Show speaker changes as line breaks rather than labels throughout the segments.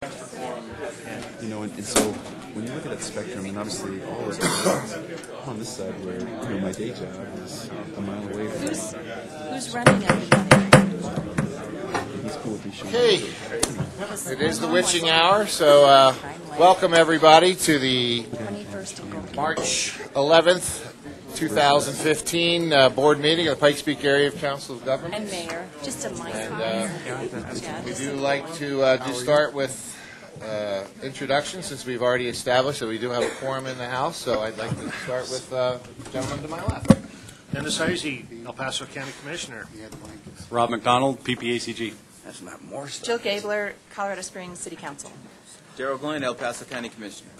You know, and so when you look at that spectrum, and obviously all those things on this side where my day job is a mile away from
Who's running everybody?
he's cool with these shoes.
Okay, it is the witching hour, so welcome everybody to the March 11th, 2015 board meeting of the Pikes Peak Area Council of Governments.
And Mayor, just a mic.
And we do like to just start with introductions, since we've already established that we do have a quorum in the House. So I'd like to start with the gentleman to my left.
Dennis Heisey, El Paso County Commissioner.
Rob McDonald, PPACG.
That's not more stuff.
Jill Gabler, Colorado Springs City Council.
Darrell Glenn, El Paso County Commissioner.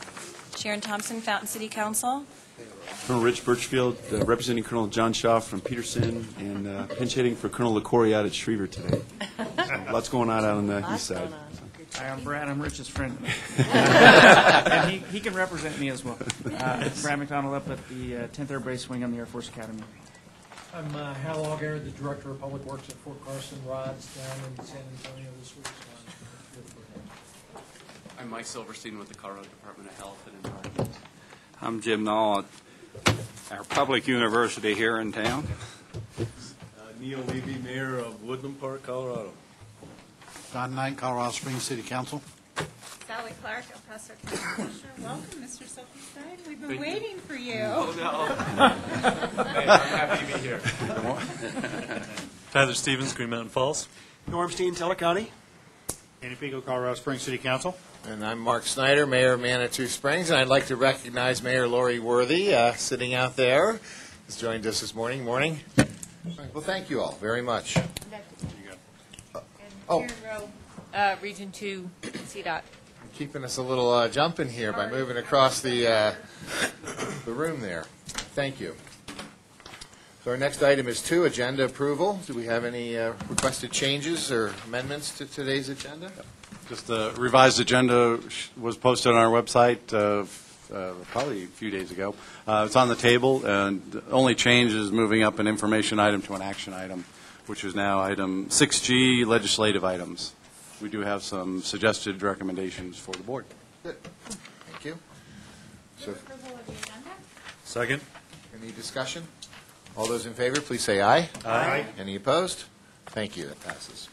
Sharon Thompson, Fountain City Council.
Colonel Rich Birchfield, representing Colonel John Shaw from Peterson, and pinch hitting for Colonel LaCory out at Schriever today. So lots going on out on the east side.
Hi, I'm Brad. I'm Rich's friend. And he can represent me as well. Brad McDonald up at the 10th Air Base Wing on the Air Force Academy.
I'm Hal Auger, the Director of Public Works at Fort Carson. Rod's down in San Antonio this week. So
I'm Mike Silverstein with the Colorado Department of Health and Environment.
I'm Jim Knoll at our public university here in town.
Neil Levy, Mayor of Woodland Park, Colorado.
Don Knight, Colorado Springs City Council.
Sally Clark, El Paso County Commissioner. Welcome, Mr. Silkenstein. We've been waiting for you.
Oh, no. Hey, I'm happy to be here.
Tyler Stevens, Green Mountain Falls.
Norm Steen, Teller County.
Andy Pico, Colorado Springs City Council.
And I'm Mark Snyder, Mayor of Manitou Springs, and I'd like to recognize Mayor Lori Worthy, sitting out there, who's joined us this morning. Morning. Well, thank you all very much. Oh.
Karen Rowe, Region 2, CDOT.
Keeping us a little jumping here by moving across the room there. Thank you. So our next item is 2, agenda approval. Do we have any requested changes or amendments to today's agenda?
Just the revised agenda was posted on our website probably a few days ago. It's on the table, and the only change is moving up an information item to an action item, which is now item 6G, legislative items. We do have some suggested recommendations for the board.
Good. Thank you. So,
Approval of the agenda?
Second.
any discussion? All those in favor, please say aye.
Aye.
Any opposed? Thank you. That passes.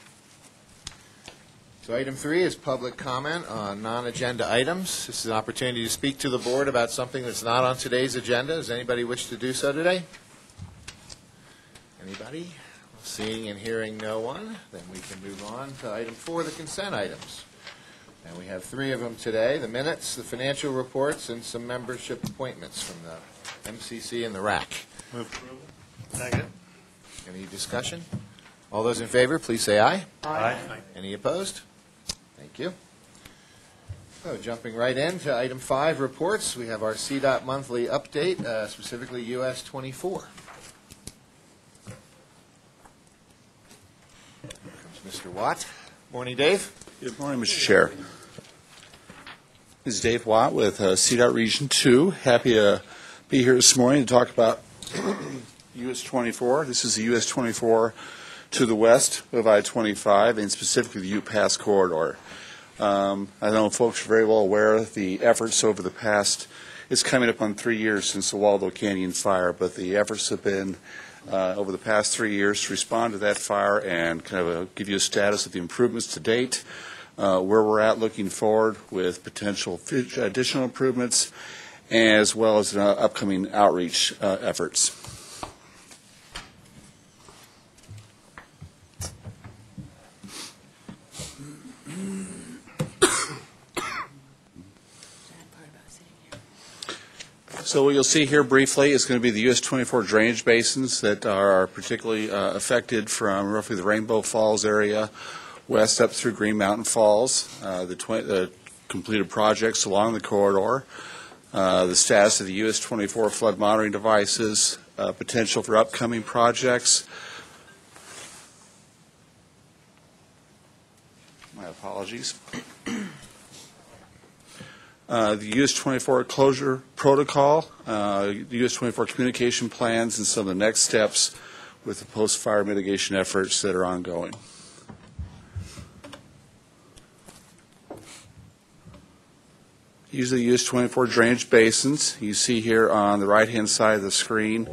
So item 3 is public comment on non-agenda items. This is an opportunity to speak to the board about something that's not on today's agenda. Does anybody wish to do so today? Anybody? Seeing and hearing no one, then we can move on to item 4, the consent items. And we have 3 of them today: the minutes, the financial reports, and some membership appointments from the MCC and the RAC.
Move approval. Second.
Any discussion? All those in favor, please say aye.
Aye.
Any opposed? Thank you. So jumping right into item 5, reports, we have our CDOT monthly update, specifically US 24. Mr. Watt. Morning, Dave.
Good morning, Mr. Chair. This is Dave Watt with CDOT Region 2. Happy to be here this morning to talk about US 24. This is the US 24 to the west of I-25, and specifically the Ute-Pass corridor. I know folks are very well aware of the efforts over the past, it's coming up on 3 years since the Waldo Canyon fire, but the efforts have been over the past 3 years to respond to that fire and kind of give you a status of the improvements to date, where we're at looking forward with potential additional improvements, as well as upcoming outreach efforts. So what you'll see here briefly is going to be the US 24 drainage basins that are particularly affected from roughly the Rainbow Falls area west up through Green Mountain Falls, the completed projects along the corridor, the status of the US 24 flood monitoring devices, potential for upcoming projects. My apologies. The US 24 closure protocol, the US 24 communication plans, and some of the next steps with the post-fire mitigation efforts that are ongoing. Usually US 24 drainage basins. You see here on the right-hand side of the screen,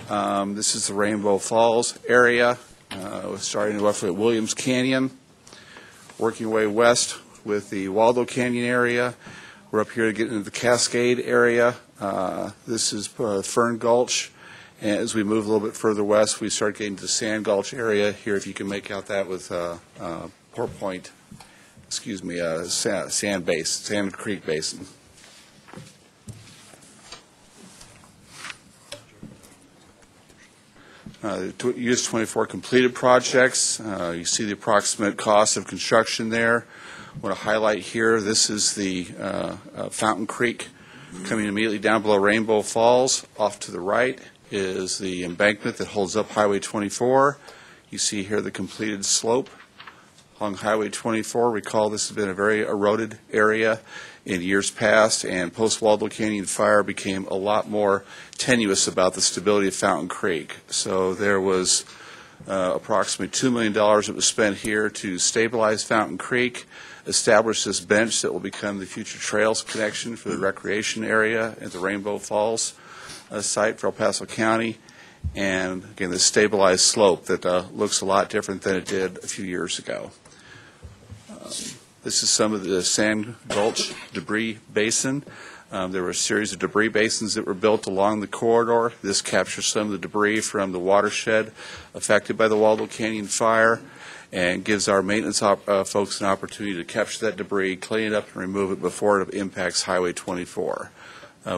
this is the Rainbow Falls area, starting roughly at Williams Canyon, working our way west with the Waldo Canyon area. We're up here to get into the Cascade area. This is Fern Gulch. And as we move a little bit further west, we start getting to the Sand Gulch area here, if you can make out that with Sand Creek Basin. US 24 completed projects. You see the approximate cost of construction there. I want to highlight here, this is the Fountain Creek coming immediately down below Rainbow Falls. Off to the right is the embankment that holds up Highway 24. You see here the completed slope along Highway 24. Recall this has been a very eroded area in years past, and post-Waldo Canyon fire became a lot more tenuous about the stability of Fountain Creek. So there was approximately $2 million that was spent here to stabilize Fountain Creek, establish this bench that will become the future trails connection for the recreation area at the Rainbow Falls site for El Paso County, and again, the stabilized slope that looks a lot different than it did a few years ago. This is some of the Sand Gulch debris basin. There were a series of debris basins that were built along the corridor. This captures some of the debris from the watershed affected by the Waldo Canyon fire and gives our maintenance folks an opportunity to capture that debris, clean it up, and remove it before it impacts Highway 24.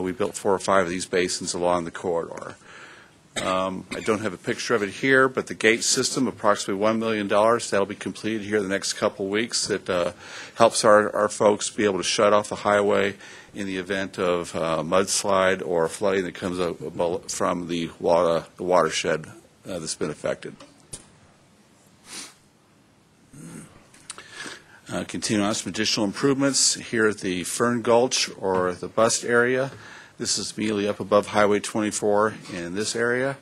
We built 4 or 5 of these basins along the corridor. I don't have a picture of it here, but the gate system, approximately $1 million, that'll be completed here in the next couple of weeks. It helps our folks be able to shut off the highway in the event of mudslide or flooding that comes up from the watershed that's been affected. Continue on some additional improvements here at the Fern Gulch or the Bust area. This is immediately up above Highway 24 in this area.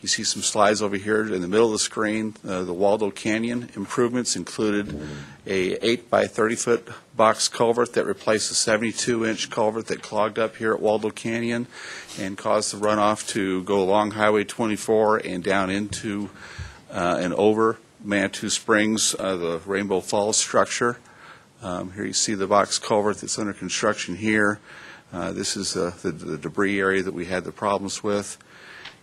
You see some slides over here in the middle of the screen. The Waldo Canyon improvements included a 8 by 30 foot box culvert that replaced a 72-inch culvert that clogged up here at Waldo Canyon and caused the runoff to go along Highway 24 and down into and over Manitou Springs, the Rainbow Falls structure. Here you see the box culvert that's under construction here. This is the debris area that we had the problems with.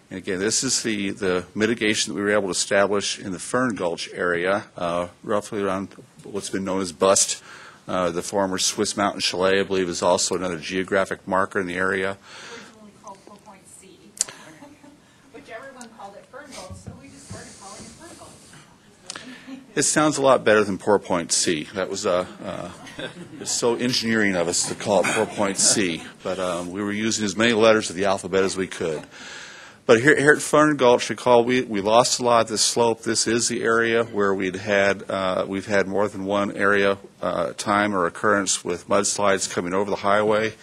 And again, this is the mitigation that we were able to establish in the Fern Gulch area, roughly around what's been known as Bust. The former Swiss Mountain Chalet, I believe, is also another geographic marker in the area.
Originally called 4.C, which everyone called it Fern Gulch, so we just started calling it Fern Gulch.
It sounds a lot better than Pour Point C. That was it's so engineering of us to call it Pour Point C, but we were using as many letters of the alphabet as we could. But here at Fern Gulch, recall we lost a lot of this slope. This is the area where we've had more than one area time or occurrence with mudslides coming over the highway,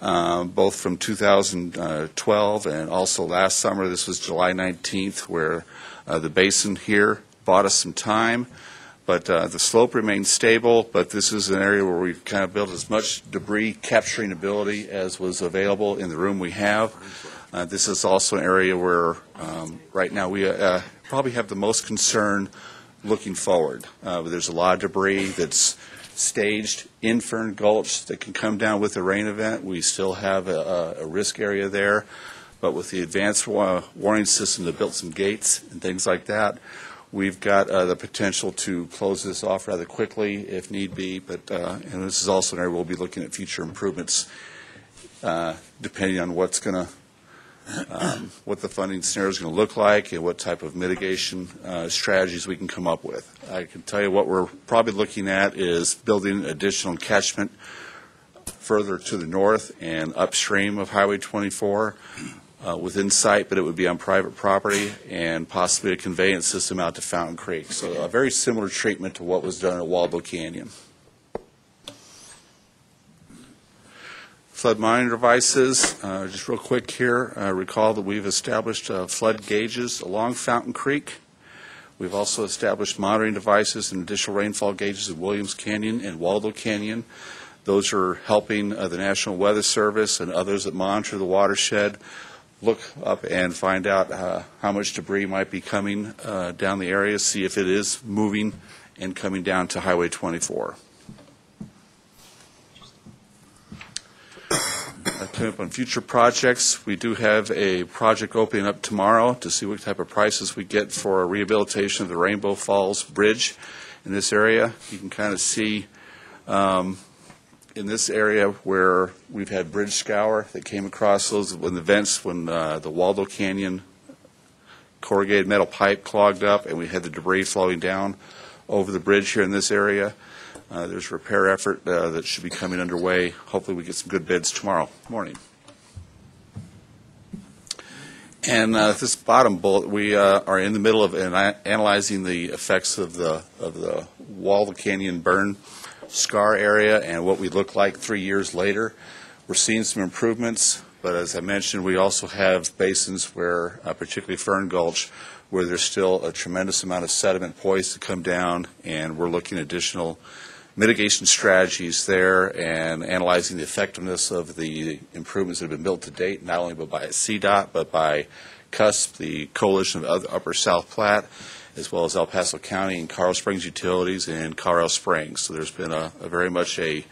both from 2012 and also last summer. This was July 19th, where the basin here bought us some time. But the slope remains stable, but this is an area where we've kind of built as much debris capturing ability as was available in the room we have. This is also an area where right now we probably have the most concern looking forward. There's a lot of debris that's staged in Fern Gulch that can come down with a rain event. We still have a risk area there, but with the advanced warning system that built some gates and things like that, we've got the potential to close this off rather quickly if need be, but and this is also an area we'll be looking at future improvements depending on what's going to what the funding scenario is going to look like and what type of mitigation strategies we can come up with. I can tell you what we're probably looking at is building additional catchment further to the north and upstream of Highway 24 within sight, but it would be on private property, and possibly a conveyance system out to Fountain Creek. So a very similar treatment to what was done at Waldo Canyon. Flood monitoring devices, just real quick here, recall that we've established flood gauges along Fountain Creek. We've also established monitoring devices and additional rainfall gauges at Williams Canyon and Waldo Canyon. Those are helping the National Weather Service and others that monitor the watershed look up and find out how much debris might be coming down the area, see if it is moving and coming down to Highway 24. Coming up on future projects, we do have a project opening up tomorrow to see what type of prices we get for a rehabilitation of the Rainbow Falls Bridge in this area. You can kind of see in this area where we've had bridge scour that came across those when the vents, when the Waldo Canyon corrugated metal pipe clogged up and we had the debris flowing down over the bridge here in this area. There's a repair effort that should be coming underway. Hopefully we get some good bids tomorrow morning. And this bottom bullet, we are in the middle of analyzing the effects of the Waldo Canyon burn scar area and what we look like 3 years later. We're seeing some improvements, but as I mentioned, we also have basins where, particularly Fern Gulch, where there's still a tremendous amount of sediment poised to come down, and we're looking at additional mitigation strategies there and analyzing the effectiveness of the improvements that have been built to date, not only by CDOT, but by CUSP, the Coalition of Upper South Platte, as well as El Paso County and Colorado Springs Utilities and Colorado Springs. So there's been a very much a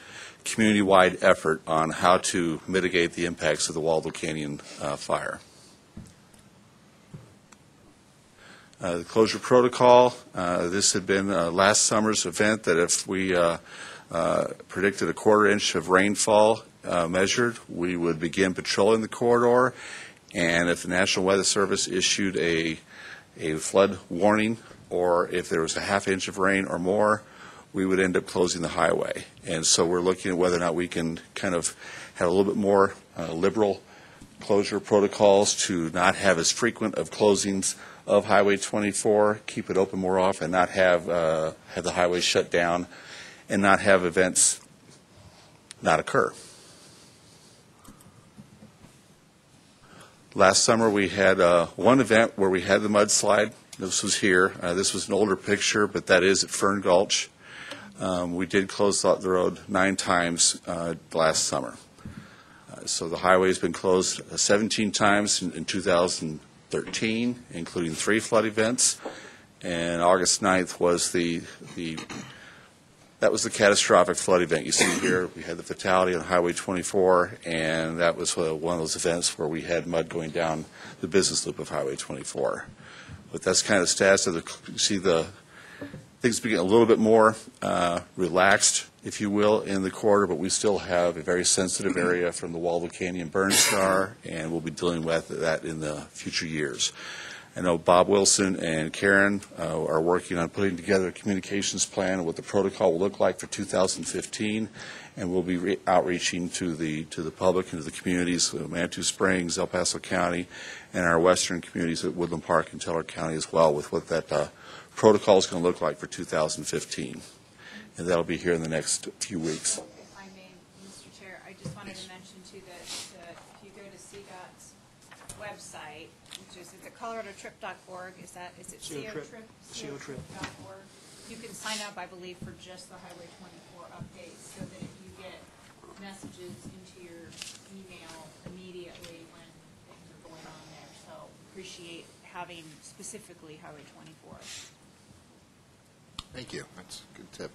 community-wide effort on how to mitigate the impacts of the Waldo Canyon fire. The closure protocol, this had been last summer's event that if we predicted a 1/4 inch of rainfall measured, we would begin patrolling the corridor, and if the National Weather Service issued a flood warning or if there was a 1/2 inch of rain or more, we would end up closing the highway. And so we're looking at whether or not we can kind of have a little bit more liberal closure protocols to not have as frequent of closings of Highway 24, keep it open more often, not have the highway shut down, and not have events not occur. Last summer we had one event where we had the mudslide. This was here. This was an older picture, but that is at Fern Gulch. We did close the road 9 times last summer. So the highway has been closed 17 times in 2013, including 3 flood events. And August 9th was that was the catastrophic flood event. You see here, we had the fatality on Highway 24, and that was one of those events where we had mud going down the business loop of Highway 24. But that's kind of the status of you see the things begin a little bit more relaxed, if you will, in the corridor, but we still have a very sensitive area from the Waldo Canyon burn scar, and we'll be dealing with that in the future years. I know Bob Wilson and Karen are working on putting together a communications plan of what the protocol will look like for 2015, and we'll be outreaching to the public and to the communities, Manitou Springs, El Paso County, and our western communities at Woodland Park and Teller County as well, with what that protocol is going to look like for 2015. And that'll be here in the next few weeks.
If I may, Mr. Chair, I just wanted to mention too that if you go to CDOT's website, which is at coloradotrip.org, is it cotrip.org? You can sign up, I believe, for just the Highway 24 updates, so that if you get messages into your email immediately when things are going on there. So appreciate having specifically Highway 24.
Thank you. That's a good tip.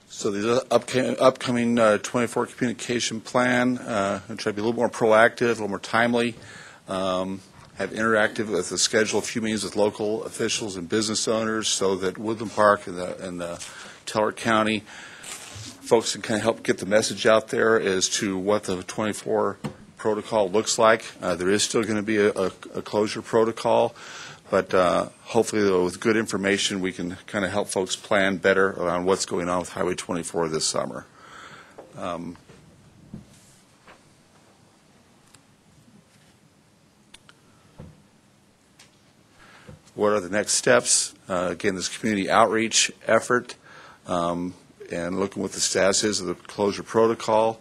So the upcoming 24 communication plan, I'm try to be a little more proactive, a little more timely, have interactive with the schedule, a few meetings with local officials and business owners so that Woodland Park and the Teller County folks can kind of help get the message out there as to what the 24 protocol looks like. There is still going to be a closure protocol, but hopefully with good information we can kind of help folks plan better around what's going on with Highway 24 this summer. What are the next steps? Again, this community outreach effort and looking what the status is of the closure protocol.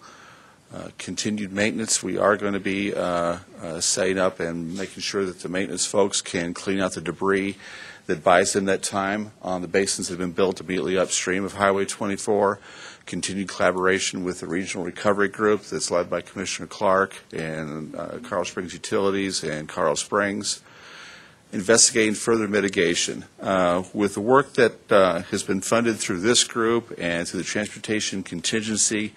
Continued maintenance. We are going to be setting up and making sure that the maintenance folks can clean out the debris that buys them that time on the basins that have been built immediately upstream of Highway 24. Continued collaboration with the Regional Recovery Group that's led by Commissioner Clark and Carl Springs Utilities and Carl Springs. Investigating further mitigation. With the work that has been funded through this group and through the transportation contingency,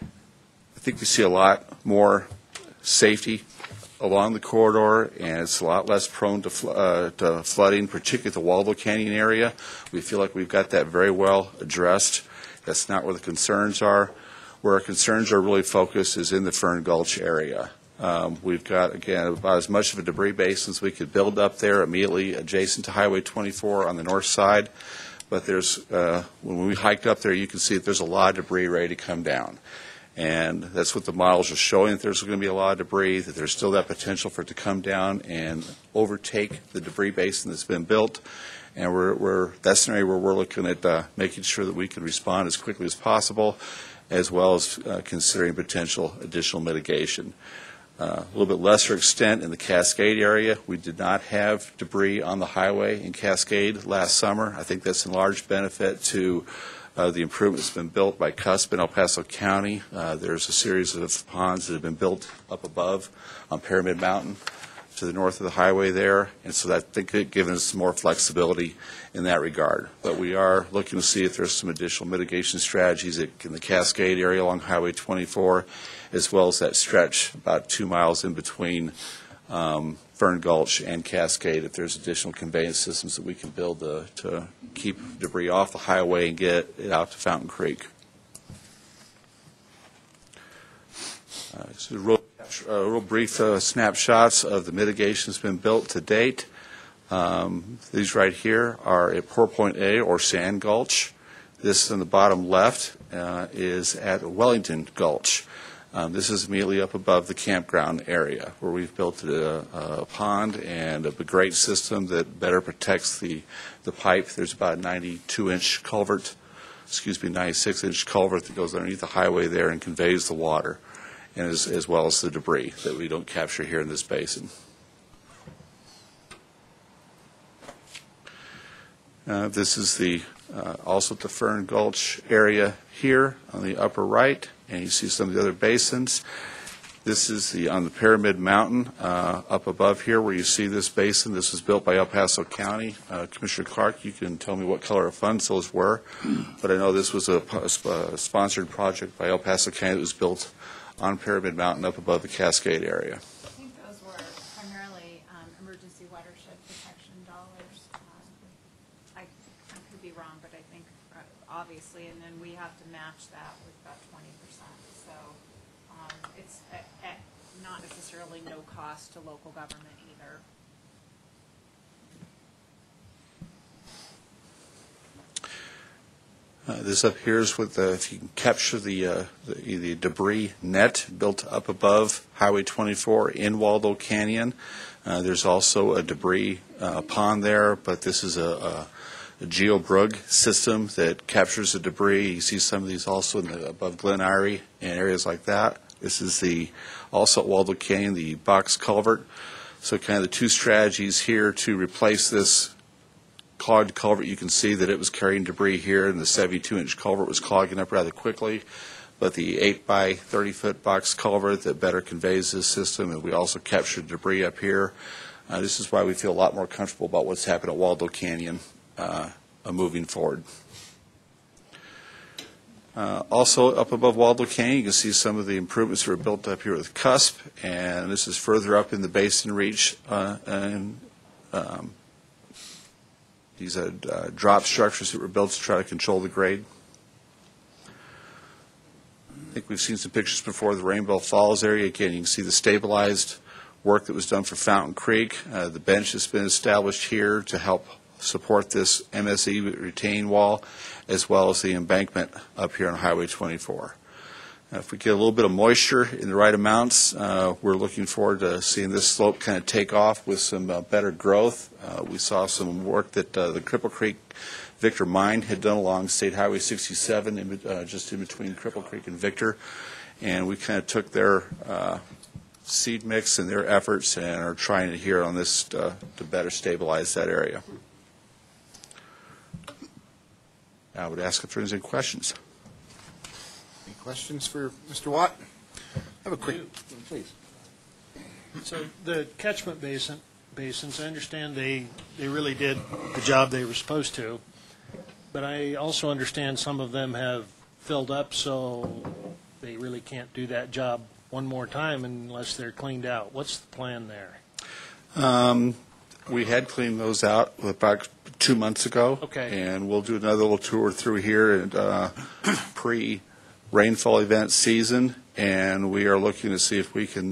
I think we see a lot more safety along the corridor, and it's a lot less prone to flooding, particularly the Waldo Canyon area. We feel like we've got that very well addressed. That's not where the concerns are. Where our concerns are really focused is in the Fern Gulch area. We've got, again, about as much of a debris basin as we could build up there immediately adjacent to Highway 24 on the north side. But there's, when we hiked up there, you can see that there's a lot of debris ready to come down. And that's what the models are showing, that there's going to be a lot of debris, that there's still that potential for it to come down and overtake the debris basin that's been built. And that's an area where we're looking at making sure that we can respond as quickly as possible, as well as considering potential additional mitigation. A little bit lesser extent in the Cascade area. We did not have debris on the highway in Cascade last summer. I think that's in large benefit to the improvement that's been built by CUSP in El Paso County. There's a series of ponds that have been built up above on Pyramid Mountain to the north of the highway there, and so that I think it's given us more flexibility in that regard. But we are looking to see if there's some additional mitigation strategies in the Cascade area along Highway 24, as well as that stretch about 2 miles in between Fern Gulch and Cascade, if there's additional conveyance systems that we can build to keep debris off the highway and get it out to Fountain Creek. So real brief snapshots of the mitigation that's been built to date. These right here are at Pour Point A, or Sand Gulch. This in the bottom left is at Wellington Gulch. This is immediately up above the campground area, where we've built a pond and a grate system that better protects the pipe. There's about a 96-inch culvert that goes underneath the highway there and conveys the water, and as well as the debris that we don't capture here in this basin. This is also the Fern Gulch area here on the upper right, and you see some of the other basins. This is on the Pyramid Mountain up above here where you see this basin. This was built by El Paso County. Commissioner Clark, you can tell me what color of funds those were, but I know this was a sponsored project by El Paso County that was built on Pyramid Mountain up above the Cascade area.
I think those were primarily emergency watershed protection dollars. I could be wrong, but I think obviously, and then we have to match that with about 20%. So it's at not necessarily no cost to local government either.
This up here is with if you can capture the debris net built up above Highway 24 in Waldo Canyon. There's also a debris pond there, but this is a geobrug system that captures the debris. You see some of these also above Glen Eyrie and areas like that. This is also at Waldo Canyon, the box culvert. So kind of the two strategies here to replace this clogged culvert. You can see that it was carrying debris here, and the 72-inch culvert was clogging up rather quickly. But the 8 by 30-foot box culvert that better conveys this system, and we also captured debris up here. This is why we feel a lot more comfortable about what's happened at Waldo Canyon moving forward. Also up above Waldo Canyon, you can see some of the improvements that were built up here with CUSP, and this is further up in the basin reach, and these are drop structures that were built to try to control the grade. I think we've seen some pictures before of the Rainbow Falls area. Again, you can see the stabilized work that was done for Fountain Creek. The bench has been established here to help support this MSE retaining wall, as well as the embankment up here on Highway 24. Now, if we get a little bit of moisture in the right amounts, we're looking forward to seeing this slope kind of take off with some better growth. We saw some work that the Cripple Creek Victor Mine had done along State Highway 67, just in between Cripple Creek and Victor, and we kind of took their seed mix and their efforts and are trying to here on this to better stabilize that area. I would ask if there's any questions.
Any questions for Mr. Watt? I have a quick, please.
So the catchment basins, I understand they really did the job they were supposed to, but I also understand some of them have filled up, so they really can't do that job one more time unless they're cleaned out. What's the plan there?
We had cleaned those out about 2 months ago.
Okay.
And we'll do another little tour through here at pre-rainfall event season, and we are looking to see if we can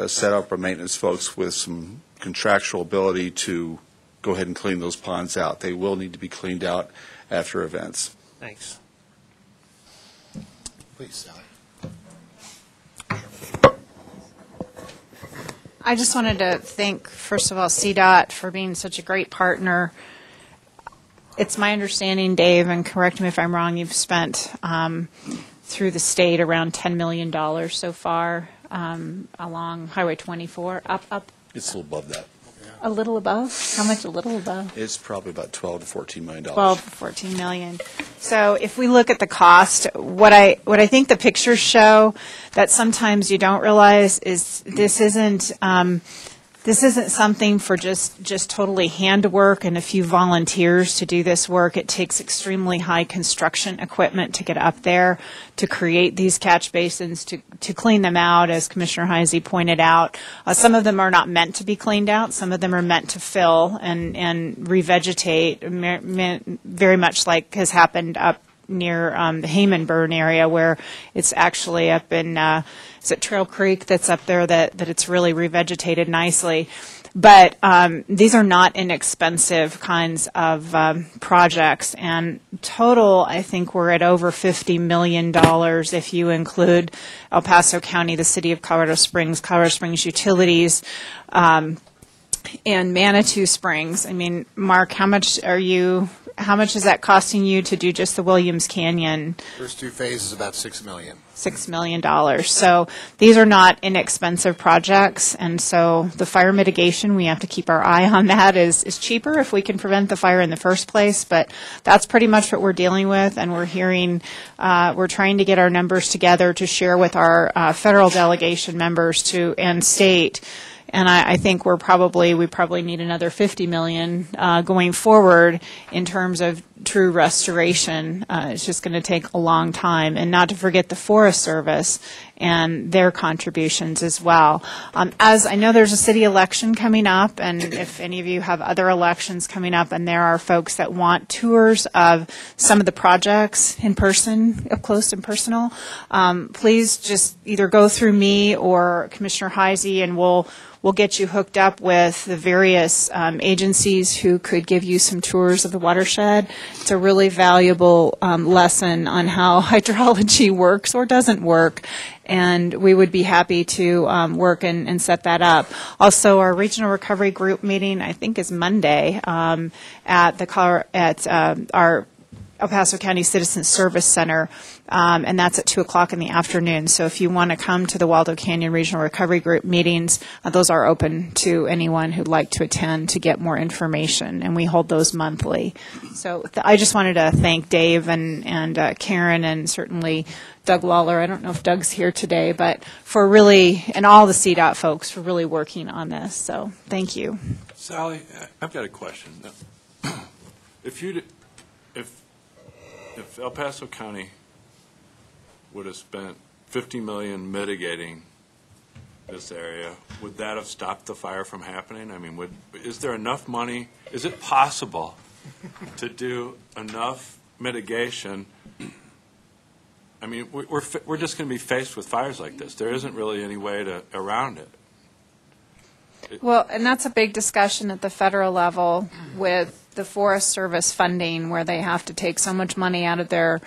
set up our maintenance folks with some contractual ability to go ahead and clean those ponds out. They will need to be cleaned out after events.
Thanks.
Please, Sally.
I just wanted to thank, first of all, CDOT for being such a great partner. It's my understanding, Dave, and correct me if I'm wrong, you've spent through the state around $10 million so far along Highway 24, up.
It's a little above that.
A little above? How much a little above?
It's probably about $12 to $14 million.
12 to 14 million. So if we look at the cost, what I think the pictures show that sometimes you don't realize is this isn't something for just totally handwork and a few volunteers to do this work. It takes extremely high construction equipment to get up there, to create these catch basins, to clean them out, as Commissioner Heisey pointed out. Some of them are not meant to be cleaned out. Some of them are meant to fill and revegetate, very much like has happened up near the Haymanburn area, where it's actually up in is it Trail Creek that's up there that it's really revegetated nicely. But these are not inexpensive kinds of projects, and total, I think we're at over $50 million if you include El Paso County, the City of Colorado Springs Utilities, and Manitou Springs. I mean, Mark, how much is that costing you to do just the Williams Canyon?
First two phases, about $6 million.
$6 million. So these are not inexpensive projects, and so the fire mitigation, we have to keep our eye on that, is cheaper if we can prevent the fire in the first place, but that's pretty much what we're dealing with, and we're trying to get our numbers together to share with our federal delegation members and state. And I think we probably need another $50 million going forward in terms of true restoration. It's just going to take a long time, and not to forget the Forest Service and their contributions as well. As I know, there's a city election coming up, and if any of you have other elections coming up, and there are folks that want tours of some of the projects in person, up close and personal, please just either go through me or Commissioner Heisey, and we'll get you hooked up with the various agencies who could give you some tours of the watershed. It's a really valuable lesson on how hydrology works or doesn't work, and we would be happy to work and set that up. Also, our regional recovery group meeting, I think, is Monday at our El Paso County Citizen Service Center, and that's at 2 o'clock in the afternoon. So if you want to come to the Waldo Canyon Regional Recovery Group meetings, those are open to anyone who'd like to attend to get more information, and we hold those monthly. So I just wanted to thank Dave and Karen, and certainly Doug Lawler. I don't know if Doug's here today, but for really, and all the CDOT folks for really working on this. So thank you.
Sally, I've got a question. If El Paso County would have spent $50 million mitigating this area, would that have stopped the fire from happening? I mean, is there enough money? Is it possible to do enough mitigation? I mean, we're just going to be faced with fires like this. There isn't really any way around it.
Well, and that's a big discussion at the federal level with the Forest Service funding, where they have to take so much money out of their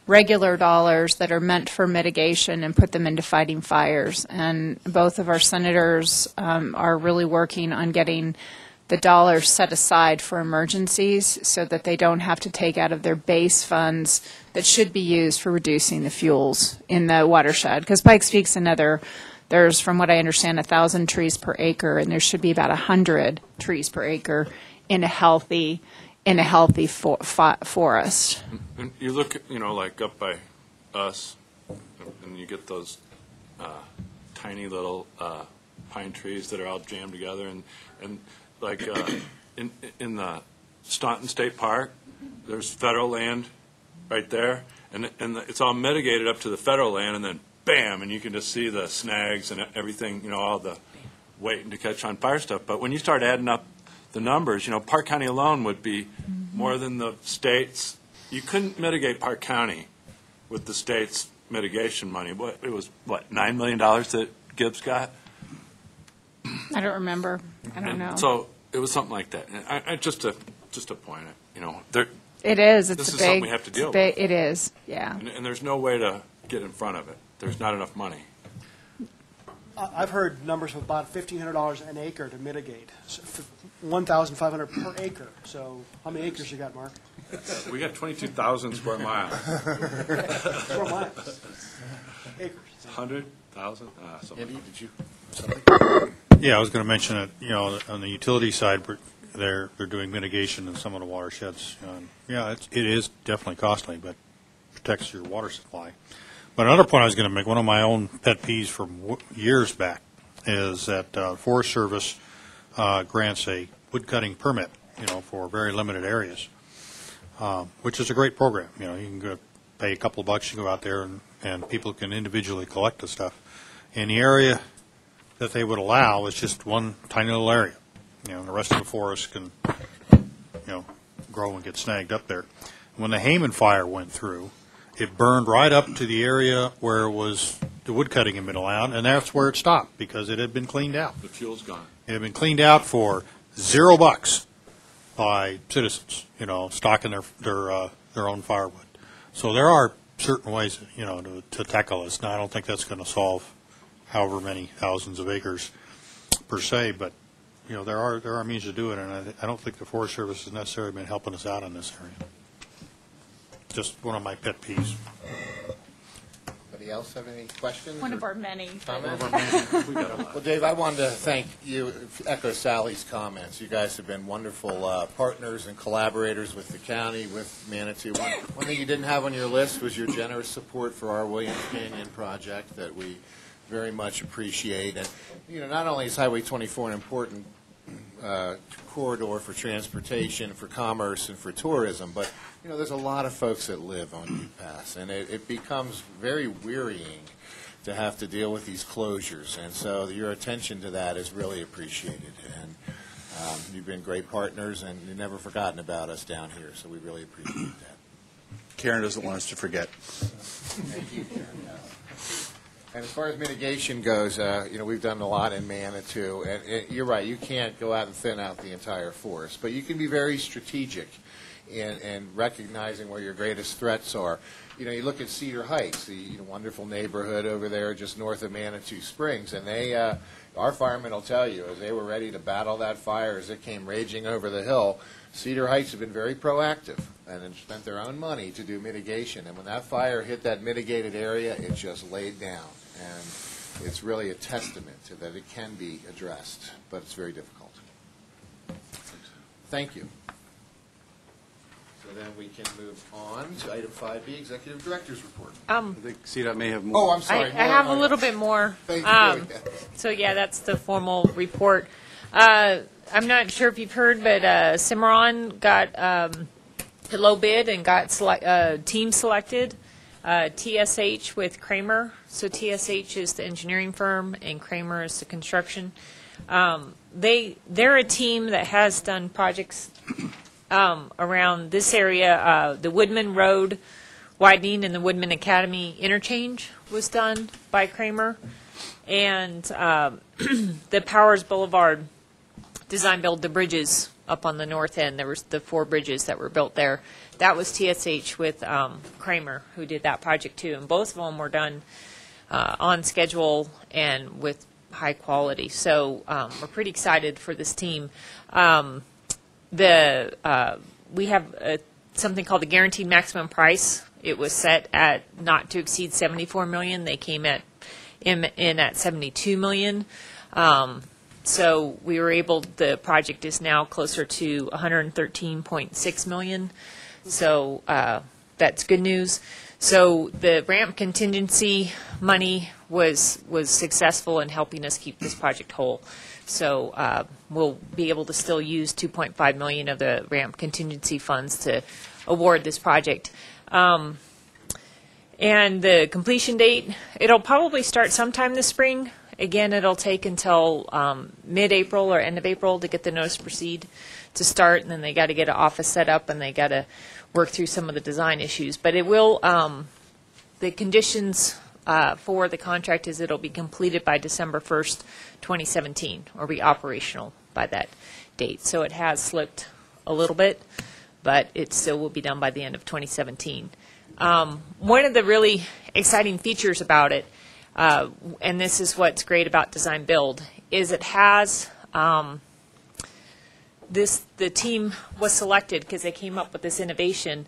regular dollars that are meant for mitigation and put them into fighting fires. And both of our senators are really working on getting the dollars set aside for emergencies so that they don't have to take out of their base funds that should be used for reducing the fuels in the watershed. Because Pikes Peak's there's, from what I understand, 1,000 trees per acre, and there should be about 100 trees per acre in a healthy
in a healthy forest.
And you look, like up by us, and you get those tiny little pine trees that are all jammed together, and like in the Staunton State Park, there's federal land right there, and it's all mitigated up to the federal land, and then bam, and you can just see the snags and everything, all the waiting to catch on fire stuff. But when you start adding up the numbers, Park County alone would be more than the state's. You couldn't mitigate Park County with the state's mitigation money. It was $9 million that Gibbs got?
I don't remember. I don't know.
So it was something like that. And just to point it,
it is.
This
It's
is
a
something
big.
we have to deal with.
It is. Yeah.
And there's no way to get in front of it. There's not enough money.
I've heard numbers of about $1,500 an acre to mitigate, so $1,500 per acre. So how many acres you got, Mark?
We got 22,000 square miles.
Square miles. Acres.
100,000?
Andy, did you something?
Yeah, I was going to mention that, on the utility side, they're doing mitigation in some of the watersheds. Yeah, it is definitely costly, but protects your water supply. But another point I was going to make, one of my own pet peeves from years back, is that Forest Service grants a wood-cutting permit, for very limited areas, which is a great program. You can go pay a couple of bucks, you go out there, and people can individually collect the stuff. And the area that they would allow is just one tiny little area. And the rest of the forest can, grow and get snagged up there. When the Hayman fire went through, it burned right up to the area where the wood cutting had been allowed, and that's where it stopped because it had been cleaned out.
The fuel's gone.
It had been cleaned out for $0 by citizens, stocking their own firewood. So there are certain ways, to tackle this. Now, I don't think that's going to solve however many thousands of acres per se, but there are means to do it, and I don't think the Forest Service has necessarily been helping us out in this area. Just one of my pet peeves.
Anybody else have any questions?
One of our many.
Comments? Well, Dave, I wanted to thank you, echo Sally's comments. You guys have been wonderful partners and collaborators with the county, with Manitou. One thing you didn't have on your list was your generous support for our Williams Canyon project that we very much appreciate. And, not only is Highway 24 an important corridor for transportation, for commerce, and for tourism, but there's a lot of folks that live on UPass, and it becomes very wearying to have to deal with these closures. And so your attention to that is really appreciated. And you've been great partners, and you've never forgotten about us down here, so we really appreciate that.
Karen doesn't want us to forget.
Thank you, Karen. And as far as mitigation goes, we've done a lot in Manitou, and you're right, you can't go out and thin out the entire forest, but you can be very strategic in recognizing where your greatest threats are. You look at Cedar Heights, the wonderful neighborhood over there just north of Manitou Springs, and our firemen will tell you, as they were ready to battle that fire as it came raging over the hill, Cedar Heights have been very proactive and have spent their own money to do mitigation. And when that fire hit that mitigated area, it just laid down. And it's really a testament to that it can be addressed, but it's very difficult. Thank you. So then we can move on to item 5B, Executive Director's Report.
I think CDOT may have more.
Oh, I'm sorry.
I have a little bit more.
Thank you.
So yeah, that's the formal report. I'm not sure if you've heard, but Cimarron got the low bid and got team selected. TSH with Kramer. So TSH is the engineering firm and Kramer is the construction. They're a team that has done projects around this area. The Woodman Road widening and the Woodman Academy interchange was done by Kramer. And the Powers Boulevard design build the bridges up on the north end. There was the 4 bridges that were built there. That was TSH with Kramer, who did that project too. And both of them were done on schedule and with high quality. So we're pretty excited for this team. We have something called the guaranteed maximum price. It was set at not to exceed $74 million. They came in at $72 million. So we were able, the project is now closer to $113.6 million. So that's good news. So the ramp contingency money was successful in helping us keep this project whole. So we'll be able to still use $2.5 million of the ramp contingency funds to award this project. And the completion date, it'll probably start sometime this spring. Again, it'll take until mid-April or end of April to get the notice to proceed to start, and then they got to get an office set up, and they got to work through some of the design issues. But it will, the conditions for the contract is it'll be completed by December 1st, 2017, or be operational by that date. So it has slipped a little bit, but it still will be done by the end of 2017. One of the really exciting features about it, and this is what's great about design build, is it has the team was selected because they came up with this innovation,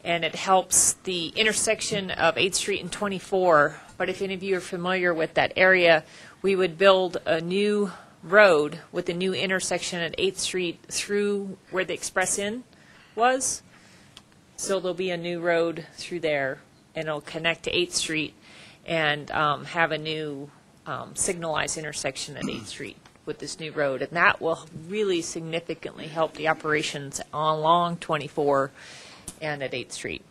and it helps the intersection of 8th Street and 24. But if any of you are familiar with that area, we would build a new road with a new intersection at 8th Street through where the Express Inn was. So there'll be a new road through there, and it'll connect to 8th Street and have a new signalized intersection at 8th Street with this new road. And that will really significantly help the operations along 24 and at 8th Street.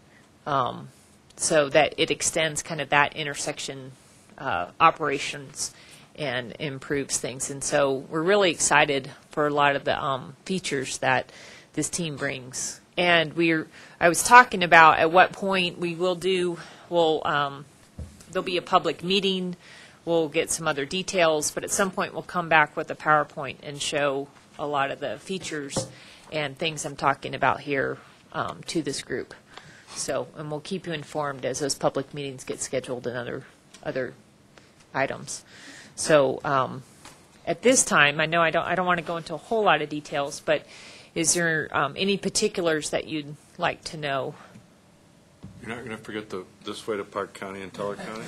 So that it extends kind of that intersection operations and improves things. And so we're really excited for a lot of the features that this team brings. And I was talking about at what point we will do, there'll be a public meeting, we'll get some other details, but at some point we'll come back with a PowerPoint and show a lot of the features and things I'm talking about here to this group. So, and we'll keep you informed as those public meetings get scheduled and other items. So at this time, I know I don't want to go into a whole lot of details, but is there any particulars that you'd like to know?
You're not going to forget this way to Park County and Teller County?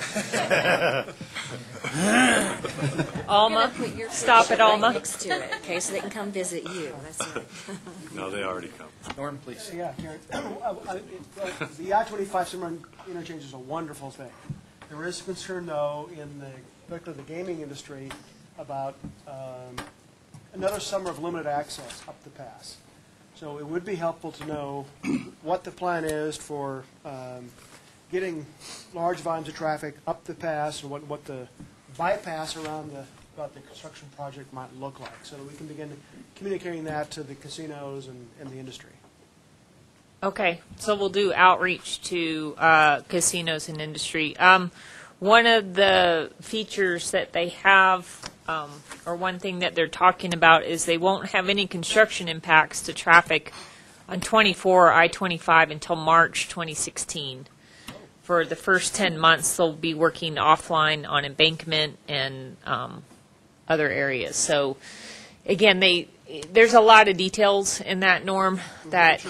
Alma, stop at Alma.
Right next to it, okay, so they can come visit you. That's right.
No, they already come.
Norm, please.
Yeah, Karen, the I-25 Cimarron interchange is a wonderful thing. There is concern, though, particularly the gaming industry, about another summer of limited access up the pass. So it would be helpful to know what the plan is for getting large volumes of traffic up the pass, and what the bypass around the construction project might look like, so that we can begin communicating that to the casinos and the industry.
Okay, so we'll do outreach to casinos and industry. One of the features that they have, or one thing that they're talking about, is they won't have any construction impacts to traffic on 24 I-25 until March 2016. For the first 10 months, they'll be working offline on embankment and other areas. So, again, there's a lot of details in that, Norm, that,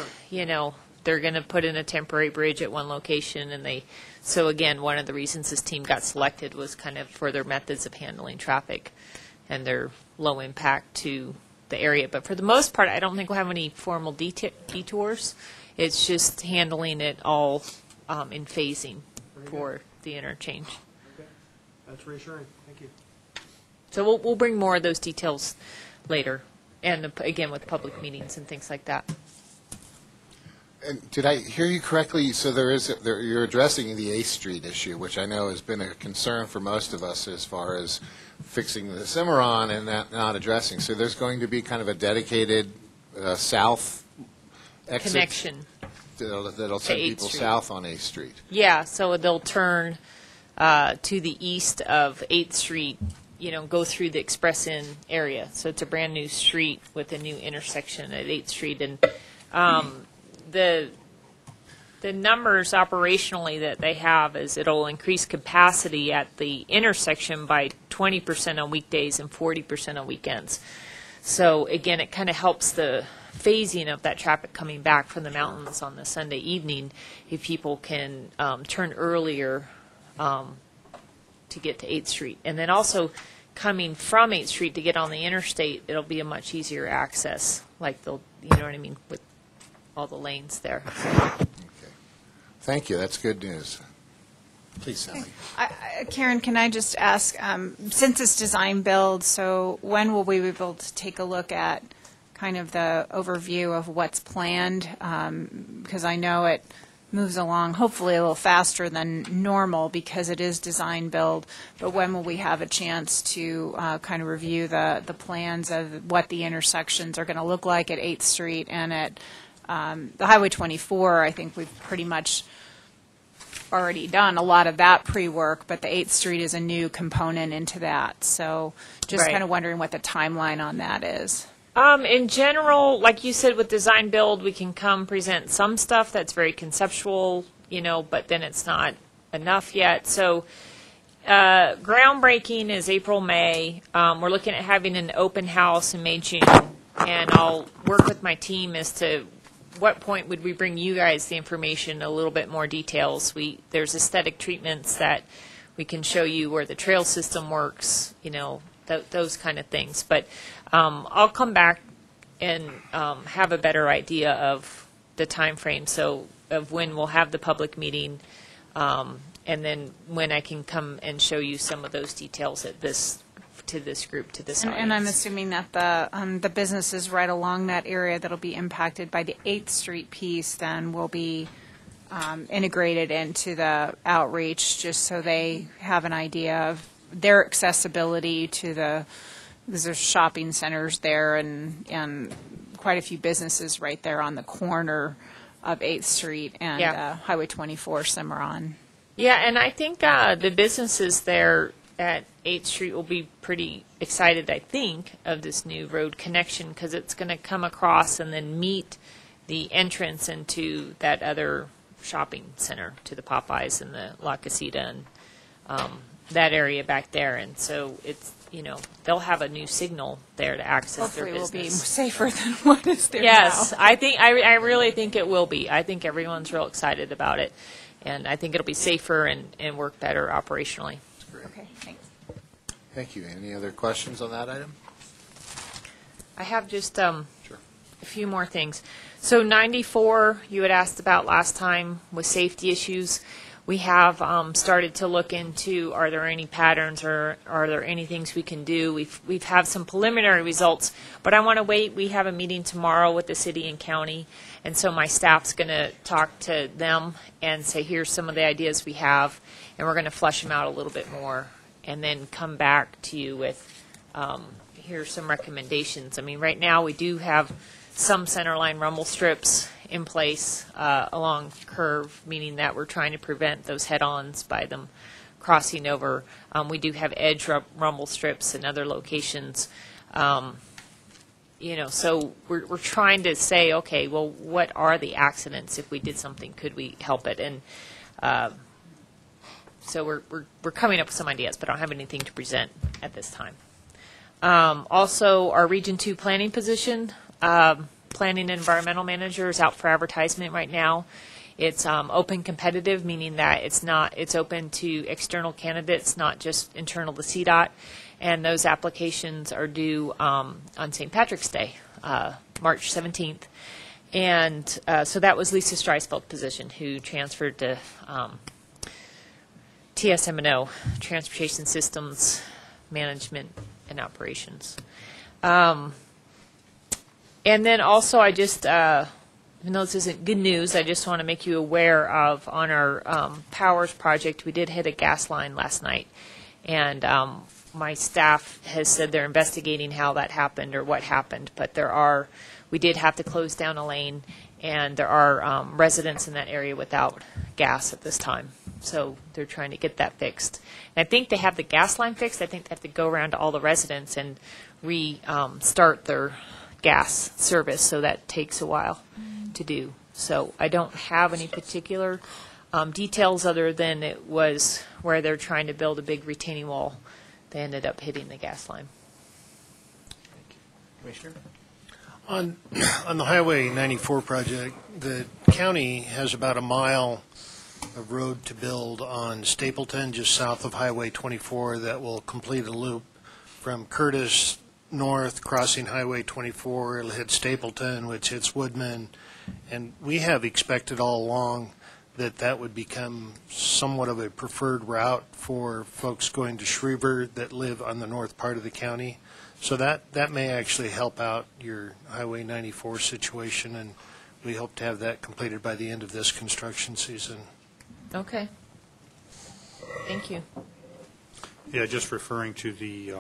they're going to put in a temporary bridge at one location, and so again, one of the reasons this team got selected was kind of for their methods of handling traffic and their low impact to the area. But for the most part, I don't think we'll have any formal detours. It's just handling it all in phasing for the interchange.
Okay, that's reassuring. Thank you.
So we'll bring more of those details later, and again with public meetings and things like that.
And did I hear you correctly? So you're addressing the 8th Street issue, which I know has been a concern for most of us as far as fixing the Cimarron and not addressing. So there's going to be kind of a dedicated south exit
connection
that'll send people south on 8th Street.
Yeah, so they'll turn to the east of 8th Street, go through the Express Inn area. So it's a brand new street with a new intersection at 8th Street. And the numbers operationally that they have is it'll increase capacity at the intersection by 20% on weekdays and 40% on weekends. So again, it kind of helps the phasing of that traffic coming back from the mountains on the Sunday evening if people can turn earlier to get to 8th Street. And then also coming from 8th Street to get on the interstate, it'll be a much easier access, like they'll, you know what I mean, with all the lanes there.
Thank you, that's good news. Please, Sally.
Karen, can I just ask, since it's design build, so when will we be able to take a look at kind of the overview of what's planned? Because I know it moves along hopefully a little faster than normal because it is design build, but when will we have a chance to kind of review the plans of what the intersections are going to look like at 8th Street and at the Highway 24? I think we've pretty much already done a lot of that pre-work, but the 8th Street is a new component into that. So just
Right.
kind of wondering what the timeline on that is.
In general, like you said, with design build, we can come present some stuff that's very conceptual, you know, but then it's not enough yet. So groundbreaking is April, May. We're looking at having an open house in May, June, and I'll work with my team as to what point would we bring you guys the information, a little bit more details. There's aesthetic treatments that we can show you where the trail system works, you know, those kind of things. But I'll come back and have a better idea of the time frame, so of when we'll have the public meeting, and then when I can come and show you some of those details to this group, to this audience.
And I'm assuming that the businesses right along that area that'll be impacted by the 8th Street piece then will be integrated into the outreach, just so they have an idea of their accessibility to because there's shopping centers there and quite a few businesses right there on the corner of 8th Street and Highway 24 Cimarron.
Yeah, and I think the businesses there at 8th Street will be pretty excited, I think, of this new road connection, because it's going to come across and then meet the entrance into that other shopping center, to the Popeyes and the La Casita and that area back there. And so it's, you know, they'll have a new signal there to access
Hopefully
their business.
it will be safer than what is there
Yes,
now.
I really think it will be. I think everyone's real excited about it, and I think it'll be safer and work better operationally.
Okay, thanks.
Thank you. Any other questions on that item?
I have just a few more things. So 94, you had asked about last time, with safety issues. We have started to look into, are there any patterns or are there any things we can do? We've had some preliminary results, but I want to wait. We have a meeting tomorrow with the city and county, and so my staff's going to talk to them and say, here's some of the ideas we have, and we're going to flesh them out a little bit more, and then come back to you with, here's some recommendations. I mean, right now we do have some centerline rumble strips in place along curve, meaning that we're trying to prevent those head-ons by them crossing over. We do have edge rumble strips in other locations. You know, so we're trying to say, okay, well, what are the accidents? If we did something, could we help it? And so we're coming up with some ideas, but I don't have anything to present at this time. Also, our Region 2 planning position, planning and environmental manager, is out for advertisement right now. It's open competitive, meaning that it's open to external candidates, not just internal to CDOT. And those applications are due on St. Patrick's Day, March 17th. And so that was Lisa Streisfeld's position, who transferred to TSM&O, Transportation Systems Management and Operations. And then also, I just, even though this isn't good news, I just want to make you aware of, on our Powers project, we did hit a gas line last night. And my staff has said they're investigating how that happened or what happened. But we did have to close down a lane, and there are residents in that area without gas at this time. So they're trying to get that fixed. And I think they have the gas line fixed. I think they have to go around to all the residents and restart their gas service, so that takes a while to do. So I don't have any particular details other than it was where they're trying to build a big retaining wall. They ended up hitting the gas line.
Commissioner?
On the Highway 94 project, the county has about a mile of road to build on Stapleton, just south of Highway 24, that will complete a loop from Curtis north, crossing Highway 24, it'll hit Stapleton, which hits Woodman, and we have expected all along that that would become somewhat of a preferred route for folks going to Schriever that live on the north part of the county. So that may actually help out your Highway 94 situation, and we hope to have that completed by the end of this construction season.
Okay. Thank you.
Yeah, just referring to the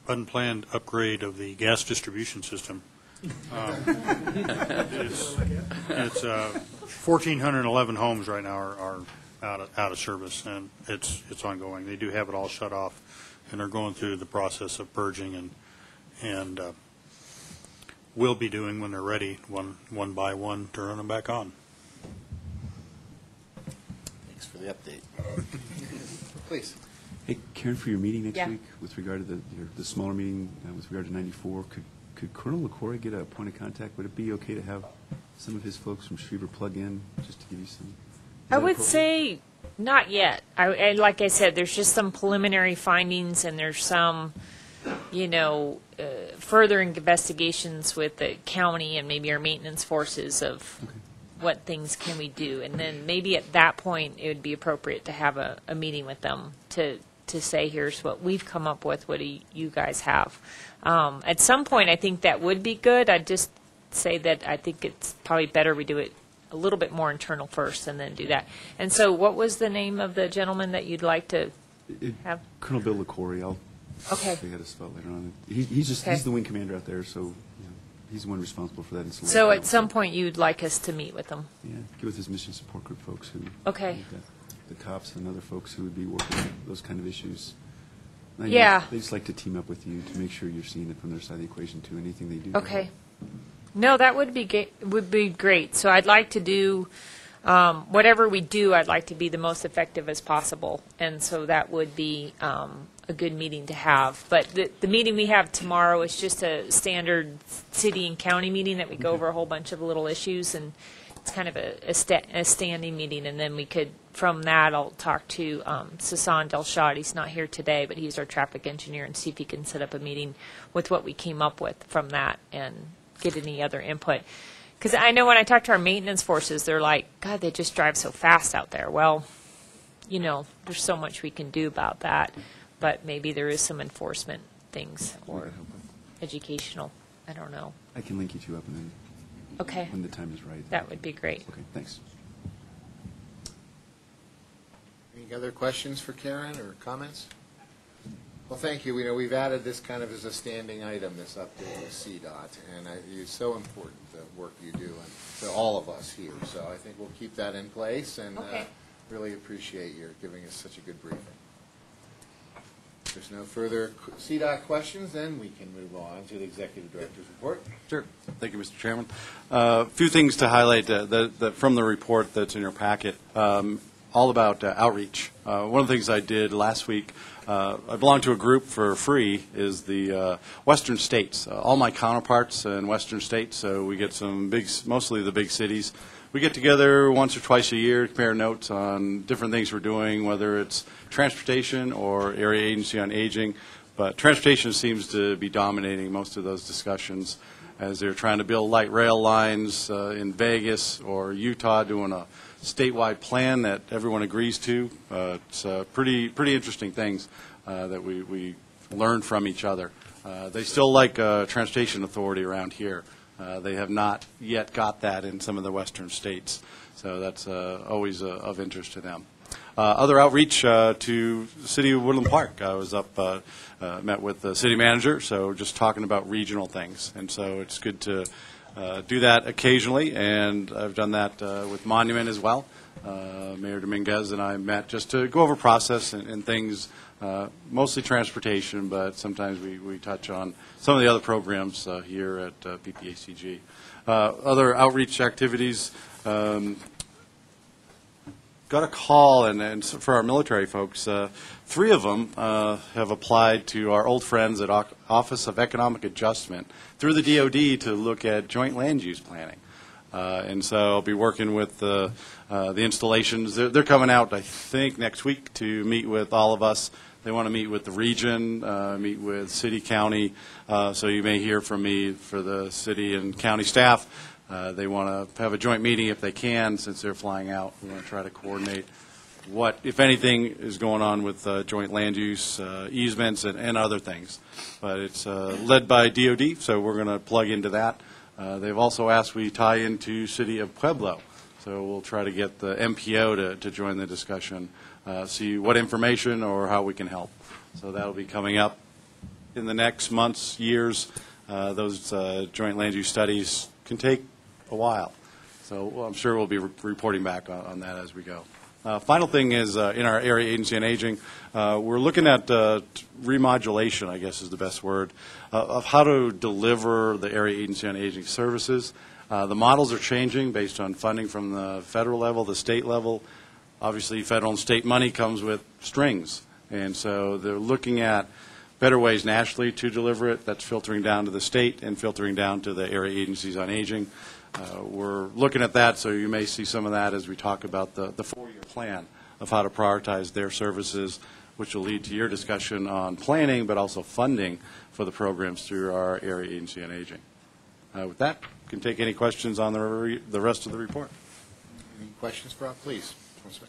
unplanned upgrade of the gas distribution system. It's 1,411 homes right now are out of service, and it's ongoing. They do have it all shut off, and they're going through the process of purging, and will be doing when they're ready, one by one, to run them back on.
Thanks for the update. Please.
Hey, Karen, for your meeting next
Yeah.
week, with regard to the smaller meeting, with regard to 94, could Colonel LaCory get a point of contact? Would it be okay to have some of his folks from Schriever plug in, just to give you some?
I would say not yet. And like I said, there's just some preliminary findings, and there's some, further investigations with the county and maybe our maintenance forces of what things can we do. And then maybe at that point, it would be appropriate to have a meeting with them to say, here's what we've come up with, what do you guys have? At some point, I think that would be good. I'd just say that I think it's probably better we do it a little bit more internal first and then do that. And so what was the name of the gentleman that you'd like to have?
Colonel Bill LaCory. I'll
Okay.
say how to spell later on. He's
Okay.
the wing commander out there, so he's the one responsible for that installation.
So at some point, you'd like us to meet with them?
Yeah, get with his mission support group folks who.
Okay.
The cops and other folks who would be working on those kind of issues.
Yeah.
They just like to team up with you to make sure you're seeing it from their side of the equation too. Anything they do.
Okay. No, that would be great. So I'd like to do, whatever we do, I'd like to be the most effective as possible. And so that would be a good meeting to have. But the meeting we have tomorrow is just a standard city and county meeting that we go over a whole bunch of little issues, and it's kind of a standing meeting. And then we could, from that, I'll talk to Sasan Delshad. He's not here today, but he's our traffic engineer, and see if he can set up a meeting with what we came up with from that and get any other input. Because I know when I talk to our maintenance forces, they're like, God, they just drive so fast out there. Well, there's so much we can do about that, but maybe there is some enforcement things or educational. I don't know.
I can link you two up and then.
Okay.
When the time is right.
That would be great.
Okay, thanks.
Any other questions for Karen or comments? Well, thank you. We've added this kind of as a standing item, this update with CDOT, and it's so important, the work you do, and to all of us here. So I think we'll keep that in place, and really appreciate your giving us such a good briefing. If there's no further CDOT questions, then we can move on to the Executive Director's report.
Sure. Thank you, Mr. Chairman. A few things to highlight from the report that's in your packet, all about outreach. One of the things I did last week, I belong to a group for free, is the Western States. All my counterparts in Western States, so we get some mostly the big cities. We get together once or twice a year, compare notes on different things we're doing, whether it's transportation or area agency on aging. But transportation seems to be dominating most of those discussions, as they're trying to build light rail lines in Vegas or Utah, doing a statewide plan that everyone agrees to. It's pretty interesting things that we learn from each other. They still like transportation authority around here. They have not yet got that in some of the western states, so that's always of interest to them. Other outreach to the city of Woodland Park. I was up, met with the city manager, so just talking about regional things. And so it's good to do that occasionally, and I've done that with Monument as well. Mayor Dominguez and I met just to go over process and things, mostly transportation, but sometimes we touch on some of the other programs here at PPACG. Other outreach activities, got a call, and for our military folks, 3 of them have applied to our old friends at Office of Economic Adjustment through the DOD to look at joint land use planning. And so I'll be working with the installations. They're coming out, I think, next week to meet with all of us They want to meet with the region, meet with city, county, so you may hear from me for the city and county staff. They want to have a joint meeting if they can, since they're flying out. We want to try to coordinate what, if anything, is going on with joint land use easements and other things. But it's led by DOD, so we're going to plug into that. They've also asked we tie into City of Pueblo, so we'll try to get the MPO to join the discussion, see what information or how we can help. So that'll be coming up in the next months, years. Those joint land use studies can take a while. So I'm sure we'll be reporting back on that as we go. Final thing is, in our Area Agency on Aging, we're looking at remodulation, I guess is the best word, of how to deliver the Area Agency on Aging services. The models are changing based on funding from the federal level, the state level. Obviously, federal and state money comes with strings, and so they're looking at better ways nationally to deliver it. That's filtering down to the state and filtering down to the Area Agencies on Aging. We're looking at that, so you may see some of that as we talk about the 4-year plan of how to prioritize their services, which will lead to your discussion on planning, but also funding for the programs through our Area Agency on Aging. With that, you can take any questions on the rest of the report.
Any questions for us, please?
Just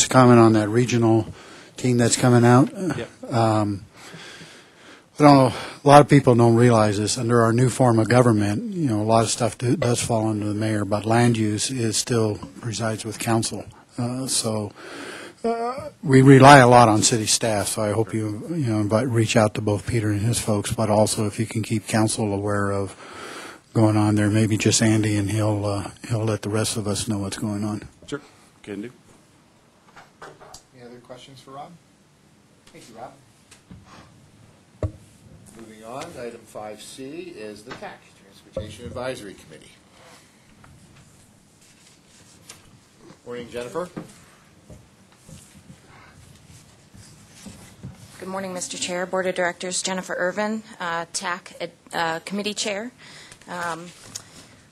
a comment on that regional team that's coming out.
Yep.
I don't know, a lot of people don't realize this. Under our new form of government, a lot of stuff does fall under the mayor, but land use still resides with council. So we rely a lot on city staff, so I hope you reach out to both Peter and his folks, but also if you can keep council aware of going on there, maybe just Andy, and he'll let the rest of us know what's going on.
Sure, can do.
Any other questions for Rob? Thank you, Rob. Moving on, item 5C is the TAC, Transportation Advisory Committee. Morning, Jennifer.
Good morning, Mr. Chair, Board of Directors, Jennifer Irvin, TAC Committee Chair.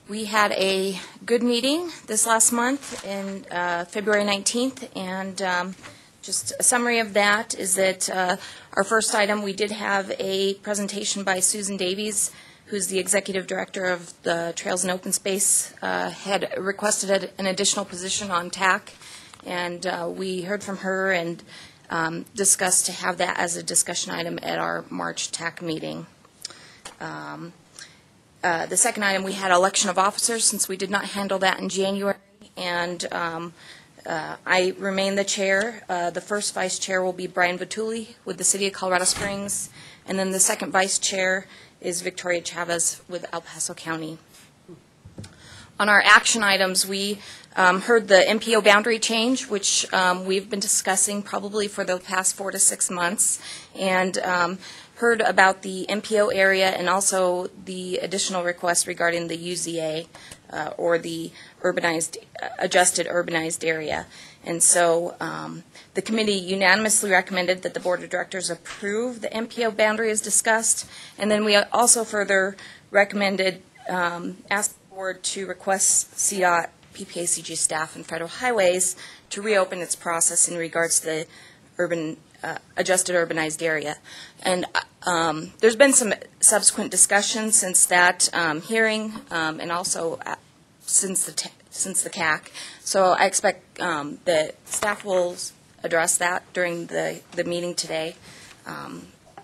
We had a good meeting this last month in February 19th, and just a summary of that is that our first item, we did have a presentation by Susan Davies, who's the Executive Director of the Trails and Open Space, had requested an additional position on TAC, and we heard from her and discussed to have that as a discussion item at our March TAC meeting. The second item, we had election of officers, since we did not handle that in January, and I remain the chair. The first vice chair will be Brian Vituli with the City of Colorado Springs, and then the second vice chair is Victoria Chavez with El Paso County. On our action items, we heard the MPO boundary change, which we've been discussing probably for the past 4 to 6 months, and heard about the MPO area and also the additional request regarding the UZA, or the adjusted urbanized area. And so the committee unanimously recommended that the Board of Directors approve the MPO boundary as discussed, and then we also further recommended, asked the Board to request CDOT, PPACG staff, and Federal Highways to reopen its process in regards to the adjusted urbanized area. And there's been some subsequent discussion since that hearing, and also since the CAC. So I expect that staff will address that during the meeting today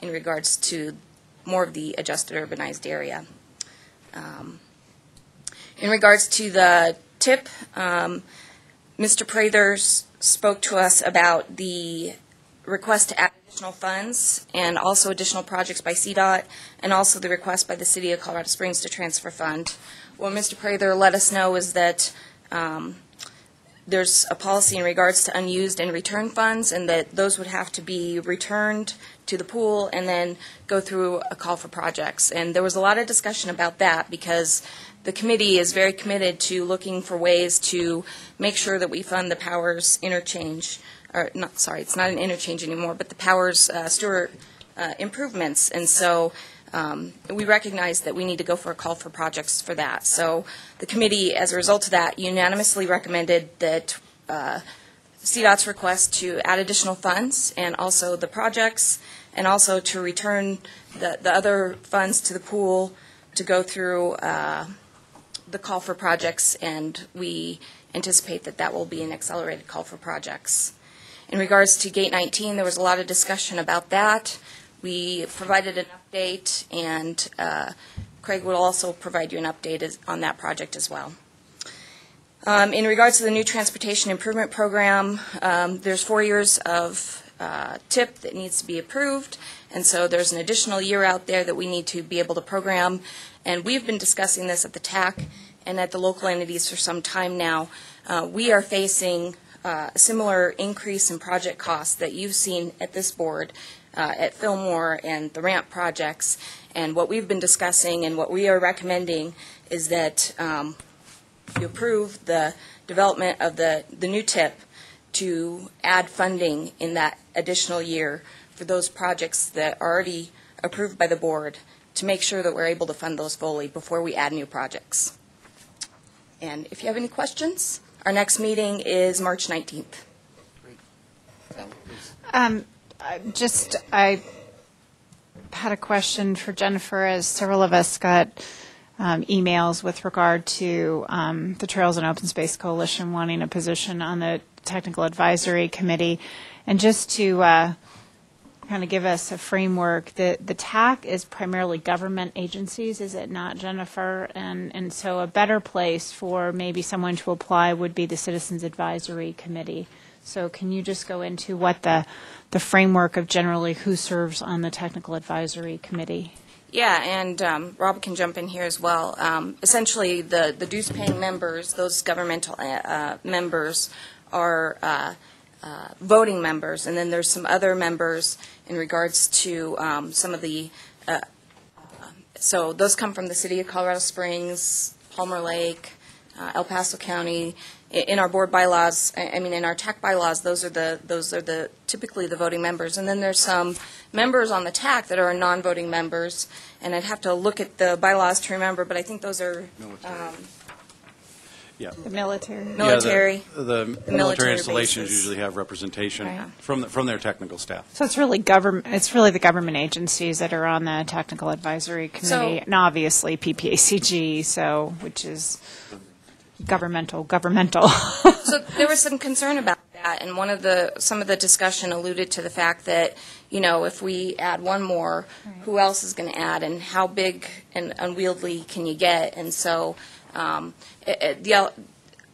in regards to more of the adjusted urbanized area. In regards to the TIP, Mr. Prather spoke to us about the request to add additional funds and also additional projects by CDOT, and also the request by the City of Colorado Springs to transfer fund. What Mr. Prather let us know is that there's a policy in regards to unused and return funds, and that those would have to be returned to the pool and then go through a call for projects. And there was a lot of discussion about that because the committee is very committed to looking for ways to make sure that we fund the Powers interchange, or not, sorry, it's not an interchange anymore, but the Powers Stewart improvements. And so we recognize that we need to go for a call for projects for that. So the committee, as a result of that, unanimously recommended that CDOT's request to add additional funds and also the projects, and also to return the other funds to the pool to go through the call for projects, and we anticipate that that will be an accelerated call for projects. In regards to Gate 19, there was a lot of discussion about that. We provided an update, and Craig will also provide you an update on that project as well. In regards to the new transportation improvement program, there's 4 years of TIP that needs to be approved, and so there's an additional year out there that we need to be able to program. And we've been discussing this at the TAC and at the local entities for some time now. We are facing a similar increase in project costs that you've seen at this board, at Fillmore and the ramp projects. And what we've been discussing and what we are recommending is that you approve the development of the new TIP to add funding in that additional year for those projects that are already approved by the board, to make sure that we're able to fund those fully before we add new projects. And if you have any questions, our next meeting is March 19th.
I had a question for Jennifer, as several of us got emails with regard to the Trails and Open Space Coalition wanting a position on the Technical Advisory Committee. And just to kind of give us a framework, the TAC is primarily government agencies, is it not, Jennifer? And so a better place for maybe someone to apply would be the Citizens Advisory Committee. So can you just go into what the framework of generally who serves on the Technical Advisory Committee?
Yeah, and Rob can jump in here as well. Essentially, the dues-paying members, those governmental members, are voting members, and then there's some other members in regards to some of the, so those come from the City of Colorado Springs, Palmer Lake, El Paso County. In our board bylaws, in our TAC bylaws, those are the typically the voting members. And then there's some members on the TAC that are non-voting members, and I'd have to look at the bylaws to remember, but I think those are
the military.
Military.
Yeah, the military installations usually have representation from their technical staff.
So it's really the government agencies that are on the Technical Advisory Committee, and obviously PPACG, which is governmental.
So there was some concern about that, and some of the discussion alluded to the fact that, if we add one more, who else is going to add, and how big and unwieldy can you get? And so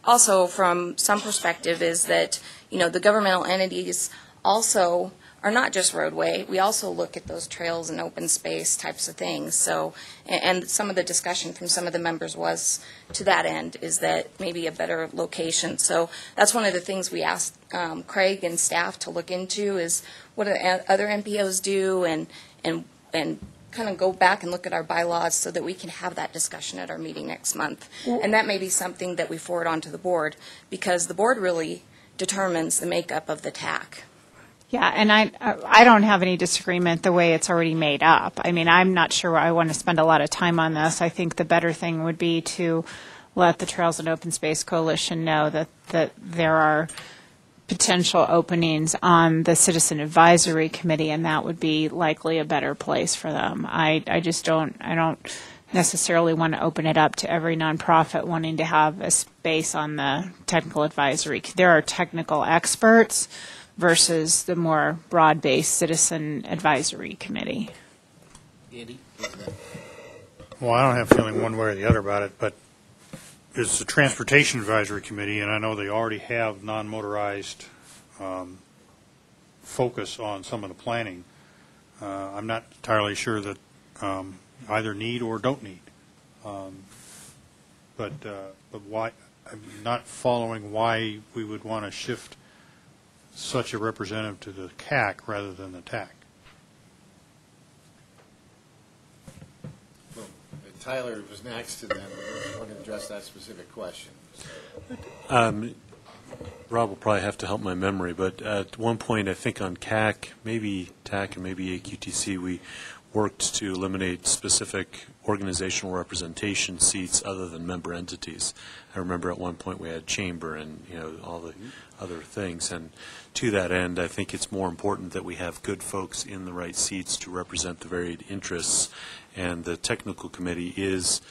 also from some perspective is that, the governmental entities also are not just roadway. We also look at those trails and open space types of things. So, and some of the discussion from some of the members was to that end, is that maybe a better location. So that's one of the things we asked Craig and staff to look into, is what do other MPOs do, and kind of go back and look at our bylaws so that we can have that discussion at our meeting next month. And that may be something that we forward on to the board, because the board really determines the makeup of the TAC.
Yeah, and I don't have any disagreement the way it's already made up. I'm not sure I want to spend a lot of time on this. I think the better thing would be to let the Trails and Open Space Coalition know that there are potential openings on the Citizen Advisory Committee, and that would be likely a better place for them. I don't necessarily want to open it up to every nonprofit wanting to have a space on the Technical Advisory. There are technical experts versus the more broad-based Citizen Advisory Committee.
Andy?
Well, I don't have a feeling one way or the other about it, but it's the Transportation Advisory Committee, and I know they already have non-motorized focus on some of the planning. I'm not entirely sure that either need or don't need. But why? I'm not following why we would want to shift such a representative to the CAC rather than the TAC.
Well, Tyler was next, and then we're going to address that specific question.
Rob will probably have to help my memory, but at one point, I think on CAC, maybe TAC and maybe AQTC, we worked to eliminate specific organizational representation seats other than member entities. I remember at one point we had chamber and all the other things, and to that end, I think it's more important that we have good folks in the right seats to represent the varied interests, and the technical committee is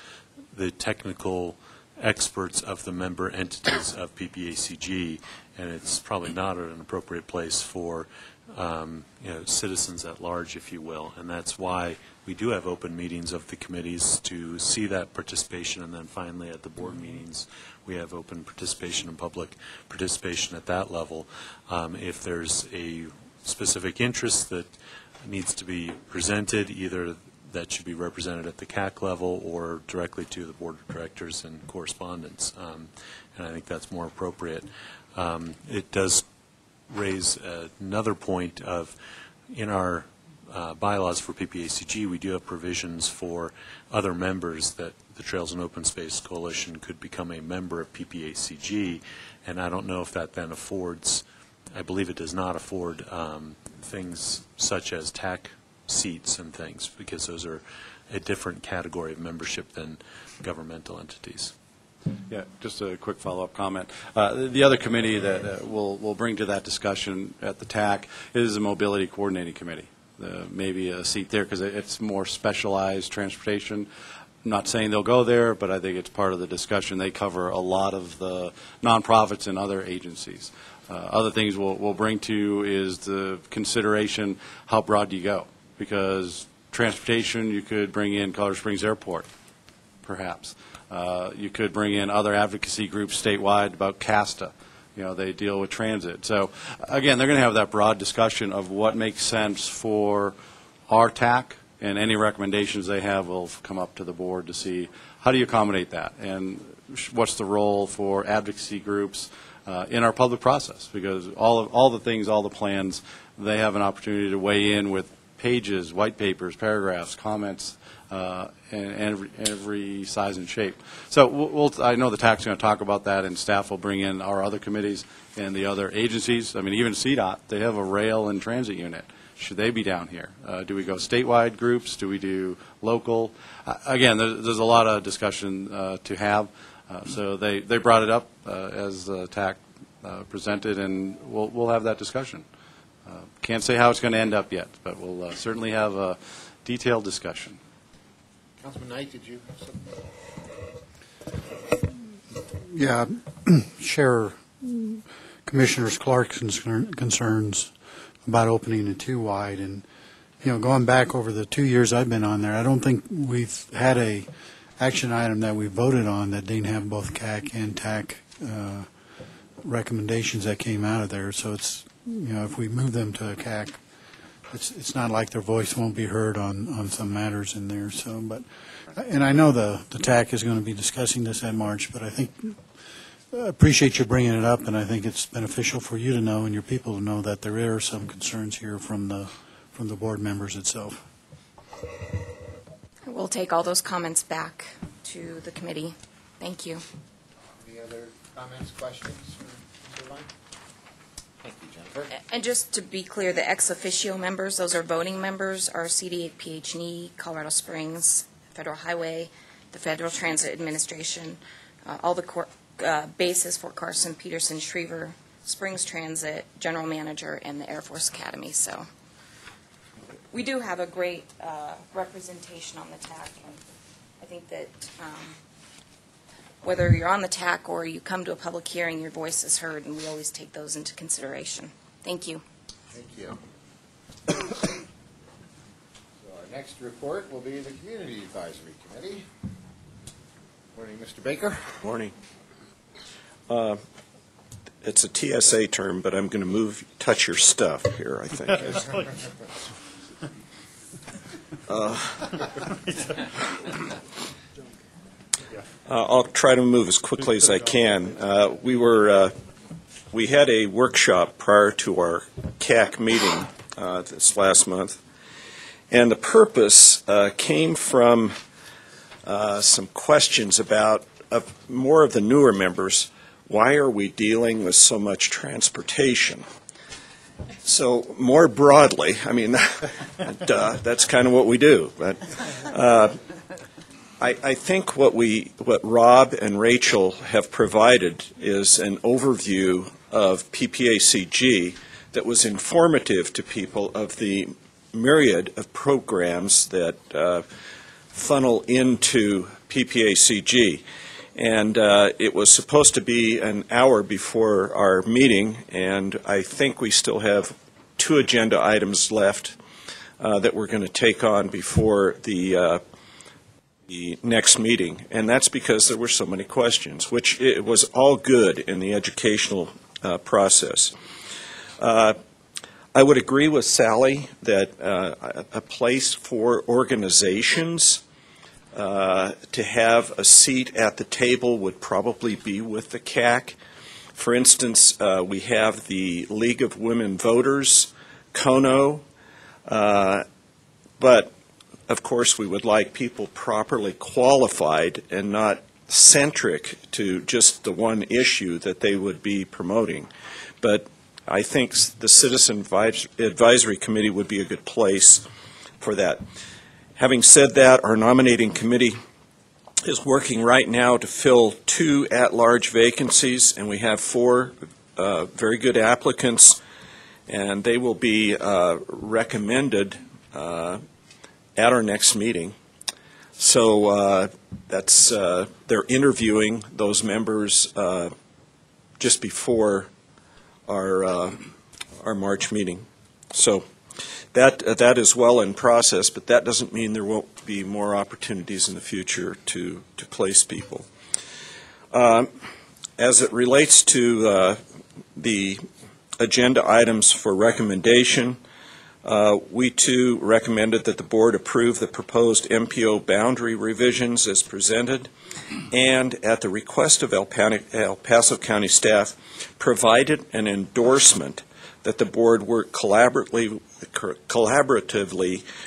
the technical experts of the member entities of PPACG, and it's probably not an appropriate place for citizens at large, if you will, and that's why we do have open meetings of the committees to see that participation, and then finally at the board meetings we have open participation and public participation at that level. If there's a specific interest that needs to be presented, either that should be represented at the CAC level or directly to the board of directors and correspondence, and I think that's more appropriate. It does raise another point of, in our bylaws for PPACG, we do have provisions for other members that the Trails and Open Space Coalition could become a member of PPACG, and I don't know if that then affords, I believe it does not afford things such as TAC seats and things, because those are a different category of membership than governmental entities.
Yeah, just a quick follow-up comment. The other committee that we'll bring to that discussion at the TAC is the Mobility Coordinating Committee. Maybe a seat there because it's more specialized transportation. I'm not saying they'll go there, but I think it's part of the discussion. They cover a lot of the nonprofits and other agencies. Other things we'll bring to you is the consideration, how broad do you go? Because transportation, you could bring in Colorado Springs Airport, perhaps. You could bring in other advocacy groups statewide about CASTA. They deal with transit. So, again, they're going to have that broad discussion of what makes sense for our TAC, and any recommendations they have will come up to the board to see how do you accommodate that, and what's the role for advocacy groups in our public process, because all the things, all the plans, they have an opportunity to weigh in with pages, white papers, paragraphs, comments, and every size and shape. So I know the TAC's going to talk about that, and staff will bring in our other committees and the other agencies. I mean, even CDOT, they have a rail and transit unit. Should they be down here? Do we go statewide groups? Do we do local? Again, there's a lot of discussion to have. So they brought it up as TAC presented, and we'll have that discussion. Can't say how it's going to end up yet, but we'll certainly have a detailed discussion.
Councilman Knight, did you have something?
Yeah, share Commissioner Clarkson's concerns about opening it too wide. And, going back over the 2 years I've been on there, I don't think we've had a action item that we voted on that didn't have both CAC and TAC recommendations that came out of there. So it's, if we move them to a CAC, it's not like their voice won't be heard on some matters in there. So, and I know the TAC is going to be discussing this at March, but I think I appreciate you bringing it up, and I think it's beneficial for you to know and your people to know that there are some concerns here from the board members itself.
We'll take all those comments back to the committee. Thank you.
Any other comments, questions for Mr. Lund? Thank you, Jennifer.
And just to be clear, the ex officio members, those are voting members, are CD, PH&E, Colorado Springs, Federal Highway, the Federal Transit Administration, all the bases, Fort Carson, Peterson, Schriever, Springs Transit, General Manager, and the Air Force Academy. So we do have a great representation on the TAC, and I think that whether you're on the TAC or you come to a public hearing, your voice is heard, and we always take those into consideration. Thank you.
Thank you. So our next report will be the Community Advisory Committee. Morning, Mr. Baker.
Morning. It's a TSA term, but I'm going to touch your stuff here, I think. I'll try to move as quickly as I can. We had a workshop prior to our CAC meeting this last month, and the purpose came from some questions about more of the newer members. Why are we dealing with so much transportation? So more broadly, I mean, that's kind of what we do. But I think what Rob and Rachel have provided is an overview of PPACG that was informative to people of the myriad of programs that funnel into PPACG. And it was supposed to be an hour before our meeting, and I think we still have 2 agenda items left that we're going to take on before the next meeting. And that's because there were so many questions, which it was all good in the educational process. I would agree with Sally that a place for organizations to have a seat at the table would probably be with the CAC. For instance, we have the League of Women Voters, KONO, but of course we would like people properly qualified and not centric to just the one issue that they would be promoting. But I think the Citizen Advisory Committee would be a good place for that. Having said that, our nominating committee is working right now to fill 2 at-large vacancies, and we have 4 very good applicants, and they will be recommended at our next meeting. So they're interviewing those members just before our March meeting. So that is well in process, but that doesn't mean there won't be more opportunities in the future to place people. As it relates to the agenda items for recommendation, we too recommended that the board approve the proposed MPO boundary revisions as presented, and at the request of El Paso County staff, provided an endorsement that the board work collaboratively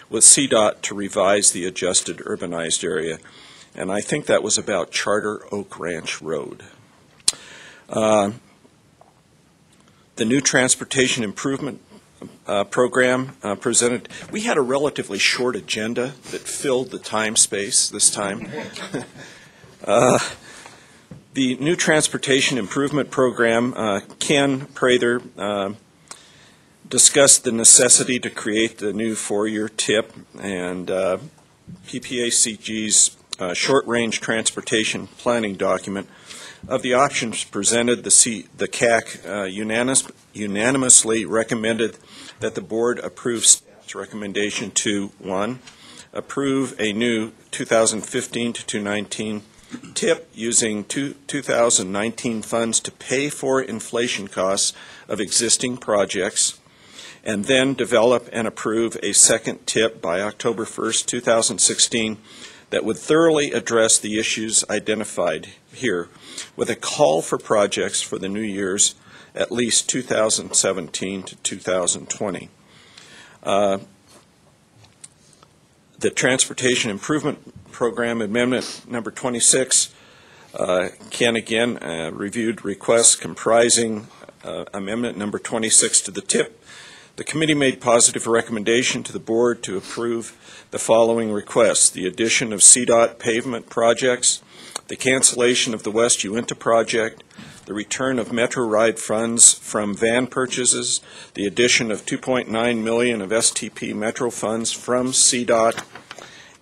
with CDOT to revise the adjusted urbanized area. And I think that was about Charter Oak Ranch Road. The new transportation improvement program presented. We had a relatively short agenda that filled the time space this time. The new transportation improvement program, Ken Prather discussed the necessity to create the new 4-year TIP, and PPACG's short-range transportation planning document. Of the options presented, the CAC unanimously recommended that the board approve staff's recommendation to 1, approve a new 2015 to 2019 TIP using 2019 funds to pay for inflation costs of existing projects, and then develop and approve a second TIP by October 1st, 2016 that would thoroughly address the issues identified here, with a call for projects for the new years, at least 2017 to 2020. The Transportation Improvement Program Amendment number 26, Ken again reviewed requests comprising amendment number 26 to the TIP. The committee made positive recommendation to the board to approve the following requests: the addition of CDOT pavement projects, the cancellation of the West Uinta project, the return of Metro Ride funds from van purchases, the addition of $2.9 million of STP Metro funds from CDOT,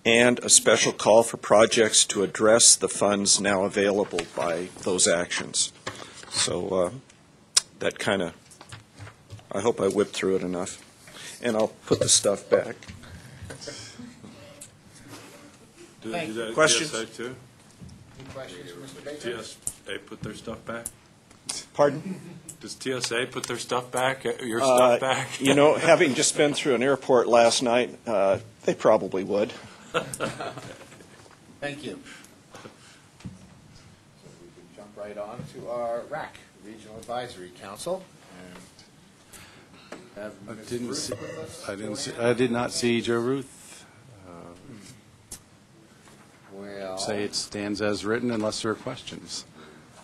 and a special call for projects to address the funds now available by those actions. So that kind of, I hope I whipped through it enough. And I'll put the stuff back.
Do they do that at
Questions?
TSA too?
Any questions for Mr. Baker?
TSA put their stuff back?
Pardon?
Does TSA put their stuff back, your stuff back?
You know, having just been through an airport last night, they probably would.
Thank you. So we can jump right on to our RAC, Regional Advisory Council. And
I did not see Joe Ruth.
Well,
Say it stands as written unless there are questions.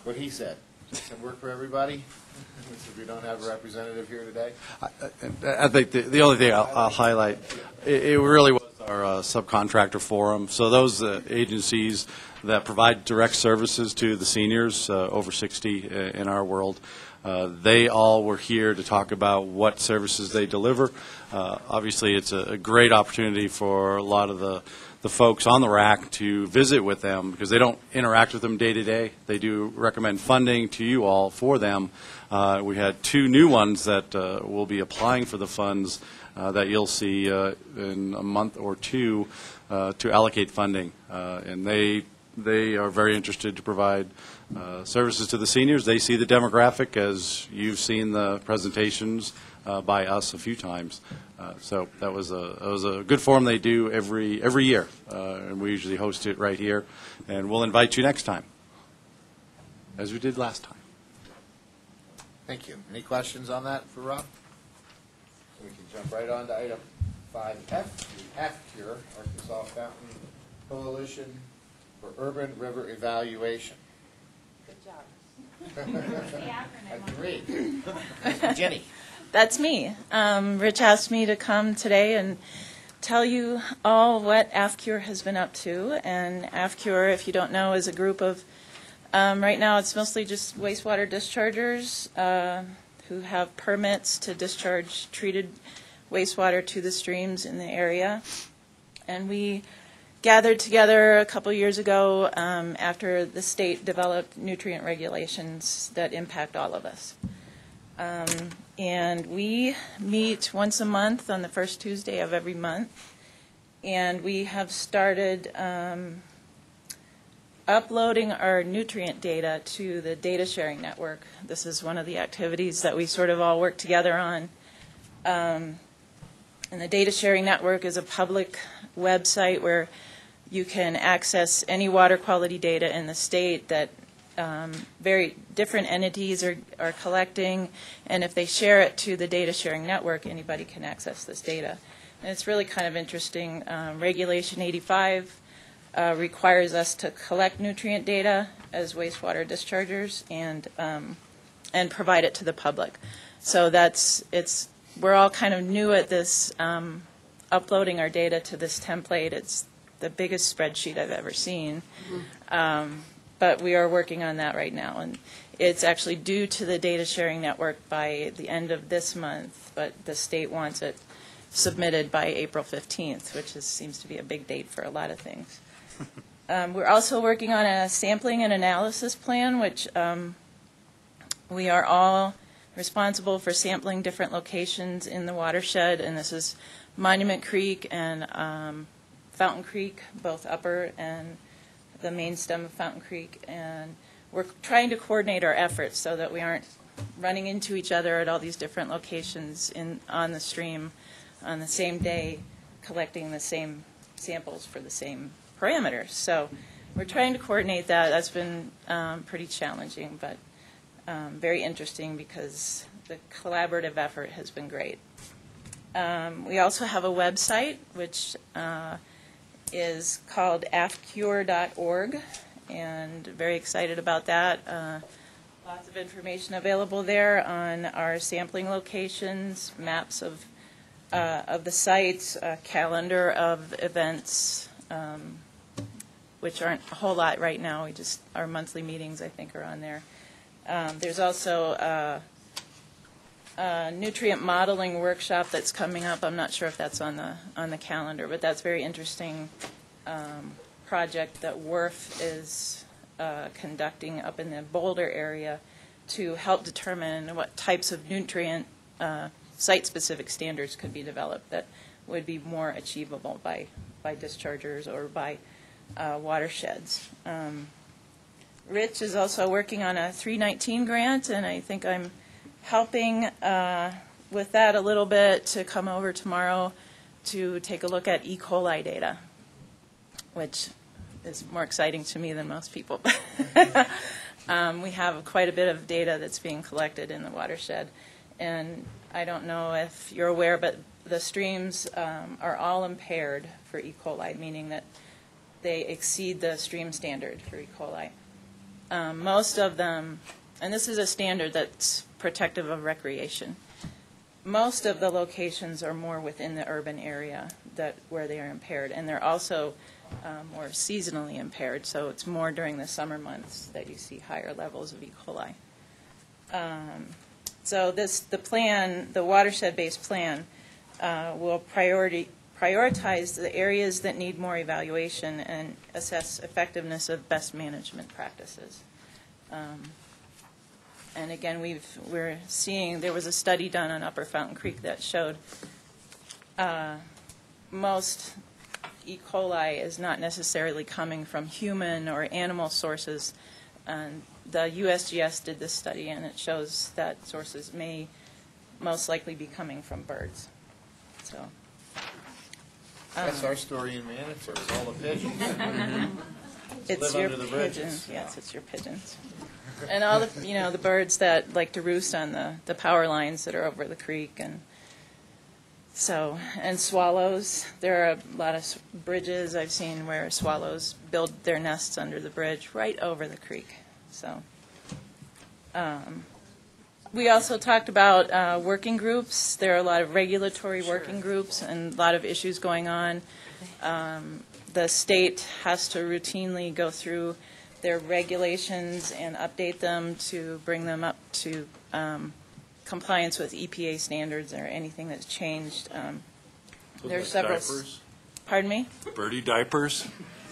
what he said. Does that work for everybody? Since we don't have a representative here today?
I think the only thing I'll highlight, it really was are a subcontractor for them. So those agencies that provide direct services to the seniors over 60 in our world, they all were here to talk about what services they deliver. Obviously, it's a great opportunity for a lot of the folks on the RAC to visit with them because they don't interact with them day to day. They do recommend funding to you all for them. We had 2 new ones that will be applying for the funds that you'll see in a month or 2 to allocate funding. And they are very interested to provide services to the seniors. They see the demographic as you've seen the presentations by us a few times. So that was a good forum they do every year, and we usually host it right here. And we'll invite you next time, as we did last time.
Thank you. Any questions on that for Rob? We can jump right on to item 5F, the AFCURE, Arkansas Fountain Coalition for Urban River Evaluation.
Good job.
I can read. Jenny.
That's me. Rich asked me to come today and tell you all what AFCURE has been up to. And AFCURE, if you don't know, is a group of, right now it's mostly just wastewater dischargers who have permits to discharge treated wastewater to the streams in the area. And we gathered together a couple years ago after the state developed nutrient regulations that impact all of us. And we meet once a month on the first Tuesday of every month. And we have started uploading our nutrient data to the data sharing network. This is one of the activities that we sort of all work together on. And the data sharing network is a public website where you can access any water quality data in the state that very different entities are collecting, and if they share it to the data sharing network, anybody can access this data. And it's really kind of interesting. Regulation 85 requires us to collect nutrient data as wastewater dischargers and provide it to the public. So we're all kind of new at this, uploading our data to this template. It's the biggest spreadsheet I've ever seen. But we are working on that right now, and it's actually due to the data sharing network by the end of this month, but the state wants it submitted by April 15th, which seems to be a big date for a lot of things. We're also working on a sampling and analysis plan, which we are all responsible for sampling different locations in the watershed, and this is Monument Creek and Fountain Creek, both upper and the main stem of Fountain Creek, and we're trying to coordinate our efforts so that we aren't running into each other at all these different locations on the stream on the same day, collecting the same samples for the same parameters. So we're trying to coordinate that. That's been pretty challenging, but very interesting because the collaborative effort has been great. We also have a website, which is called afcure.org, and very excited about that. Lots of information available there on our sampling locations, maps of the sites, a calendar of events, which aren't a whole lot right now. Our monthly meetings, I think, are on there. There's also a nutrient modeling workshop that's coming up. I'm not sure if that's on the calendar, but that's a very interesting project that WRF is conducting up in the Boulder area to help determine what types of nutrient site-specific standards could be developed that would be more achievable by dischargers or by watersheds. Rich is also working on a 319 grant, and I think I'm helping with that a little bit to come over tomorrow to take a look at E. coli data, which is more exciting to me than most people. We have quite a bit of data that's being collected in the watershed, and I don't know if you're aware, but the streams are all impaired for E. coli, meaning that they exceed the stream standard for E. coli. Most of them, and this is a standard that's protective of recreation, most of the locations are more within the urban area where they are impaired. And they're also more seasonally impaired, so it's more during the summer months that you see higher levels of E. coli. So the watershed-based plan will prioritize the areas that need more evaluation and assess effectiveness of best management practices. And again, we're seeing, there was a study done on Upper Fountain Creek that showed most E. coli is not necessarily coming from human or animal sources. And the USGS did this study, and it shows that sources may most likely be coming from birds. So
that's our story in Manitou, is all the pigeons.
It's
Live
your
under the
pigeons.
bridges.
Yes, it's your pigeons. And all the, the birds that like to roost on the power lines that are over the creek, and swallows. There are a lot of bridges I've seen where swallows build their nests under the bridge right over the creek. So we also talked about working groups. There are a lot of regulatory working groups and a lot of issues going on. The state has to routinely go through their regulations and update them to bring them up to compliance with EPA standards or anything that's changed. There are several.
Diapers?
Pardon me?
Birdie diapers?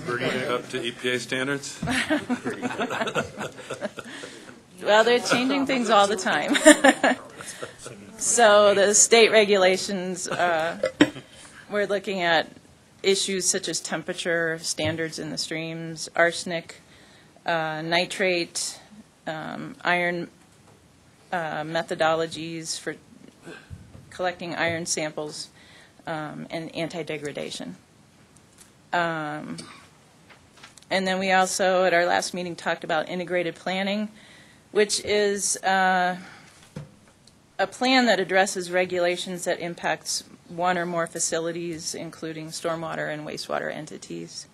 Birdie up to EPA standards?
Well, they're changing things all the time. So the state regulations, we're looking at issues such as temperature standards in the streams, arsenic, nitrate, iron methodologies for collecting iron samples, and anti-degradation. And then we also, at our last meeting, talked about integrated planning, which is a plan that addresses regulations that impacts one or more facilities, including stormwater and wastewater entities,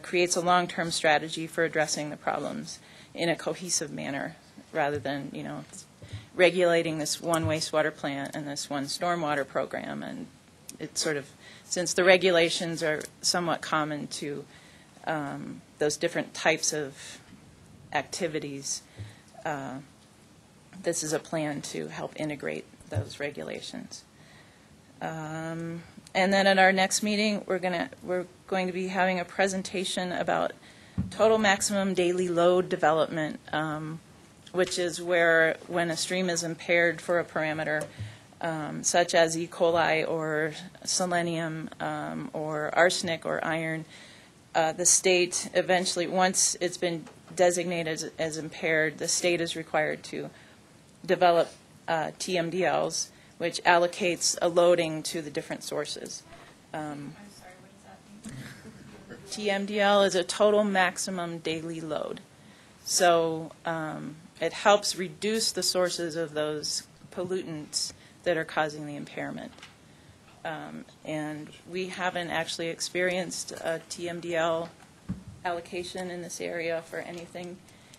creates a long-term strategy for addressing the problems in a cohesive manner, rather than, regulating this one wastewater plant and this one stormwater program. And it's sort of, since the regulations are somewhat common to those different types of activities, this is a plan to help integrate those regulations. And then at our next meeting, we're going to be having a presentation about total maximum daily load development, which is where, when a stream is impaired for a parameter, such as E. coli or selenium or arsenic or iron, the state eventually, once it's been designated as impaired, the state is required to develop TMDLs, which allocates a loading to the different sources.
I'm sorry, what does that mean?
TMDL is a total maximum daily load. So it helps reduce the sources of those pollutants that are causing the impairment. And we haven't actually experienced a TMDL allocation in this area for anything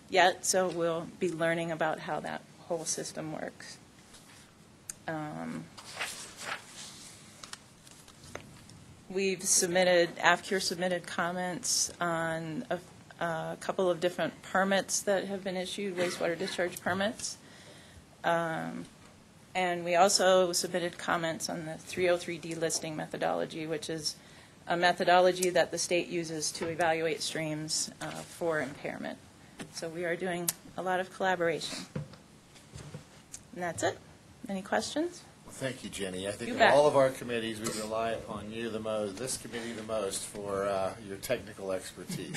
yet, so we'll be learning about how that whole system works. AFCURE submitted comments on a couple of different permits that have been issued, wastewater discharge permits. And we also submitted comments on the 303D listing methodology, which is a methodology that the state uses to evaluate streams for impairment. So we are doing a lot of collaboration. And that's it. Any questions?
Thank you, Jenny. I think
You
of
bet.
all of our committees, we rely upon you the most, this committee the most, for your technical expertise.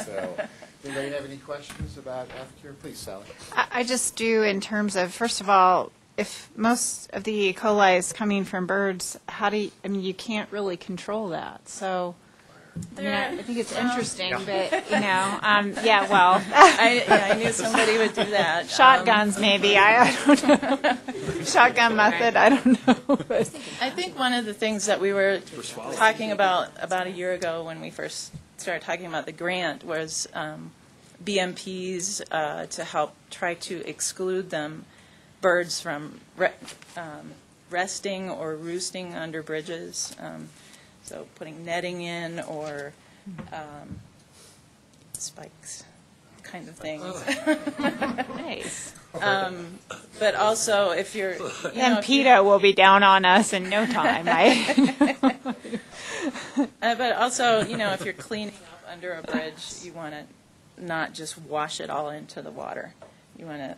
So, anybody have any questions about AFCURE? Please, Sally.
I just do, in terms of, first of all, if most of the E. coli is coming from birds, you can't really control that. So, I think it's interesting, but, yeah, well.
I knew somebody would do that.
Shotguns, maybe, I don't know. Shotgun method, I don't know. But
I think one of the things that we were talking about a year ago when we first started talking about the grant was BMPs to help try to exclude birds from resting or roosting under bridges. So putting netting in or spikes kind of things.
Nice.
But also, if you're,
And PETA will be down on us in no time, right?
but also, if you're cleaning up under a bridge, you want to not just wash it all into the water. You want to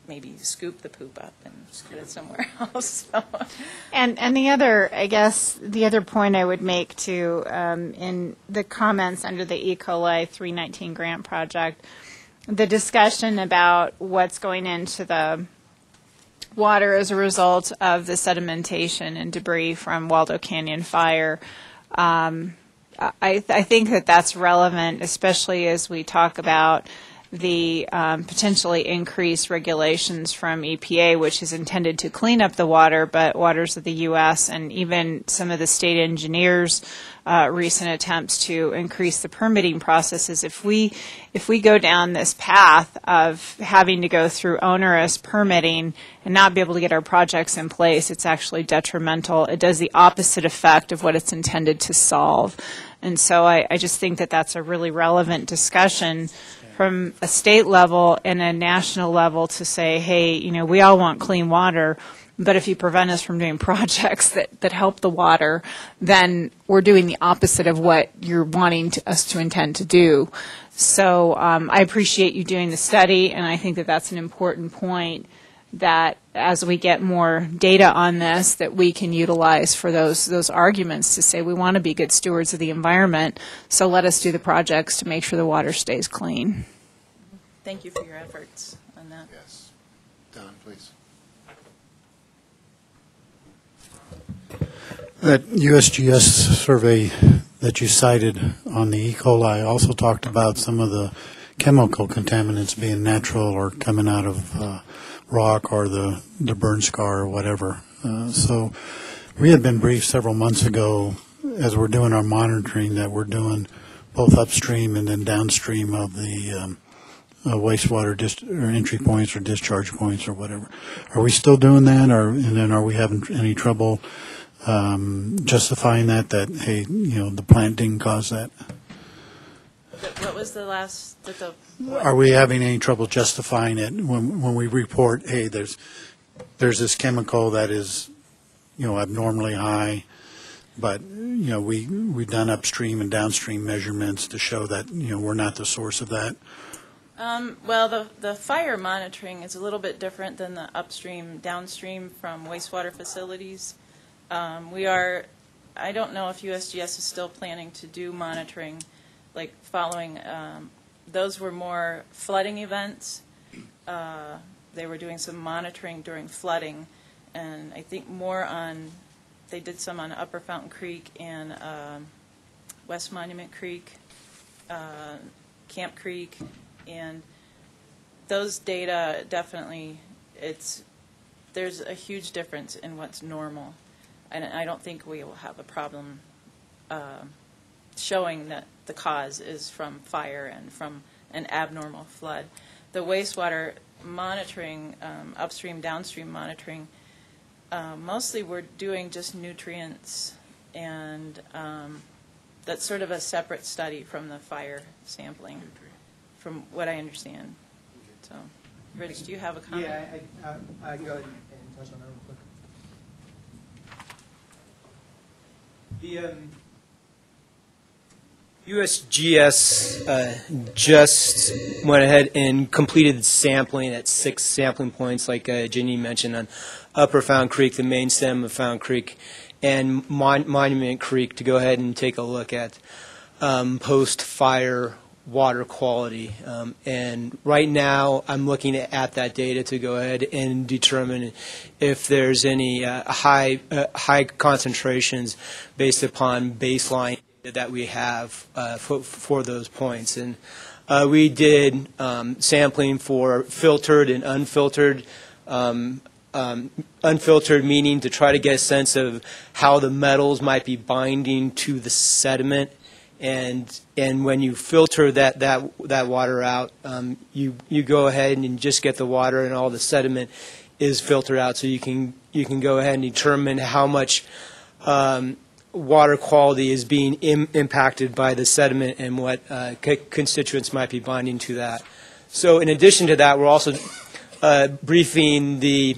maybe scoop the poop up and put it somewhere else. So.
And the other, I guess, the other point I would make too, in the comments under the E. coli 319 grant project, the discussion about what's going into the water as a result of the sedimentation and debris from Waldo Canyon fire. I think that that's relevant, especially as we talk about the potentially increased regulations from EPA, which is intended to clean up the water, but Waters of the U.S. and even some of the state engineers' recent attempts to increase the permitting processes. If we go down this path of having to go through onerous permitting and not be able to get our projects in place, it's actually detrimental. It does the opposite effect of what it's intended to solve. And so I just think that that's a really relevant discussion from a state level and a national level to say, hey, we all want clean water, but if you prevent us from doing projects that help the water, then we're doing the opposite of what you're wanting us to intend to do. So I appreciate you doing the study, and I think that that's an important point, that as we get more data on this, that we can utilize for those arguments to say we want to be good stewards of the environment, so let us do the projects to make sure the water stays clean.
Thank you for your efforts on that.
Yes. Don, please.
That USGS survey that you cited on the E. coli also talked about some of the chemical contaminants being natural or coming out of rock or the burn scar or whatever. So we had been briefed several months ago as we're doing our monitoring that we're doing both upstream and then downstream of the wastewater or entry points or discharge points or whatever. Are we still doing that, and then are we having any trouble justifying that hey, the plant didn't cause that?
What was the last?
Are we having any trouble justifying it when we report, hey, there's this chemical that is, abnormally high, but we've done upstream and downstream measurements to show that we're not the source of that?
Well, the fire monitoring is a little bit different than the upstream, downstream from wastewater facilities. I don't know if USGS is still planning to do monitoring, like following, those were more flooding events. They were doing some monitoring during flooding, and I think they did some on Upper Fountain Creek and West Monument Creek, Camp Creek, and those data definitely, there's a huge difference in what's normal. And I don't think we will have a problem showing that the cause is from fire and from an abnormal flood. The wastewater monitoring, upstream, downstream monitoring, mostly we're doing just nutrients, and that's sort of a separate study from the fire sampling, from what I understand. So, Rich, do you have a comment?
Yeah, I can go ahead and touch on that real quick. The USGS just went ahead and completed sampling at 6 sampling points, like Ginny mentioned, on Upper Fountain Creek, the main stem of Fountain Creek, and Monument Creek, to go ahead and take a look at post-fire water quality. And right now, I'm looking at that data to go ahead and determine if there's any high concentrations based upon baseline data that we have for those points. And we did sampling for filtered and unfiltered. Unfiltered meaning to try to get a sense of how the metals might be binding to the sediment. And when you filter that water out, you go ahead and just get the water, and all the sediment is filtered out. So you can go ahead and determine how much water quality is being impacted by the sediment and what constituents might be binding to that. So in addition to that, we're also briefing the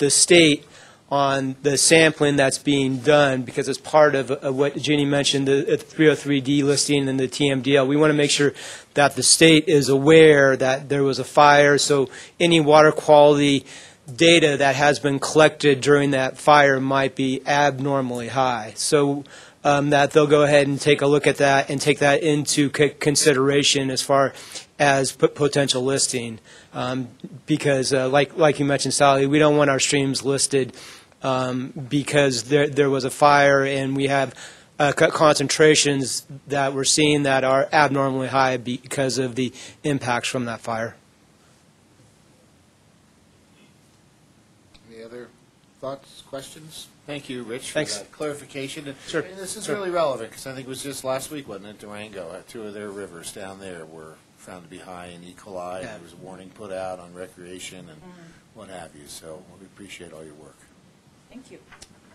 state on the sampling that's being done, because it's part of what Ginny mentioned, the 303D listing and the TMDL. We want to make sure that the state is aware that there was a fire, so any water quality data that has been collected during that fire might be abnormally high. So that they'll go ahead and take a look at that and take that into consideration as far as potential listing. Because like you mentioned, Sally, we don't want our streams listed because there was a fire and we have concentrations that we're seeing that are abnormally high because of the impacts from that fire.
Any other thoughts, questions? Thank you, Rich,
Thanks.
for that clarification.
Sure.
And this is
Sure.
really relevant, because I think it was just last week, wasn't it, Durango, 2 of their rivers down there were found to be high in E. coli.
Yeah.
There was a warning put out on recreation and what have you, so we appreciate all your work.
Thank you.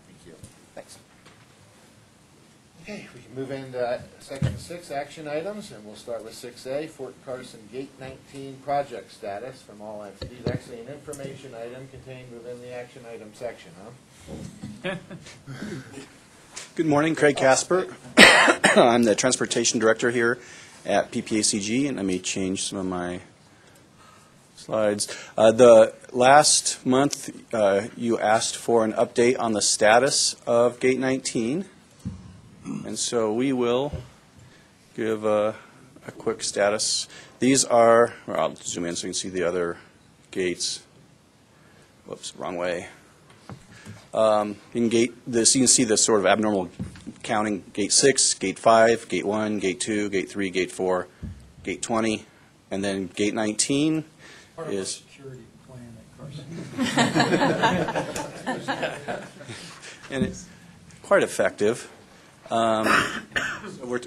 Thank you. Thanks. Okay, we can move into section 6, action items, and we'll start with 6A, Fort Carson Gate 19 project status from all entities. Actually, an information item contained within the action item section, huh?
Good morning, Craig Casper. I'm the Transportation Director here at PPACG, and let me change some of my slides. The last month, you asked for an update on the status of Gate 19, and so we will give a quick status. These are, or I'll zoom in so you can see the other gates. Whoops, wrong way. You can see the sort of abnormal counting: Gate 6, Gate 5, Gate 1, Gate 2, Gate 3, Gate 4, Gate 20, and then Gate 19 is
security plan at Carson.
and it's quite effective. So we're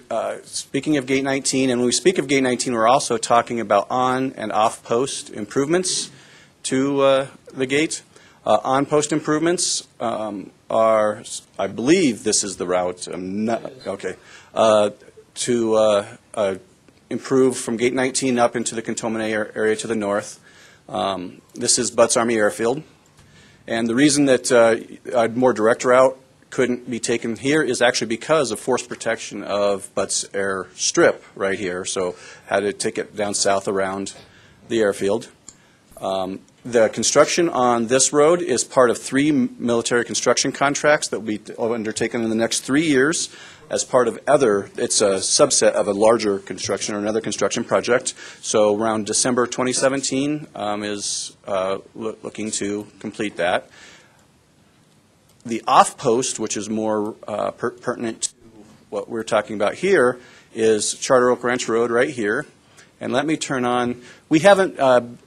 speaking of Gate 19, and when we speak of Gate 19, we're also talking about on and off post improvements to the gate. On-post improvements are, I believe this is the route, okay, to improve from Gate 19 up into the Cantonment area to the north. This is Butts Army Airfield. And the reason that a more direct route couldn't be taken here is actually because of force protection of Butts Air Strip right here, so had to take it down south around the airfield. The construction on this road is part of 3 military construction contracts that will be undertaken in the next 3 years as part of it's a subset of a larger construction or another construction project. So around December 2017 is looking to complete that. The off-post, which is more pertinent to what we're talking about here, is Charter Oak Ranch Road right here. And let me turn on, we haven't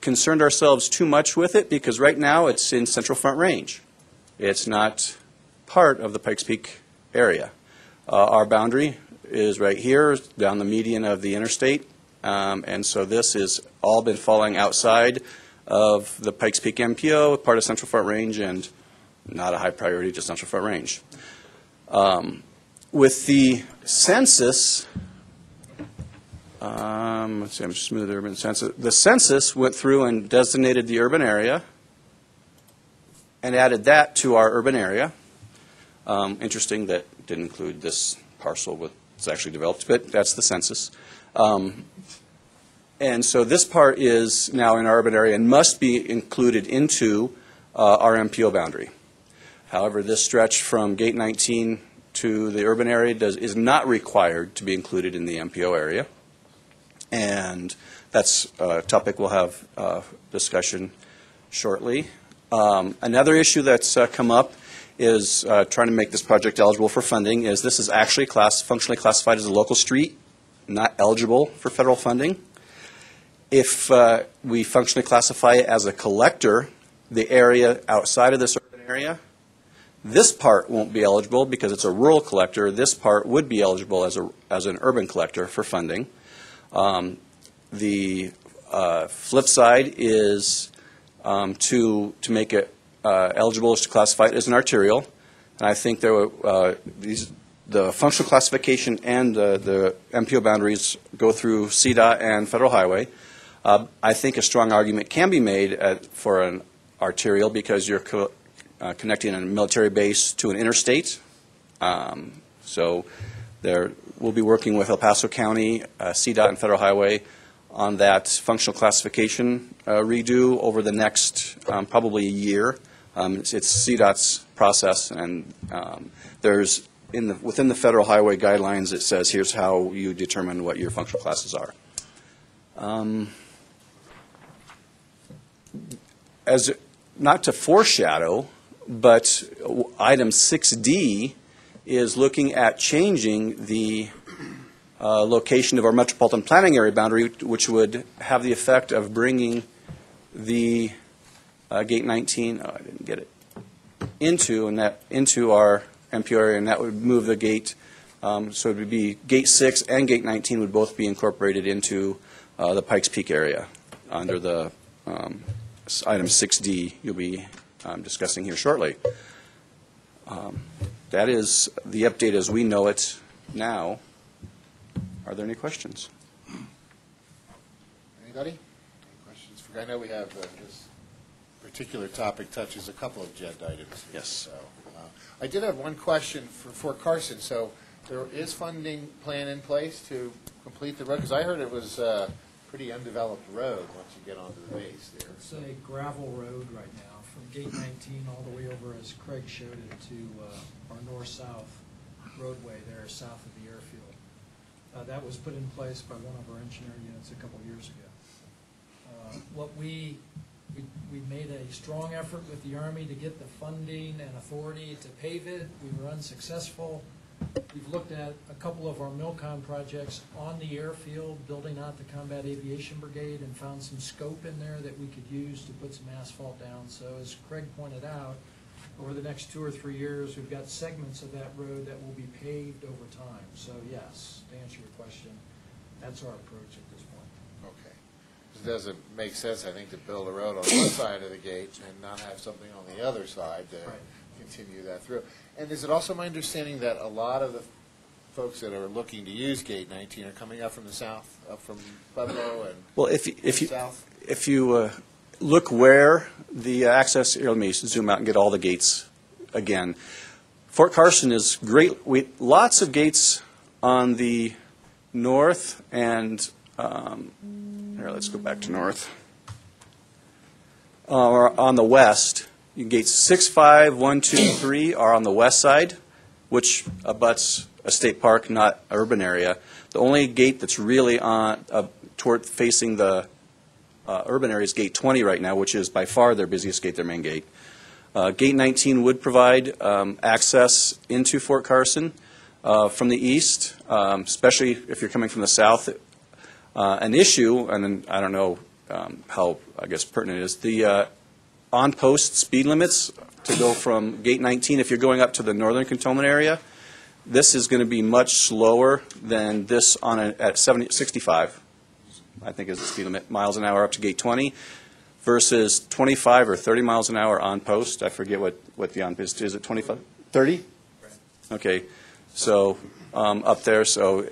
concerned ourselves too much with it because right now it's in Central Front Range. It's not part of the Pikes Peak area. Our boundary is right here, down the median of the interstate. And so this has all been falling outside of the Pikes Peak MPO, part of Central Front Range, and not a high priority to Central Front Range. With the census, let's see, I'm just moving the urban census. The census went through and designated the urban area and added that to our urban area. Interesting that didn't include this parcel it's actually developed, but that's the census. And so this part is now in our urban area and must be included into our MPO boundary. However, this stretch from Gate 19 to the urban area is not required to be included in the MPO area. And that's a topic we'll have discussion shortly. Another issue that's come up is trying to make this project eligible for funding. This is actually functionally classified as a local street, not eligible for federal funding. If we functionally classify it as a collector, the area outside of this urban area, this part won't be eligible because it's a rural collector. This part would be eligible as an urban collector for funding. The flip side is to make it eligible is to classify it as an arterial. And I think these the functional classification and the MPO boundaries go through CDOT and Federal Highway. I think a strong argument can be made for an arterial because you're connecting a military base to an interstate. So we'll be working with El Paso County, CDOT, and Federal Highway on that functional classification redo over the next probably a year. It's CDOT's process, and there's within the Federal Highway guidelines it says here's how you determine what your functional classes are. As not to foreshadow, but item 6D is looking at changing the location of our metropolitan planning area boundary, which would have the effect of bringing the Gate 19, I didn't get it, into our MPO area, and that would move the gate. So it would be Gate 6 and Gate 19 would both be incorporated into the Pikes Peak area under the item 6D you'll be discussing here shortly. That is the update as we know it now. Are there any questions?
Anybody? Any questions? I know we have this particular topic touches a couple of agenda items.
Yes.
So, I did have one question for Fort Carson. So there is funding plan in place to complete the road? Because I heard it was a pretty undeveloped road once you get onto the base there.
It's a gravel road right now from Gate 19 all the way over, as Craig showed it, to our north-south roadway there south of the airfield. That was put in place by one of our engineering units a couple years ago. We made a strong effort with the Army to get the funding and authority to pave it. We were unsuccessful. We've looked at a couple of our MILCON projects on the airfield, building out the Combat Aviation Brigade, and found some scope in there that we could use to put some asphalt down. So as Craig pointed out, over the next 2 or 3 years, we've got segments of that road that will be paved over time. So yes, to answer your question, that's our approach at this point.
Okay. It doesn't make sense, I think, to build a road on one side of the gate and not have something on the other side to continue that through. And is it also my understanding that a lot of the folks that are looking to use Gate 19 are coming up from the south, up from Pueblo and
well, if you look where the access, here, let me zoom out and get all the gates again. Fort Carson is great. Lots of gates on the north and, here, let's go back to north. Or on the west. Gates 6, 5, 1, 2, 3 are on the west side, which abuts a state park, not an urban area. The only gate that's really on toward facing the urban area is Gate 20 right now, which is by far their busiest gate, their main gate. Gate 19 would provide access into Fort Carson from the east, especially if you're coming from the south. An issue, and I don't know how, I guess, pertinent it is, the on-post speed limits to go from Gate 19, if you're going up to the northern cantonment area, this is going to be much slower than this at 65, I think is the speed limit, miles an hour up to Gate 20, versus 25 or 30 miles an hour on post. I forget what the on-post is. Is it 25? 30? Okay. So up there, so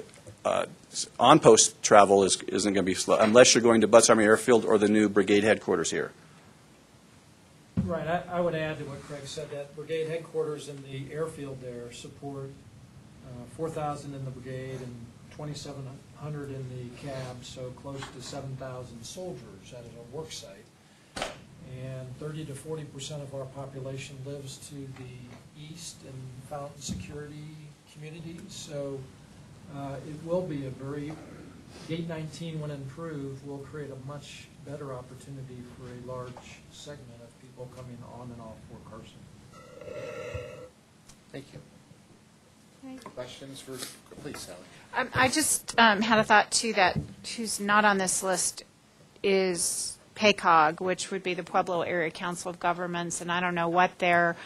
on-post travel isn't going to be slow, unless you're going to Butts Army Airfield or the new brigade headquarters here.
Right. I would add to what Craig said, that brigade headquarters and the airfield there support 4,000 in the brigade and 2,700 in the cab, so close to 7,000 soldiers at a work site. And 30 to 40% of our population lives to the east in Fountain Security communities. So it will be a very, Gate 19, when improved, will create a much better opportunity for a large segment of people coming on and off Fort Carson.
Thank you. Questions for, please, Sally.
I just had a thought, too, that who's not on this list is PPACG, which would be the Pueblo Area Council of Governments, and I don't know what their,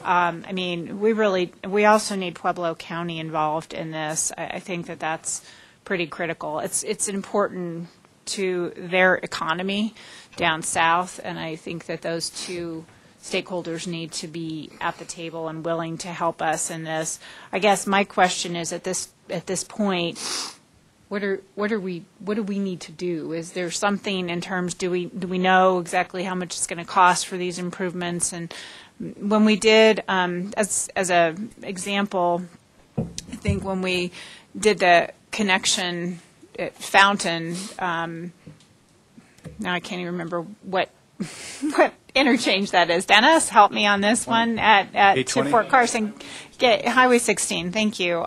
I mean, we also need Pueblo County involved in this. I think that that's pretty critical. It's important to their economy down south, and I think that those two stakeholders need to be at the table and willing to help us in this. I guess my question is at this point, what do we need to do? Is there something in terms, do we know exactly how much it's going to cost for these improvements? And when we did, as a example, I think when we did the connection at Fountain, now I can't even remember what interchange that is. Dennis, help me on this one at to Fort Carson, Highway 16. Thank you.